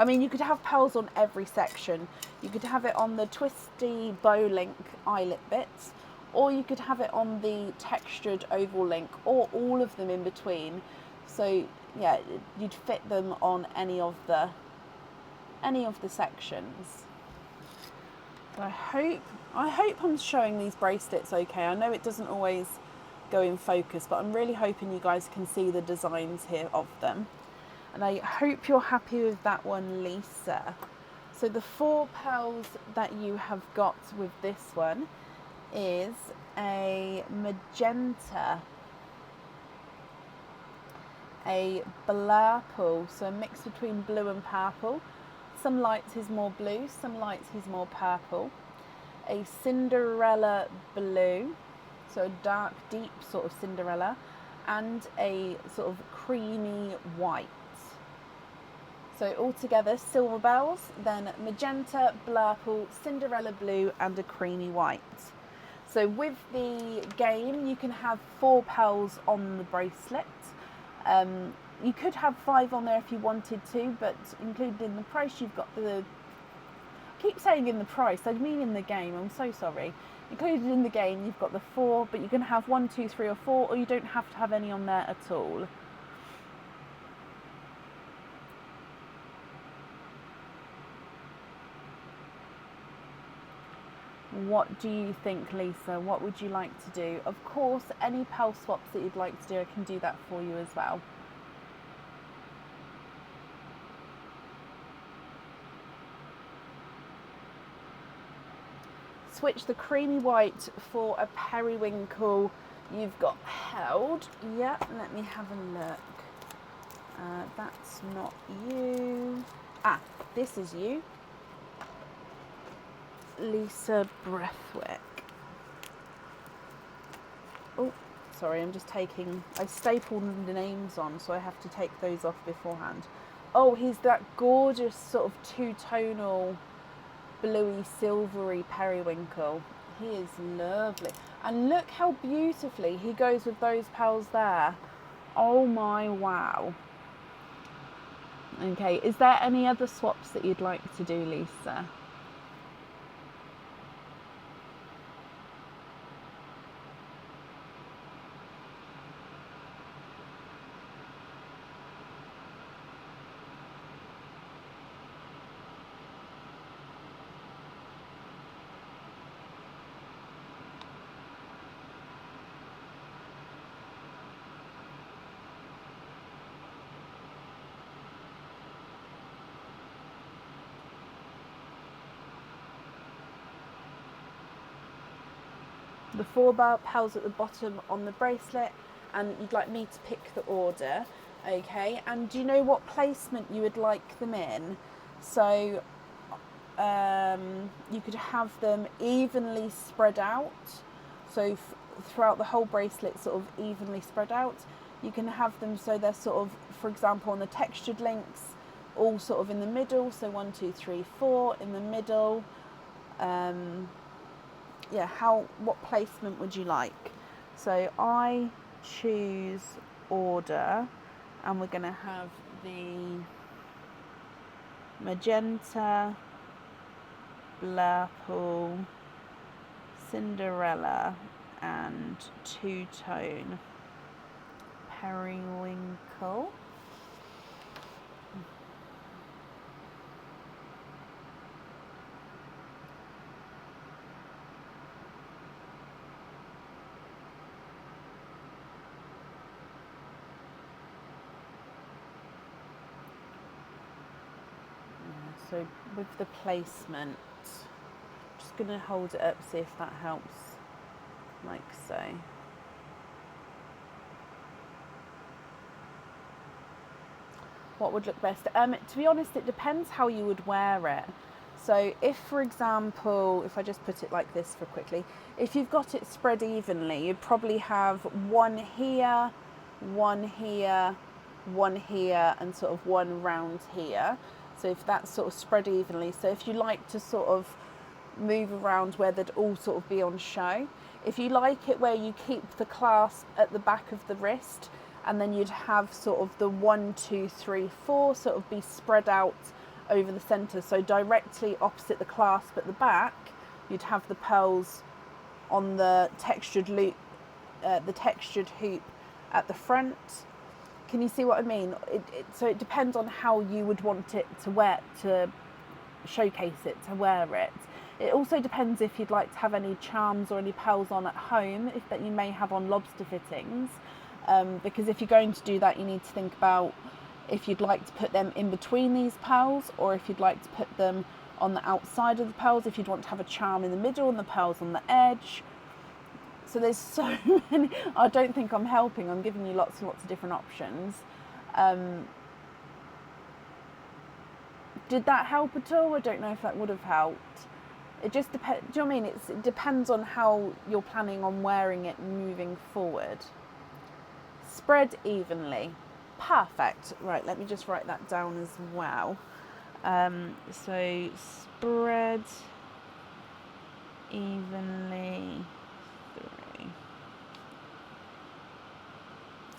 you could have pearls on every section. You could have it on the twisty bow link eyelet bits, or you could have it on the textured oval link, or all of them in between. So yeah, you'd fit them on any of the sections. So I hope I'm showing these bracelets okay. I know it doesn't always go in focus, but I'm really hoping you guys can see the designs here of them. And I hope you're happy with that one, Lisa. So the 4 pearls that you have got with this one is a magenta, a purple, so a mix between blue and purple, Some lights he's more blue, some lights he's more purple. A Cinderella blue, so a dark, deep sort of Cinderella, and a sort of creamy white. So altogether, silver bells, then magenta, blurple, Cinderella blue, and a creamy white. So with the game, you can have 4 pearls on the bracelet. You could have 5 on there if you wanted to, but included in the price, you've got the... I keep saying in the price, I mean in the game, I'm so sorry. Included in the game, you've got the 4, but you can have 1, 2, 3 or 4, or you don't have to have any on there at all. What do you think, Lisa? What would you like to do? Of course, any pearl swaps that you'd like to do, I can do that for you as well. Switch the creamy white for a periwinkle you've got held. Yeah, let me have a look. That's not you. Ah, this is you. Lisa Breathwick. Oh, sorry, I'm just taking... I stapled the names on, so I have to take those off beforehand. Oh, he's that gorgeous sort of two-tonal, bluey, silvery periwinkle. He is lovely. And look how beautifully he goes with those pearls there. Oh my wow. Okay, is there any other swaps that you'd like to do, Lisa? The 4 pearls at the bottom on the bracelet, and you'd like me to pick the order, okay? And do you know what placement you would like them in? So you could have them evenly spread out, so throughout the whole bracelet, sort of evenly spread out. You can have them so they're sort of, for example, on the textured links, all sort of in the middle, so 1, 2, 3, 4 in the middle. Yeah, what placement would you like? So I choose order, and we're going to have the magenta, blurple, Cinderella, and two-tone periwinkle. So with the placement, I'm just going to hold it up, see if that helps, like so. What would look best? To be honest, it depends how you would wear it. So if, for example, if I just put it like this for quickly, if you've got it spread evenly, you'd probably have one here, one here, one here, and sort of one round here. So if that's sort of spread evenly, so if you like to sort of move around where they'd all sort of be on show. If you like it where you keep the clasp at the back of the wrist, and then you'd have sort of the 1, 2, 3, 4 sort of be spread out over the centre. So directly opposite the clasp at the back, you'd have the pearls on the textured loop, the textured hoop at the front. Can you see what I mean? So it depends on how you would want it to wear, to showcase it, to wear it. It also depends if you'd like to have any charms or any pearls on at home, if that you may have on lobster fittings. Because if you're going to do that, you need to think about if you'd like to put them in between these pearls, or if you'd like to put them on the outside of the pearls, if you'd want to have a charm in the middle and the pearls on the edge. So there's so many. I don't think I'm helping. I'm giving you lots and lots of different options. Did that help at all? I don't know if that would have helped. It just depends. Do you know what I mean? It depends on how you're planning on wearing it moving forward. Spread evenly. Perfect. Right, let me just write that down as well. So spread evenly through.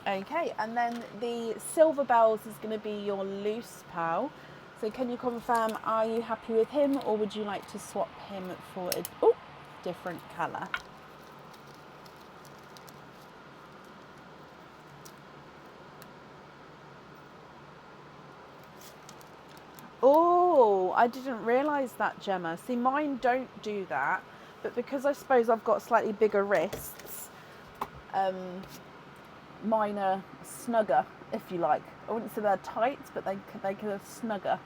Okay, and then the silver bells is going to be your loose pearl. So can you confirm, are you happy with him, or would you like to swap him for a different colour? Oh, I didn't realise that, Gemma. See, mine don't do that, but because I suppose I've got slightly bigger wrists, mine are snugger, if you like. I wouldn't say they're tight, but they are snugger.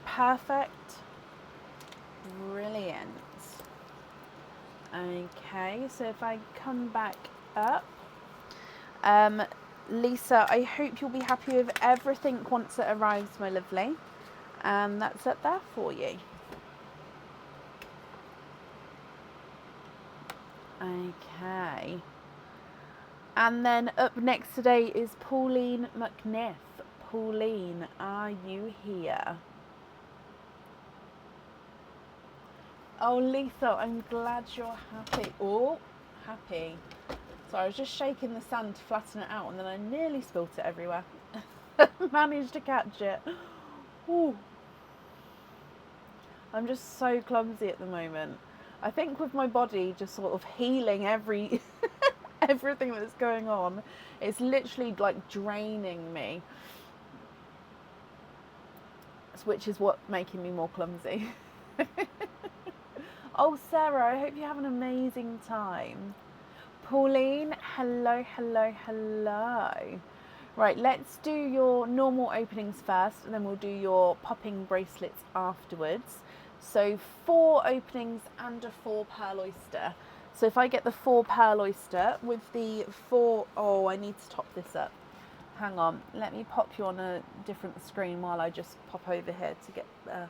Perfect. Brilliant. Okay, so if I come back up, Lisa, I hope you'll be happy with everything once it arrives, my lovely. And that's up there for you. Okay. And then up next today is Pauline McNiff. Pauline, are you here? Oh, Lisa, I'm glad you're happy. Oh, happy. So I was just shaking the sand to flatten it out, and then I nearly spilt it everywhere. Managed to catch it. Ooh. I'm just so clumsy at the moment. I think with my body just sort of healing everything that's going on, it's literally like draining me, which is what's making me more clumsy. Oh, Sarah, I hope you have an amazing time. Pauline, hello, hello, hello. Right, let's do your normal openings first, and then we'll do your popping bracelets afterwards. So 4 openings and a 4 pearl oyster. So if I get the 4 pearl oyster with the 4, oh, I need to top this up. Hang on, let me pop you on a different screen while I just pop over here to get the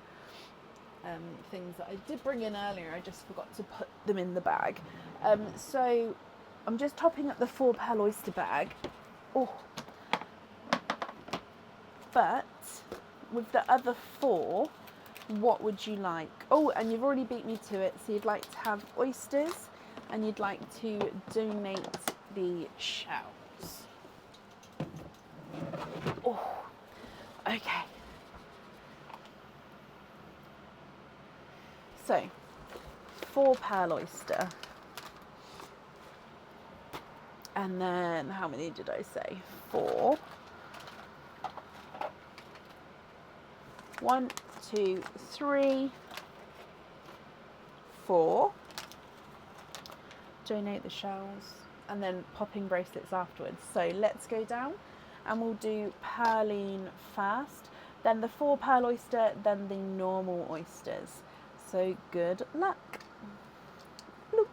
things that I did bring in earlier. I just forgot to put them in the bag. So I'm just topping up the 4 pearl oyster bag. Oh, but with the other 4, what would you like? Oh, and you've already beat me to it. So you'd like to have oysters, and you'd like to donate the shells. Oh, okay. So 4 pearl oyster, and then how many did I say? 4. 1, 2, 3, 4. Donate the shells, and then popping bracelets afterwards. So let's go down, and we'll do Pearline first, then the 4 pearl oyster, then the normal oysters. So good luck. Bloop.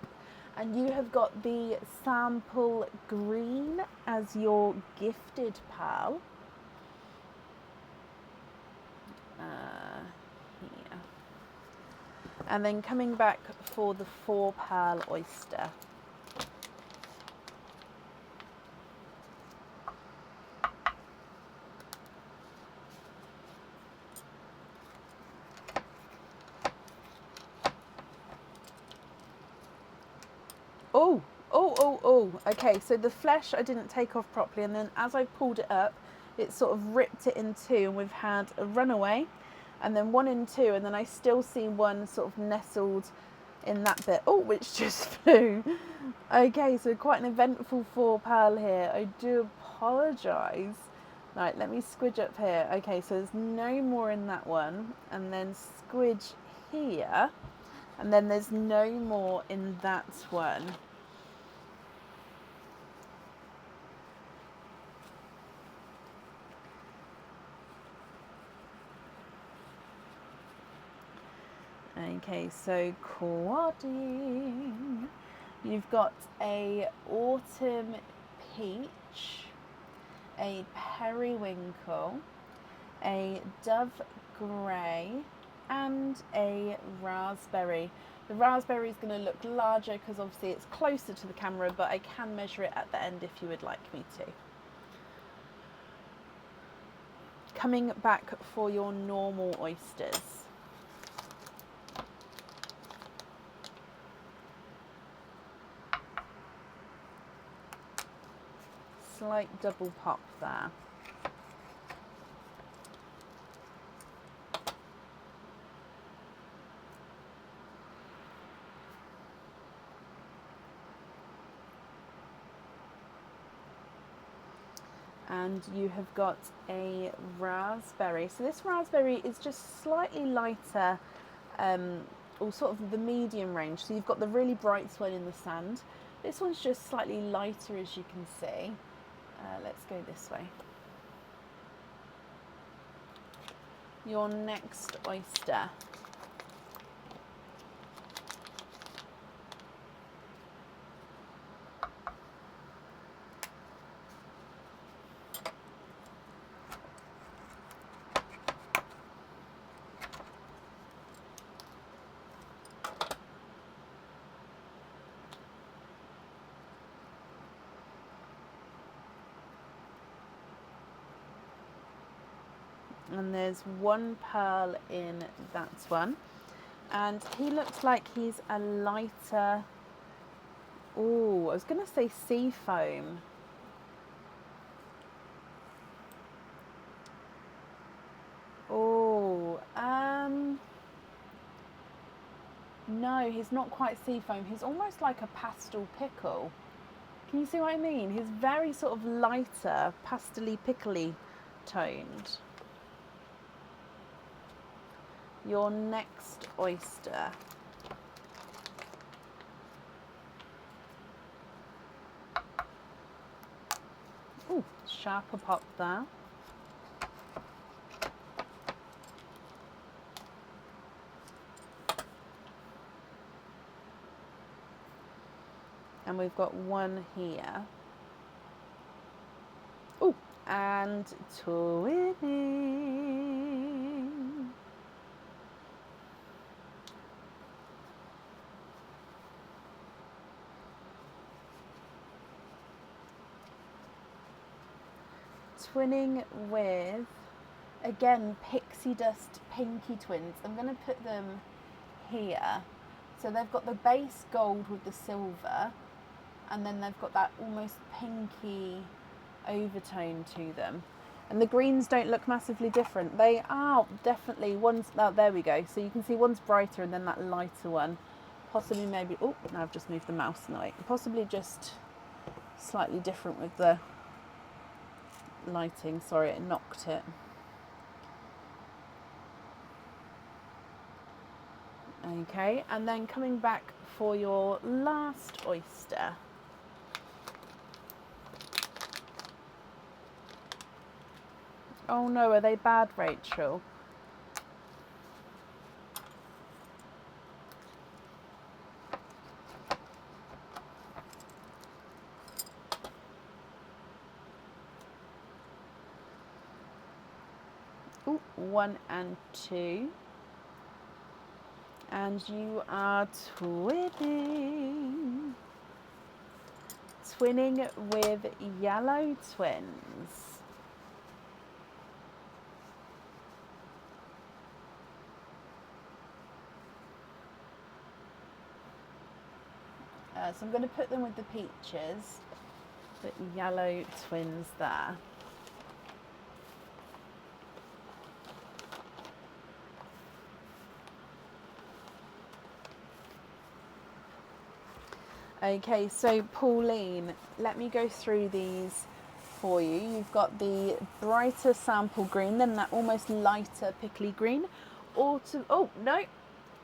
And you have got the sample green as your gifted pearl. Here. And then coming back for the 4 pearl oyster. Oh, okay, so the flesh I didn't take off properly, and then as I pulled it up, it sort of ripped it in 2, and we've had a runaway, and then 1 in 2, and then I still see 1 sort of nestled in that bit. Oh, which just flew. Okay, so quite an eventful 4 pearl here. I do apologise. Right, let me squidge up here. Okay, so there's no more in that one. And then squidge here. And then there's no more in that one. Okay, so quadding. You've got a autumn peach, a periwinkle, a dove grey, and a raspberry. The raspberry is going to look larger because obviously it's closer to the camera, but I can measure it at the end if you would like me to. Coming back for your normal oysters. Slight double pop there. And you have got a raspberry. So this raspberry is just slightly lighter, or sort of the medium range. So you've got the really bright one in the sand. This one's just slightly lighter, as you can see. Let's go this way. Your next oyster. And there's 1 pearl in that one. And he looks like he's a lighter, oh, I was going to say sea foam. Oh, no, he's not quite sea foam. He's almost like a pastel pickle. Can you see what I mean? He's very sort of lighter, pastel-y, pickly toned. Your next oyster. Ooh, sharper pop there. And we've got 1 here. Ooh, and twinning. Twinning with, again, pixie dust pinky twins. I'm going to put them here. So they've got the base gold with the silver, and then they've got that almost pinky overtone to them. And the greens don't look massively different. They are definitely, one's, oh, there we go. So you can see one's brighter and then that lighter one. Possibly maybe, oh, now I've just moved the mouse now. Possibly just slightly different with the lighting. Sorry, it knocked it. Okay, and then coming back for your last oyster. Oh no, are they bad, Rachel? Ooh, 1 and 2. And you are twinning. Twinning with yellow twins. So I'm going to put them with the peaches, the yellow twins there. Okay, so Pauline, let me go through these for you. You've got the brighter sample green, then that almost lighter pickly green. Autumn, oh no,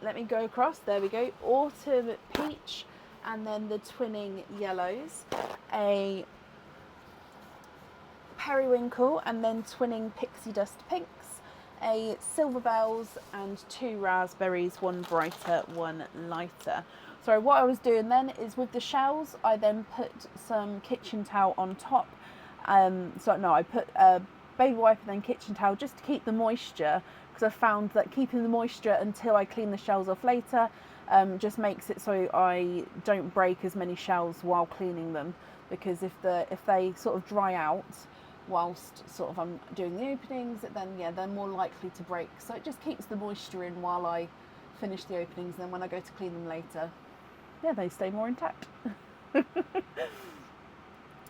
let me go across, there we go. Autumn peach, and then the twinning yellows. A periwinkle, and then twinning pixie dust pinks. A silver bells, and 2 raspberries, one brighter, one lighter. So what I was doing then is with the shells, I then put some kitchen towel on top. I put a baby wipe and then kitchen towel just to keep the moisture, because I found that keeping the moisture until I clean the shells off later just makes it so I don't break as many shells while cleaning them, because if they sort of dry out whilst sort of I'm doing the openings, then yeah, they're more likely to break. So it just keeps the moisture in while I finish the openings, and then when I go to clean them later, yeah, they stay more intact.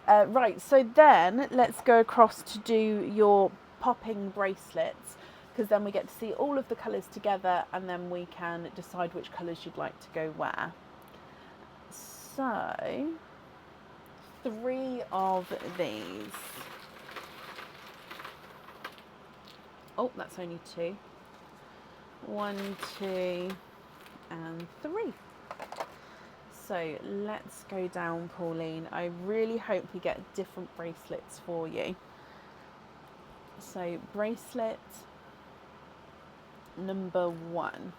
Right, so then let's go across to do your popping bracelets, because then we get to see all of the colours together, and then we can decide which colours you'd like to go where. So 3 of these. Oh, that's only 2. 1, 2, and 3. So let's go down, Pauline. I really hope we get different bracelets for you. So bracelet number 1.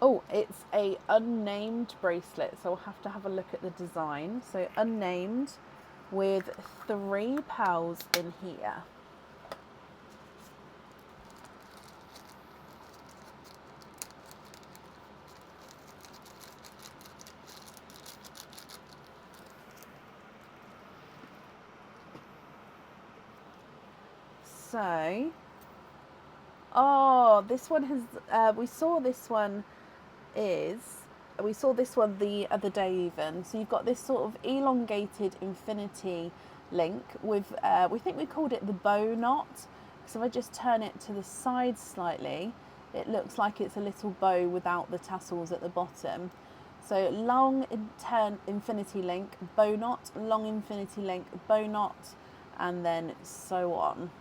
Oh, it's a unnamed bracelet, so we'll have to have a look at the design. So unnamed with 3 pearls in here. So, oh, this one has, we saw this one the other day even. So you've got this sort of elongated infinity link with, we think we called it the bow knot. So if I just turn it to the side slightly, it looks like it's a little bow without the tassels at the bottom. So long infinity link, bow knot, long infinity link, bow knot, and then so on.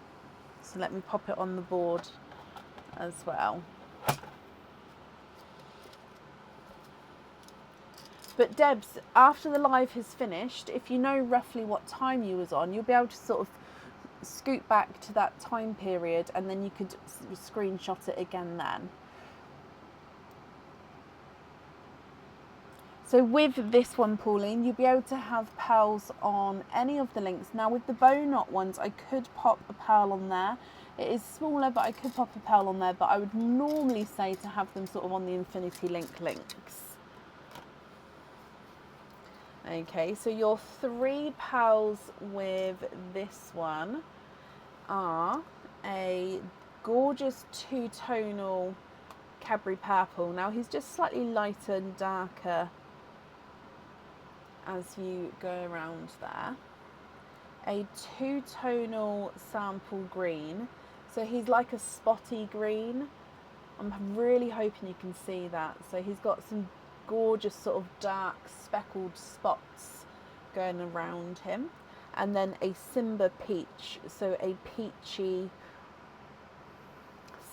So let me pop it on the board as well. But Debs, after the live has finished, if you know roughly what time you was on, you'll be able to sort of scoot back to that time period, and then you could screenshot it again then. So with this one, Pauline, you'll be able to have pearls on any of the links. Now with the bow knot ones, I could pop a pearl on there. It is smaller, but I could pop a pearl on there, but I would normally say to have them sort of on the infinity links. Okay, so your 3 pearls with this one are a gorgeous 2-tonal Cadbury purple. Now he's just slightly lighter and darker as you go around there. A 2-tonal sample green. So he's like a spotty green. I'm really hoping you can see that. So he's got some gorgeous sort of dark speckled spots going around him. And then a Simba peach. So a peachy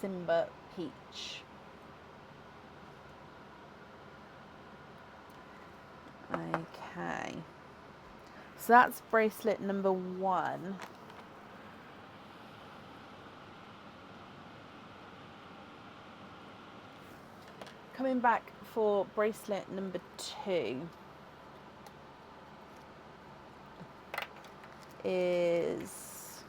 Simba peach. Okay, so that's bracelet number 1. Coming back for bracelet number 2 is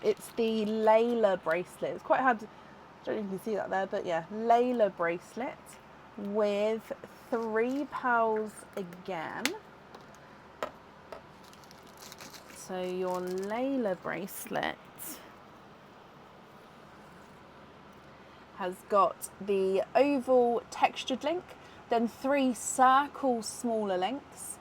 it's the Layla bracelet. It's quite hard to, I don't know if you can see that there, but yeah, Layla bracelet with 3 pearls again. So your Layla bracelet has got the oval textured link, then 3 circle smaller links,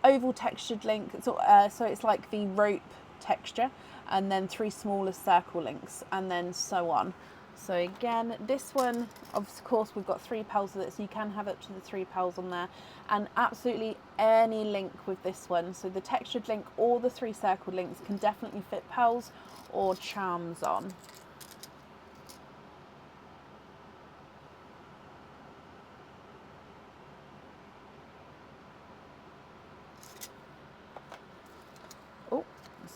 oval textured link, so it's like the rope texture, and then 3 smaller circle links, and then so on. So again, this one, of course, we've got 3 pals with it, so you can have up to the 3 pals on there, and absolutely any link with this one. So the textured link or the 3 circle links can definitely fit pals or charms on.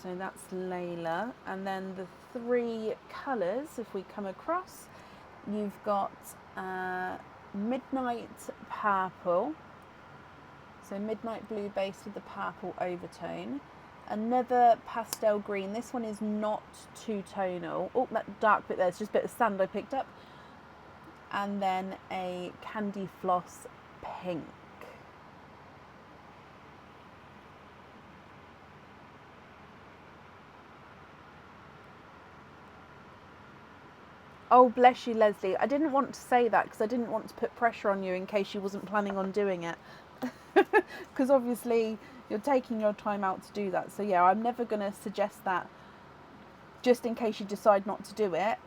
So that's Layla, and then the 3 colours, if we come across, you've got Midnight Purple, so midnight blue base with the purple overtone, another pastel green, this one is not too tonal, oh that dark bit there, it's just a bit of sand I picked up, and then a candy floss pink. Oh, bless you, Leslie. I didn't want to say that because I didn't want to put pressure on you in case you wasn't planning on doing it. Because obviously you're taking your time out to do that. So yeah, I'm never going to suggest that just in case you decide not to do it,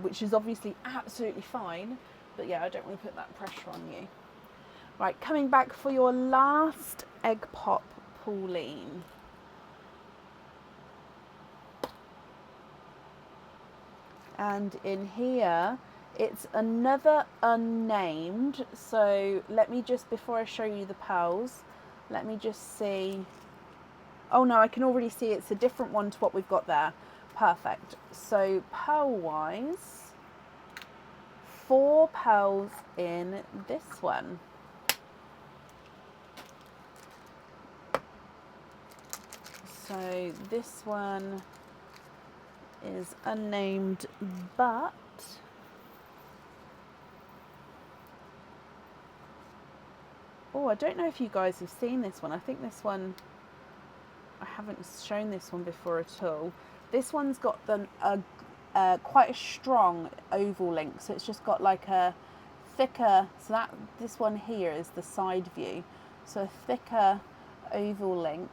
which is obviously absolutely fine. But yeah, I don't want to put that pressure on you. Right, coming back for your last egg pop, Pauline. And in here it's another unnamed, so let me just, before I show you the pals, let me just see. Oh no, I can already see it's a different one to what we've got there. Perfect. So pearl wise, 4 pearls in this one. So this one is unnamed, but oh, I don't know if you guys have seen this one. I think this one, I haven't shown this one before at all. This one's got quite a strong oval link, so it's just got like a thicker, so that this one here is the side view, so a thicker oval link,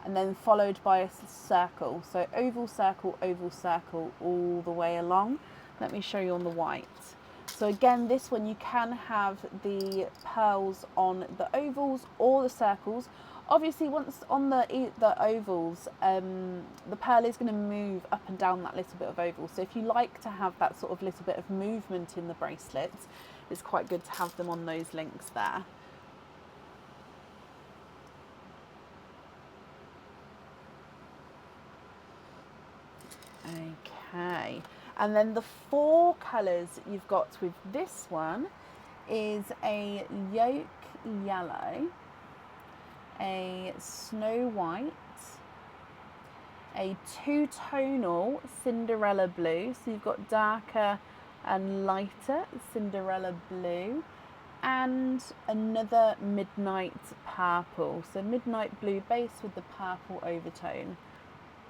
and then followed by a circle. So oval, circle, all the way along. Let me show you on the white. So again, this one you can have the pearls on the ovals or the circles. Obviously, once on the ovals, the pearl is going to move up and down that little bit of oval. So if you like to have that sort of little bit of movement in the bracelets, it's quite good to have them on those links there. Okay, and then the 4 colours you've got with this one is a yolk yellow, a snow white, a 2-tonal Cinderella blue, so you've got darker and lighter Cinderella blue, and another midnight purple, so midnight blue base with the purple overtone.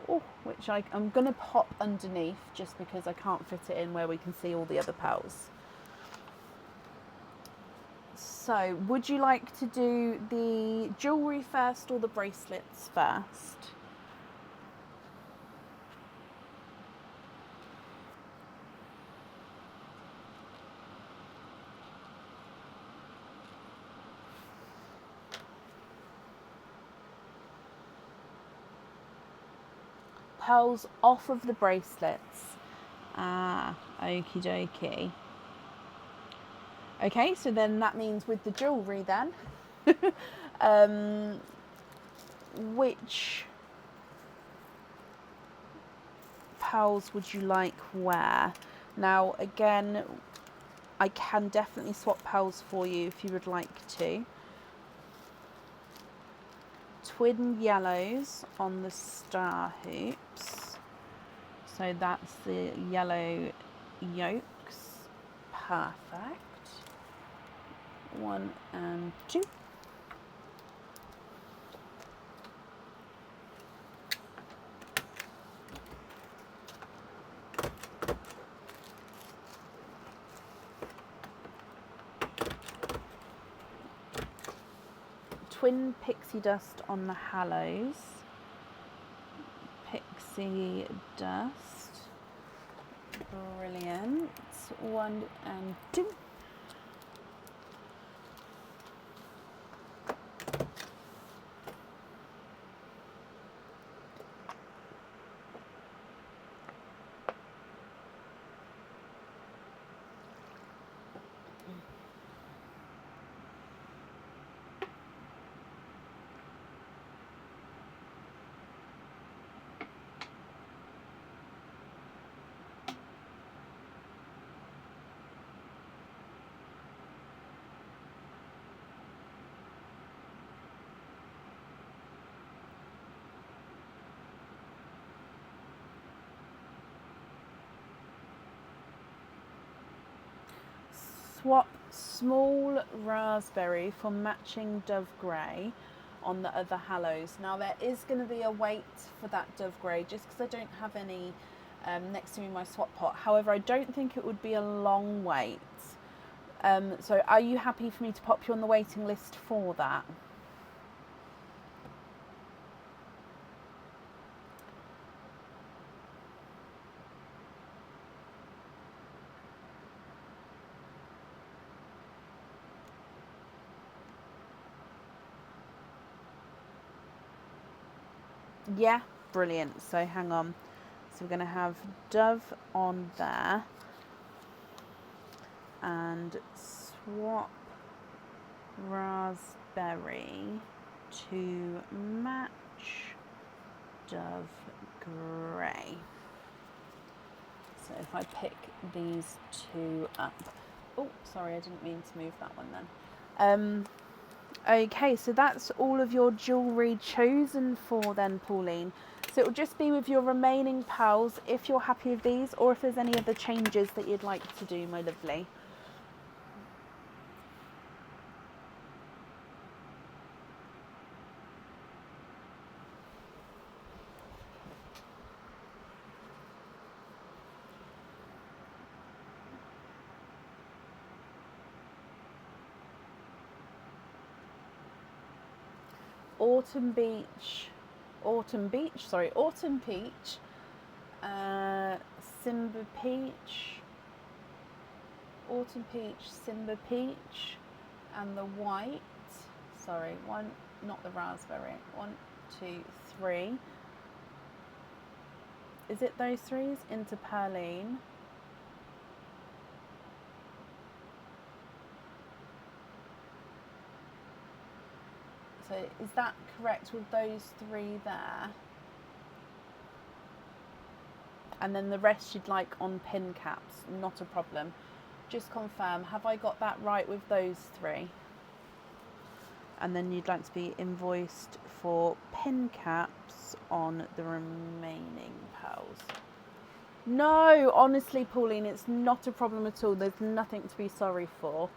Oh, which I'm going to pop underneath just because I can't fit it in where we can see all the other pearls. So, would you like to do the jewellery first or the bracelets first? Pearls off of the bracelets. Ah, okie dokie. Okay, so then that means with the jewellery then, which pearls would you like where? Now again, I can definitely swap pearls for you if you would like to. Twin yellows on the star hoops, so that's the yellow yolks. Perfect. 1 and 2. Twin pixie dust on the hallows. pixie dust. Brilliant. 1 and 2. Swap small raspberry for matching dove grey on the other hallows. Now there is going to be a wait for that dove grey just because I don't have any next to me in my swap pot. However, I don't think it would be a long wait. So are you happy for me to pop you on the waiting list for that? Yeah, brilliant. So hang on. So we're going to have dove on there and swap raspberry to match dove grey. So if I pick these two up. Oh, sorry, I didn't mean to move that one then. Okay, so that's all of your jewellery chosen for then, Pauline. So it will just be with your remaining pearls if you're happy with these, or if there's any other changes that you'd like to do, my lovely. Autumn Peach, Simba Peach, Autumn Peach, Simba Peach, and the white, sorry, one, not the raspberry, 1, 2, 3. Is it those threes? Into Perline. So is that correct with those 3 there? And then the rest you'd like on pin caps, not a problem. Just confirm, have I got that right with those 3? And then you'd like to be invoiced for pin caps on the remaining pearls. No, honestly, Pauline, it's not a problem at all. There's nothing to be sorry for.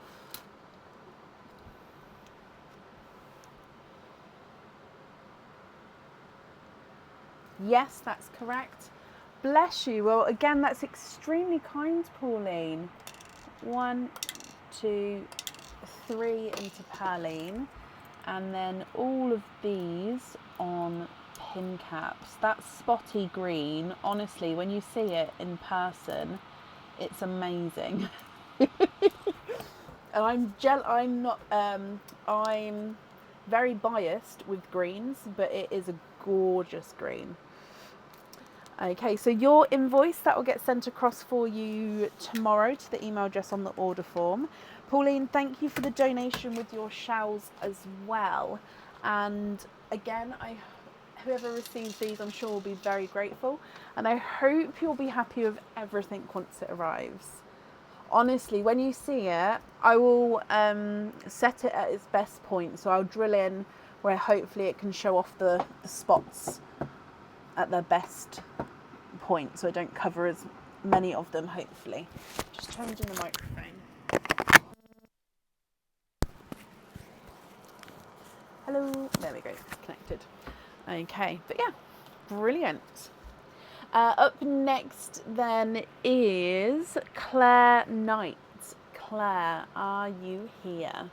Yes, that's correct. Bless you. Well, again, that's extremely kind, Pauline. 1, 2, 3 into Perline. And then all of these on pin caps. That spotty green, honestly, when you see it in person, it's amazing. And I'm very biased with greens, but it is a gorgeous green. Okay, so your invoice, that will get sent across for you tomorrow to the email address on the order form. Pauline, thank you for the donation with your shells as well. And again, whoever receives these, I'm sure will be very grateful. And I hope you'll be happy with everything once it arrives. Honestly, when you see it, I will set it at its best point. So I'll drill in where hopefully it can show off the spots at their best point, so I don't cover as many of them, hopefully. Just changing the microphone. Hello, there we go, it's connected. Okay, but yeah, brilliant. Up next then is Claire Knight. Claire, are you here?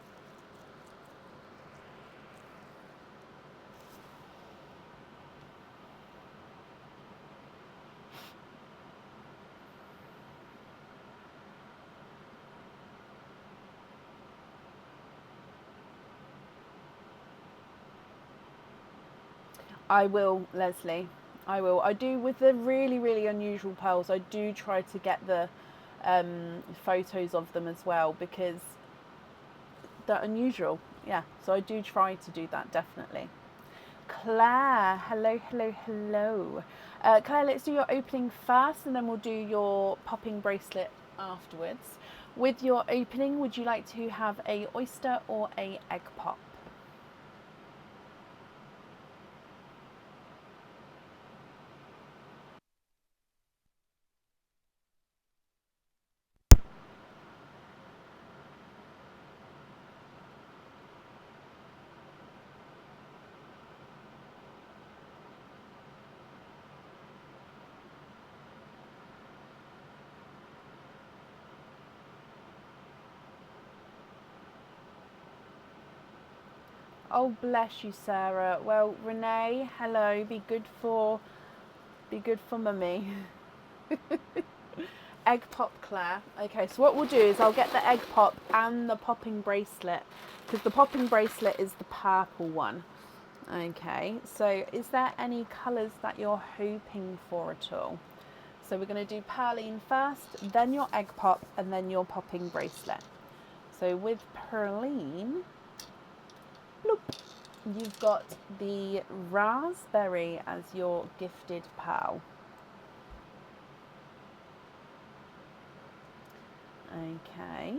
I will, Leslie. I will. I do with the really, really unusual pearls. I do try to get the photos of them as well because they're unusual. Yeah, so I do try to do that definitely. Claire, hello, hello, hello. Claire, let's do your opening first, and then we'll do your popping bracelet afterwards. With your opening, would you like to have a oyster or a egg pop? Oh, bless you, Sarah. Well, Renee, hello. Be good for mummy. Egg pop, Claire. Okay, so what we'll do is I'll get the egg pop and the popping bracelet because the popping bracelet is the purple one. Okay, so is there any colours that you're hoping for at all? So we're going to do Perline first, then your egg pop, and then your popping bracelet. So with Perline, bloop, you've got the raspberry as your gifted pearl. Okay,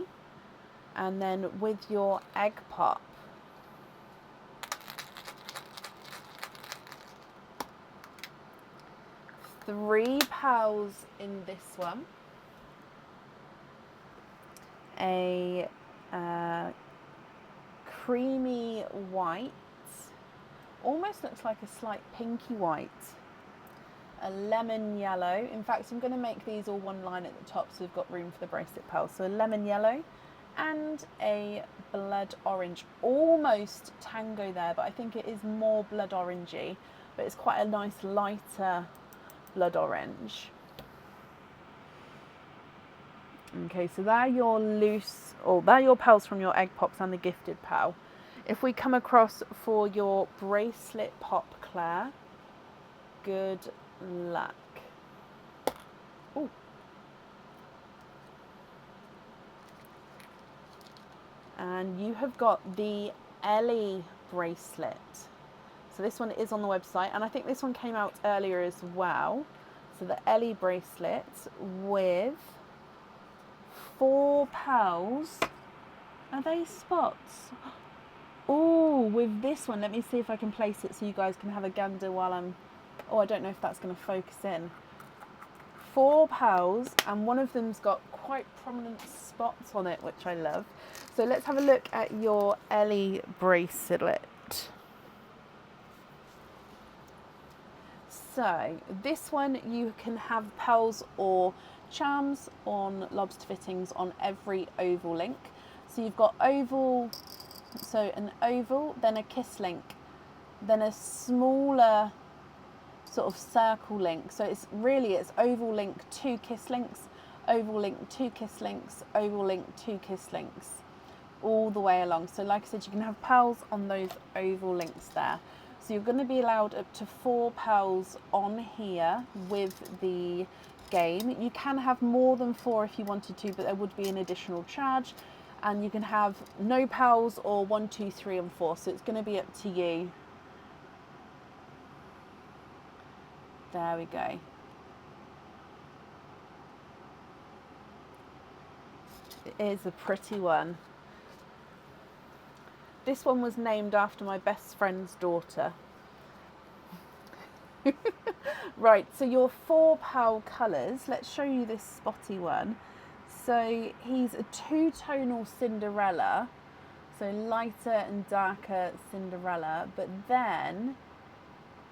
and then with your egg pop, three pearls in this one, a creamy white, almost looks like a slight pinky white, a lemon yellow. In fact, I'm going to make these all one line at the top so we've got room for the bracelet pearls. So a lemon yellow and a blood orange. Almost tango there, but I think it is more blood orangey, but it's quite a nice lighter blood orange. Okay, so they're your loose, or they're your pearls from your egg pops and the gifted pearl. If we come across for your bracelet pop, Claire, good luck. Ooh. And you have got the Ellie bracelet. So this one is on the website, and I think this one came out earlier as well. So the Ellie bracelet with 4 pearls. Are they spots? Oh, with this one, let me see if I can place it so you guys can have a gander while I'm... Oh, I don't know if that's going to focus in. 4 pearls, and one of them's got quite prominent spots on it, which I love. So let's have a look at your Ellie bracelet. So this one you can have pearls or charms on lobster fittings on every oval link. So you've got oval, so an oval, then a kiss link, then a smaller sort of circle link. So it's oval link, 2 kiss links, oval link, 2 kiss links, oval link, 2 kiss links, all the way along. So like I said, you can have pearls on those oval links there. So you're going to be allowed up to 4 pearls on here with the game. You can have more than 4 if you wanted to, but there would be an additional charge. And you can have no pearls or 1, 2, 3 and 4. So it's going to be up to you. There we go. It is a pretty one. This one was named after my best friend's daughter. Right, so your 4 pearl colours. Let's show you this spotty one. So he's a 2-tonal Cinderella. So lighter and darker Cinderella. But then,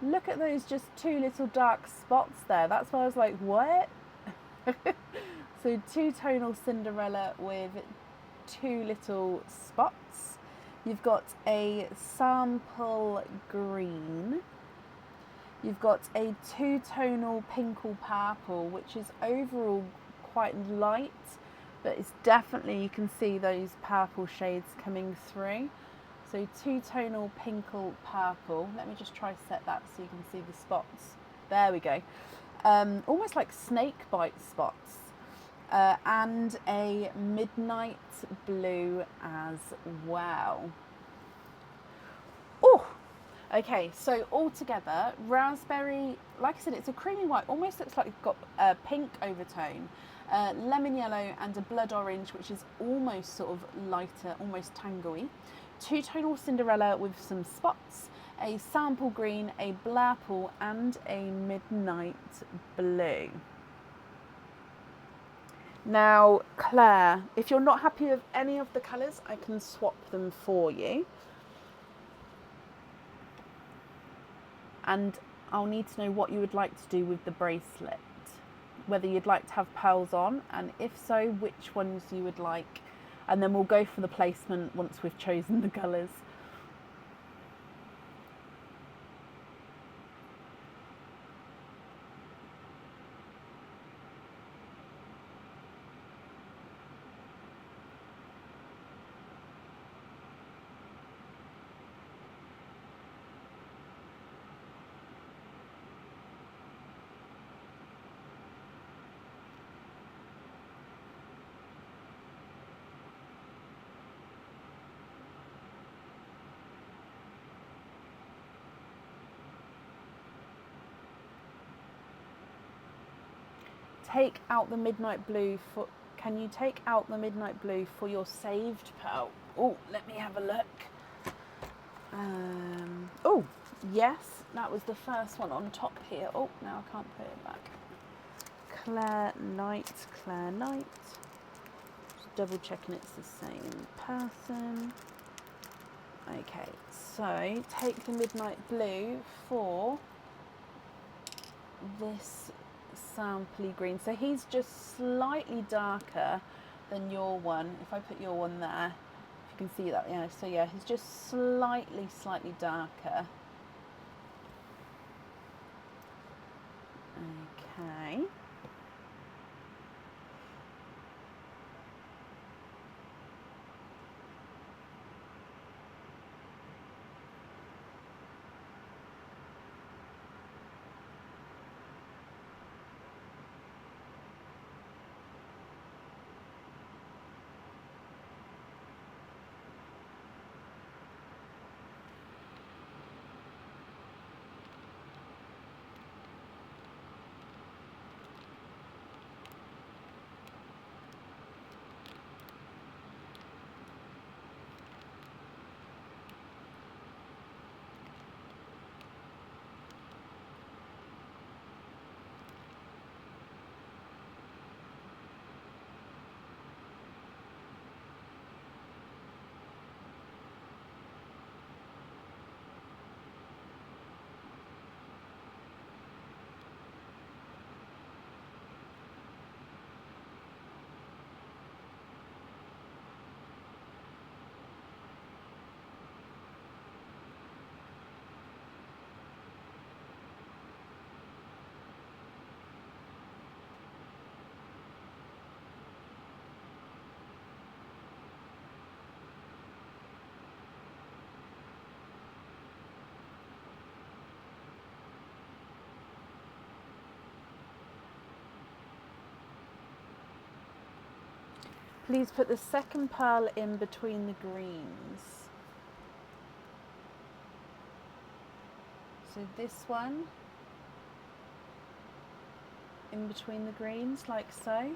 look at those just 2 little dark spots there. That's why I was like, what? So 2-tonal Cinderella with 2 little spots. You've got a sample green. You've got a 2-tonal pinkle purple, which is overall quite light, but it's definitely, you can see those purple shades coming through. So two-tonal pinkle purple. Let me just try set that so you can see the spots. There we go. Almost like snake bite spots. And a midnight blue as well. Oh, okay, so altogether, raspberry, like I said, it's a creamy white, almost looks like it's got a pink overtone, lemon yellow and a blood orange, which is almost sort of lighter, almost tangoey. Two-tonal Cinderella with some spots, a sample green, a blurple and a midnight blue. Now, Claire, if you're not happy with any of the colours, I can swap them for you. And I'll need to know what you would like to do with the bracelet. Whether you'd like to have pearls on, and if so, which ones you would like. And then we'll go for the placement once we've chosen the colours. Take out the midnight blue for. Can you take out the midnight blue for your saved pearl? Oh, let me have a look. Oh, yes, that was the first one on top here. Oh, now I can't put it back. Claire Knight, Claire Knight. Just double checking it's the same person. Okay, so take the midnight blue for this sampley green. So he's just slightly darker than your one. If I put your one there, if you can see that, yeah. So yeah, he's just slightly darker. Okay. Please put the second pearl in between the greens. So this one in between the greens, like so.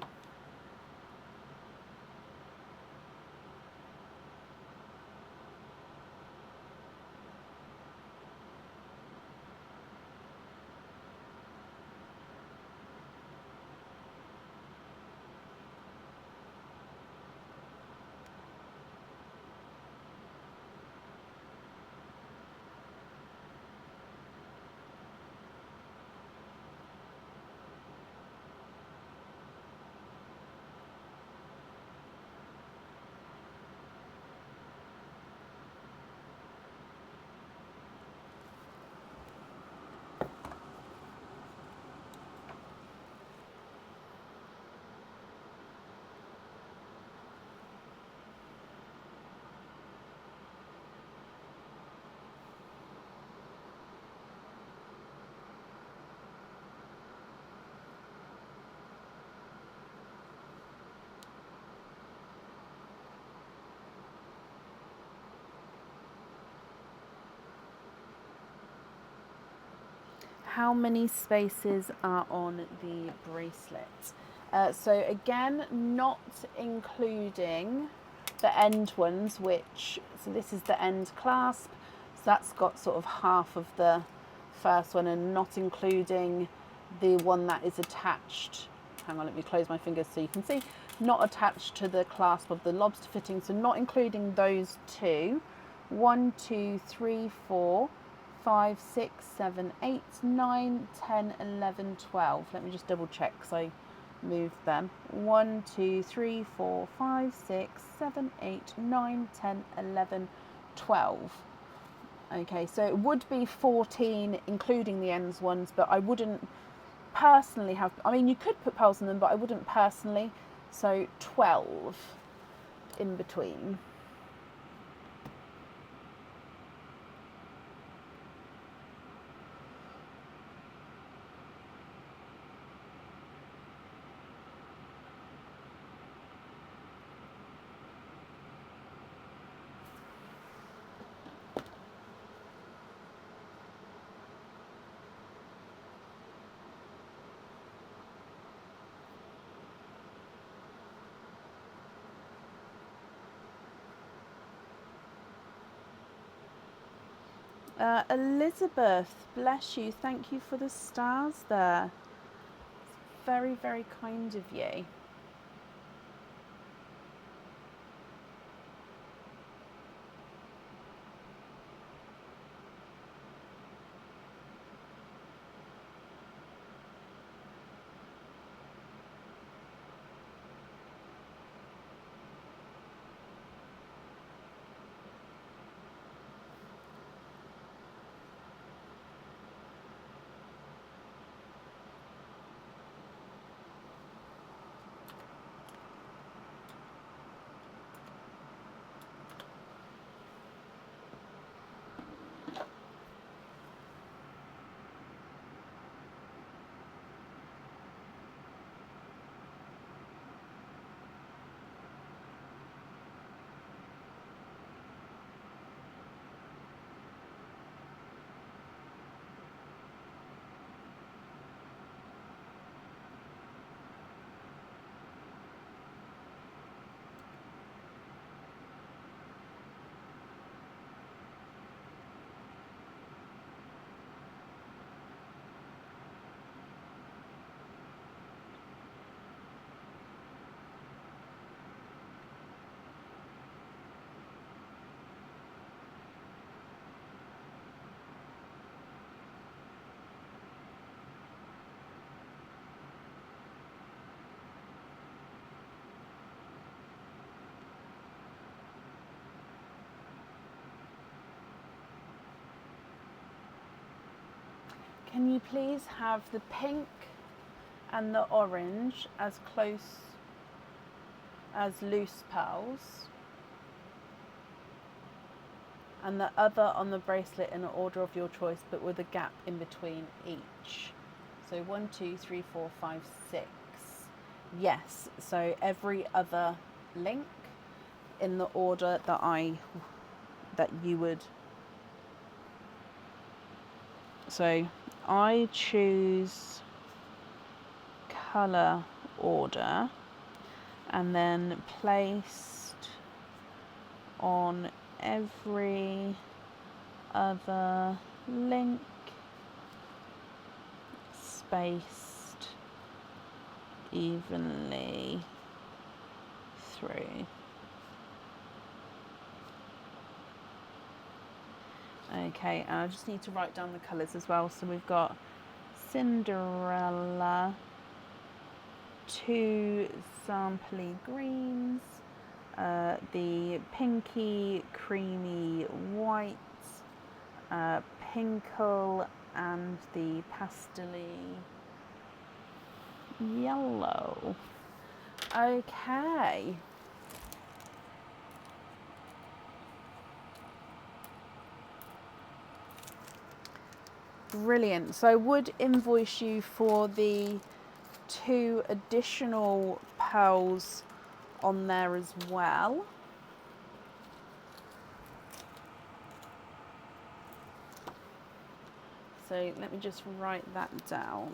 how many spaces are on the bracelet. So again, not including the end ones, so this is the end clasp, so that's got sort of half of the first one, and not including the one that is attached, hang on, let me close my fingers so you can see, not attached to the clasp of the lobster fitting, so not including those two. 1, 2, 3, 4, 5, 6, 7, 8, 9, 10, 11, 12. Let me just double check because I moved them. 1, 2, 3, 4, 5, 6, 7, 8, 9, 10, 11, 12. Okay, so it would be 14 including the ends ones, but I wouldn't personally have, I mean, you could put pearls in them, but I wouldn't personally. So 12 in between. Elizabeth, bless you. Thank you for the stars there. Very, very kind of you. Can you please have the pink and the orange as close as loose pearls, and the other on the bracelet in an order of your choice, but with a gap in between each? So 1, 2, 3, 4, 5, 6. Yes, so every other link in the order that you would. So I choose colour order, and then placed on every other link, spaced evenly through. Okay, and I just need to write down the colours as well. So we've got Cinderella, 2 sampley greens, the pinky creamy white, pinkle, and the pastel-y yellow. Okay. Brilliant. So I would invoice you for the 2 additional pearls on there as well. So let me just write that down.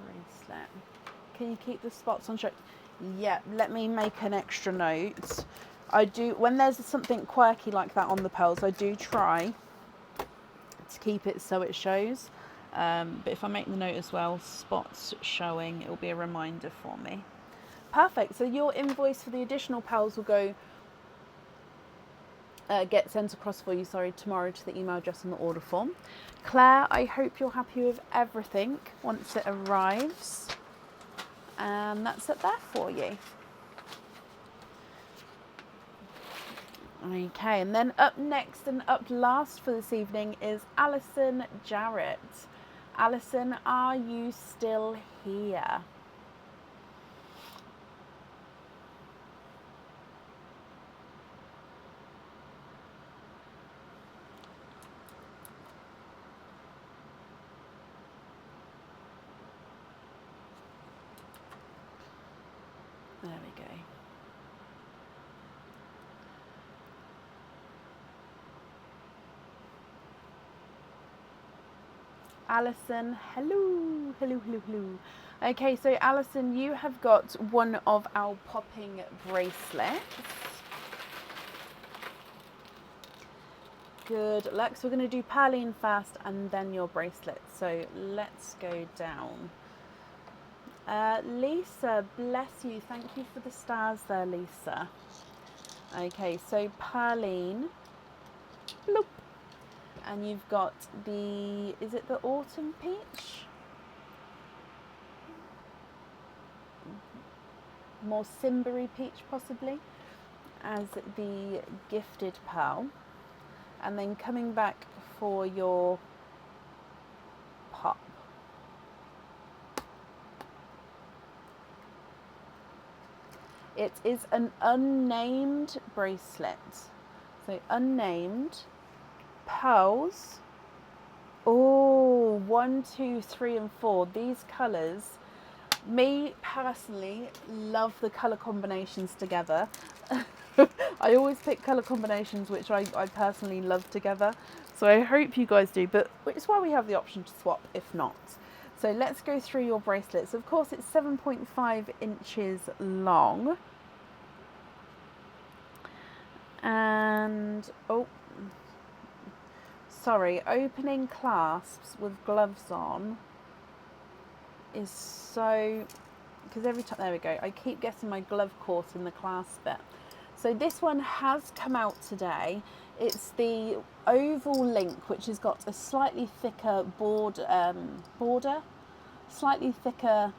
Bracelet. Can you keep the spots on shirt? Yeah, let me make an extra note. I do, when there's something quirky like that on the pearls, I do try to keep it so it shows. But if I make the note as well, spots showing, it will be a reminder for me. Perfect. So your invoice for the additional pearls will go get sent across for you, tomorrow to the email address on the order form. Claire, I hope you're happy with everything once it arrives. And that's it there for you. Okay, and then up next and up last for this evening is Alison Jarrett. Alison, are you still here? There we go. Alison, hello, hello, hello, hello. Okay, so Alison, you have got one of our popping bracelets. Good luck. So we're going to do Pearline first and then your bracelet. So let's go down. Lisa, bless you. Thank you for the stars there, Lisa. Okay, so Pearline. Bloop. And you've got the, is it the autumn peach? More Simbery peach possibly, as the gifted pearl. And then coming back for your pop. It is an unnamed bracelet. So unnamed. Pearls. Oh, 1, 2, 3 and 4. These colours, me personally love the colour combinations together. I always pick colour combinations which I personally love together. So I hope you guys do, but it's why we have the option to swap if not. So let's go through your bracelets. Of course it's 7.5 inches long. And, oh, sorry, opening clasps with gloves on is so, because every time, there we go, I keep getting my glove caught in the clasp bit. So this one has come out today. It's the oval link, which has got a slightly thicker border, slightly thicker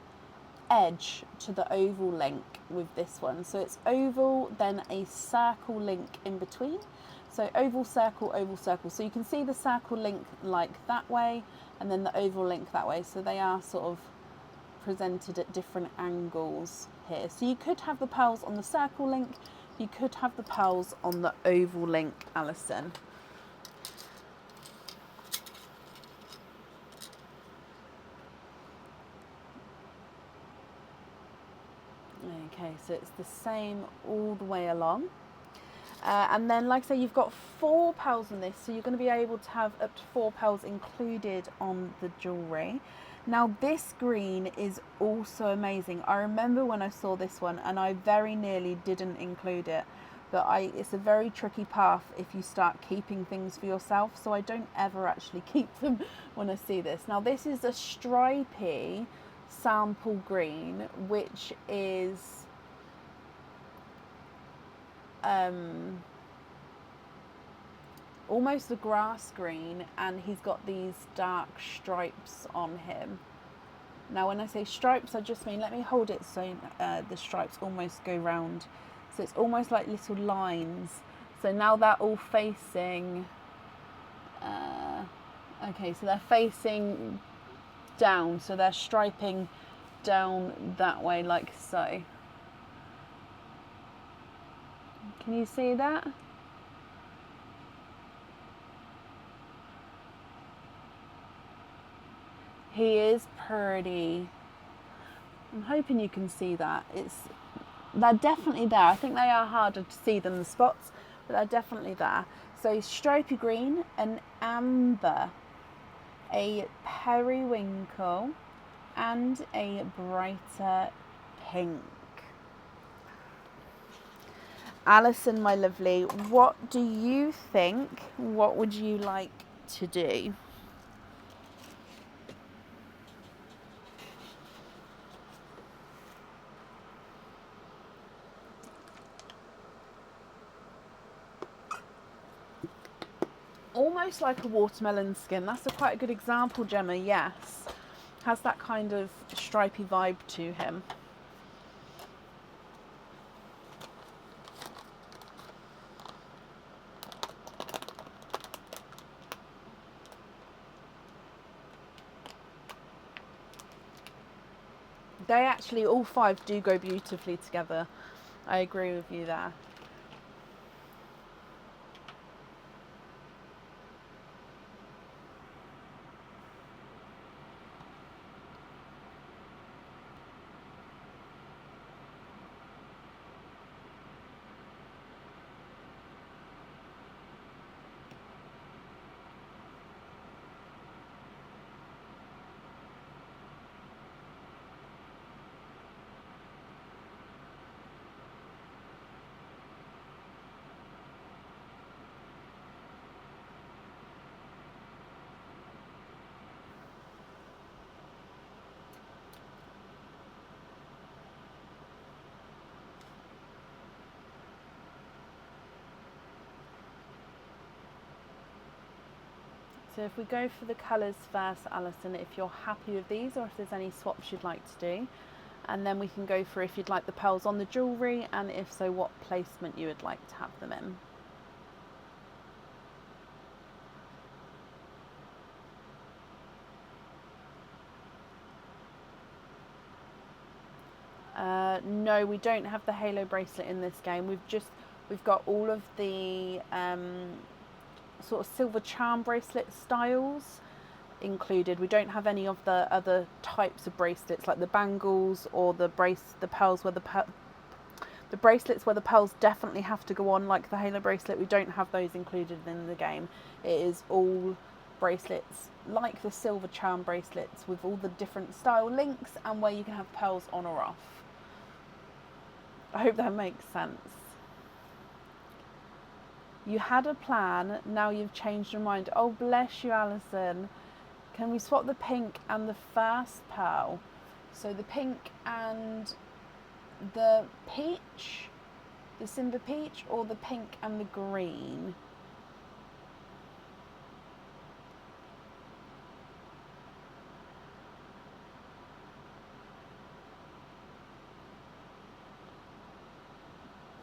edge to the oval link with this one. So it's oval, then a circle link in between. So oval, circle, oval, circle. So you can see the circle link like that way, and then the oval link that way. So they are sort of presented at different angles here. So you could have the pearls on the circle link, you could have the pearls on the oval link, Alison. Okay, so it's the same all the way along. And then, like I say, you've got 4 pearls in this, so you're going to be able to have up to 4 pearls included on the jewellery. Now, this green is also amazing. I remember when I saw this one, and I very nearly didn't include it, but it's a very tricky path if you start keeping things for yourself, so I don't ever actually keep them when I see this. Now, this is a stripy sample green, which is almost a grass green, and he's got these dark stripes on him. Now when I say stripes, I just mean, let me hold it so the stripes almost go round, so it's almost like little lines. So now they're all facing okay, so they're facing down, so they're striping down that way like so. Can you see that? He is pretty. I'm hoping you can see that. They're definitely there. I think they are harder to see than the spots, but they're definitely there. So stripy green, an amber, a periwinkle, and a brighter pink. Alison, my lovely, what do you think? What would you like to do? Almost like a watermelon skin. That's quite a good example, Gemma. Yes. Has that kind of stripy vibe to him. They actually, all five do go beautifully together. I agree with you there. So if we go for the colours first, Alison, if you're happy with these or if there's any swaps you'd like to do, and then we can go for if you'd like the pearls on the jewellery, and if so, what placement you would like to have them in. No, we don't have the halo bracelet in this game. We've got all of the sort of silver charm bracelet styles included. We don't have any of the other types of bracelets like the bangles or the pearls where the bracelets where the pearls definitely have to go on, like the halo bracelet. We don't have those included in the game. It is all bracelets like the silver charm bracelets with all the different style links and where you can have pearls on or off. I hope that makes sense. You had a plan, now you've changed your mind. Oh, bless you, Alison. Can we swap the pink and the first pearl? So the pink and the peach, the Simba peach, or the pink and the green?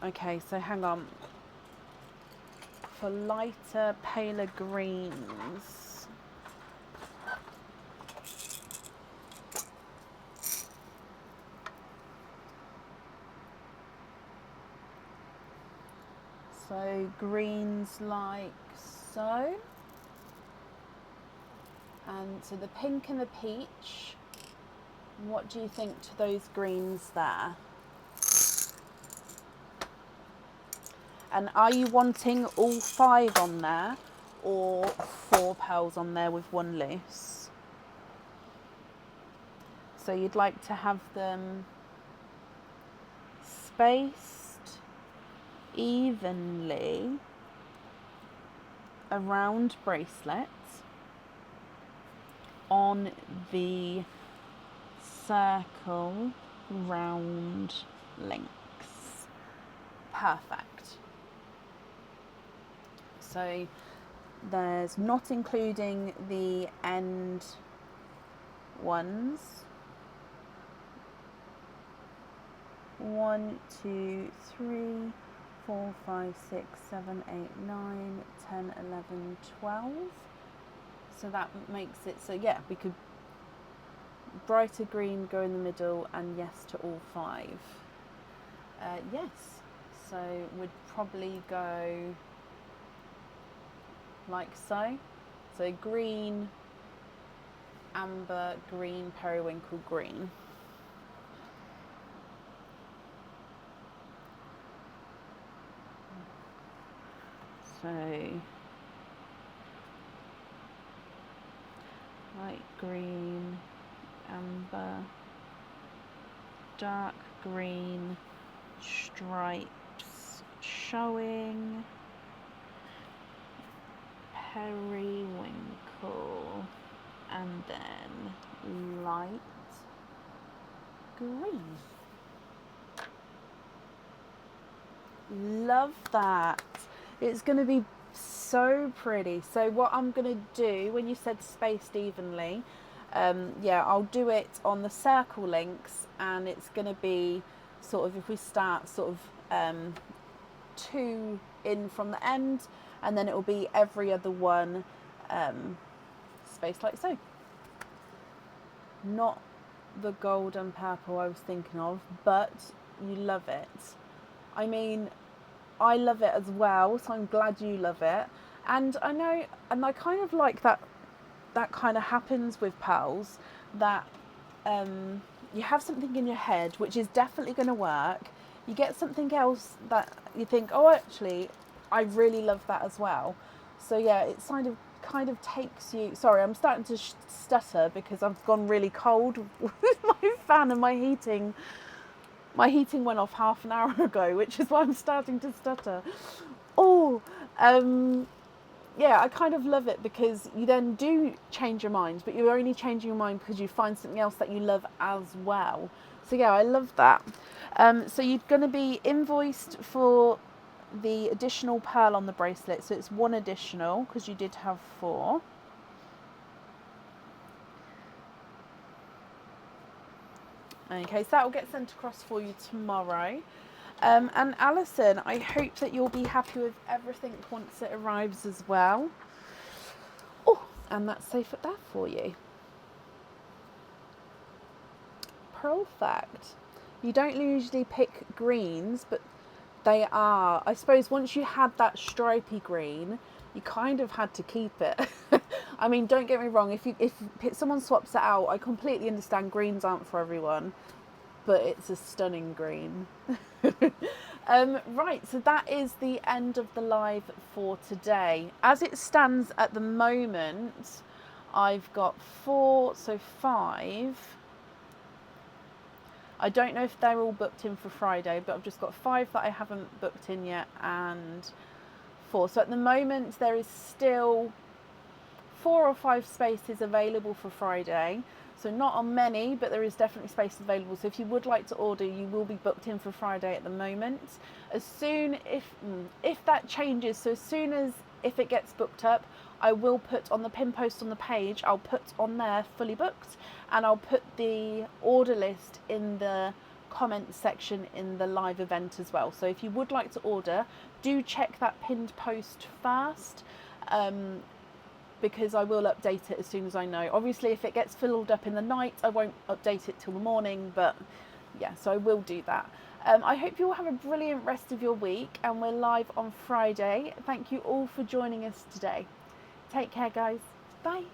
Okay, so hang on. For lighter, paler greens. So greens like so. And so the pink and the peach. What do you think to those greens there? And are you wanting all five on there or 4 pearls on there with 1 loose? So you'd like to have them spaced evenly around bracelets on the circle round links. Perfect. So there's not including the end ones. 1, 2, 3, 4, 5, 6, 7, 8, 9, 10, 11, 12. So that makes it so, yeah, we could brighter green go in the middle and yes to all 5. Yes, so we'd probably go like so. So green, amber, green, periwinkle, green. So light green, amber, dark green, stripes showing, periwinkle, and then light green. Love that. It's going to be so pretty. So what I'm going to do, when you said spaced evenly, yeah, I'll do it on the circle links, and it's going to be sort of, if we start sort of 2 in from the end, and then it will be every other one spaced like so. Not the gold and purple I was thinking of, but you love it. I mean, I love it as well, so I'm glad you love it. And I know, and I kind of like that kind of happens with pearls, that you have something in your head which is definitely going to work. You get something else that you think, oh, actually, I really love that as well. So yeah, it kind of takes you. Sorry, I'm starting to stutter because I've gone really cold with my fan, and my heating went off half an hour ago, which is why I'm starting to stutter. Yeah, I kind of love it because you then do change your mind, but you're only changing your mind because you find something else that you love as well. So yeah, I love that. So you're going to be invoiced for the additional pearl on the bracelet. So it's 1 additional because you did have 4. Okay, so that will get sent across for you tomorrow. And Alison, I hope that you'll be happy with everything once it arrives as well. Oh, and that's safe at that for you. Perfect. You don't usually pick greens, but they are, I suppose, once you had that stripy green, you kind of had to keep it. I mean, don't get me wrong, if someone swaps it out, I completely understand greens aren't for everyone, but it's a stunning green. Right, so that is the end of the live for today. As it stands at the moment, I've got 4, so 5. I don't know if they're all booked in for Friday, but I've just got 5 that I haven't booked in yet, and 4. So at the moment there is still 4 or 5 spaces available for Friday. So not on many, but there is definitely spaces available. So if you would like to order, you will be booked in for Friday at the moment. As soon, if that changes, so as soon as, if it gets booked up, I will put on the pin post on the page, I'll put on there fully booked, and I'll put the order list in the comments section in the live event as well. So if you would like to order, do check that pinned post first, because I will update it as soon as I know. Obviously, if it gets filled up in the night, I won't update it till the morning, but yeah, so I will do that. I hope you all have a brilliant rest of your week, and we're live on Friday. Thank you all for joining us today. Take care, guys. Bye.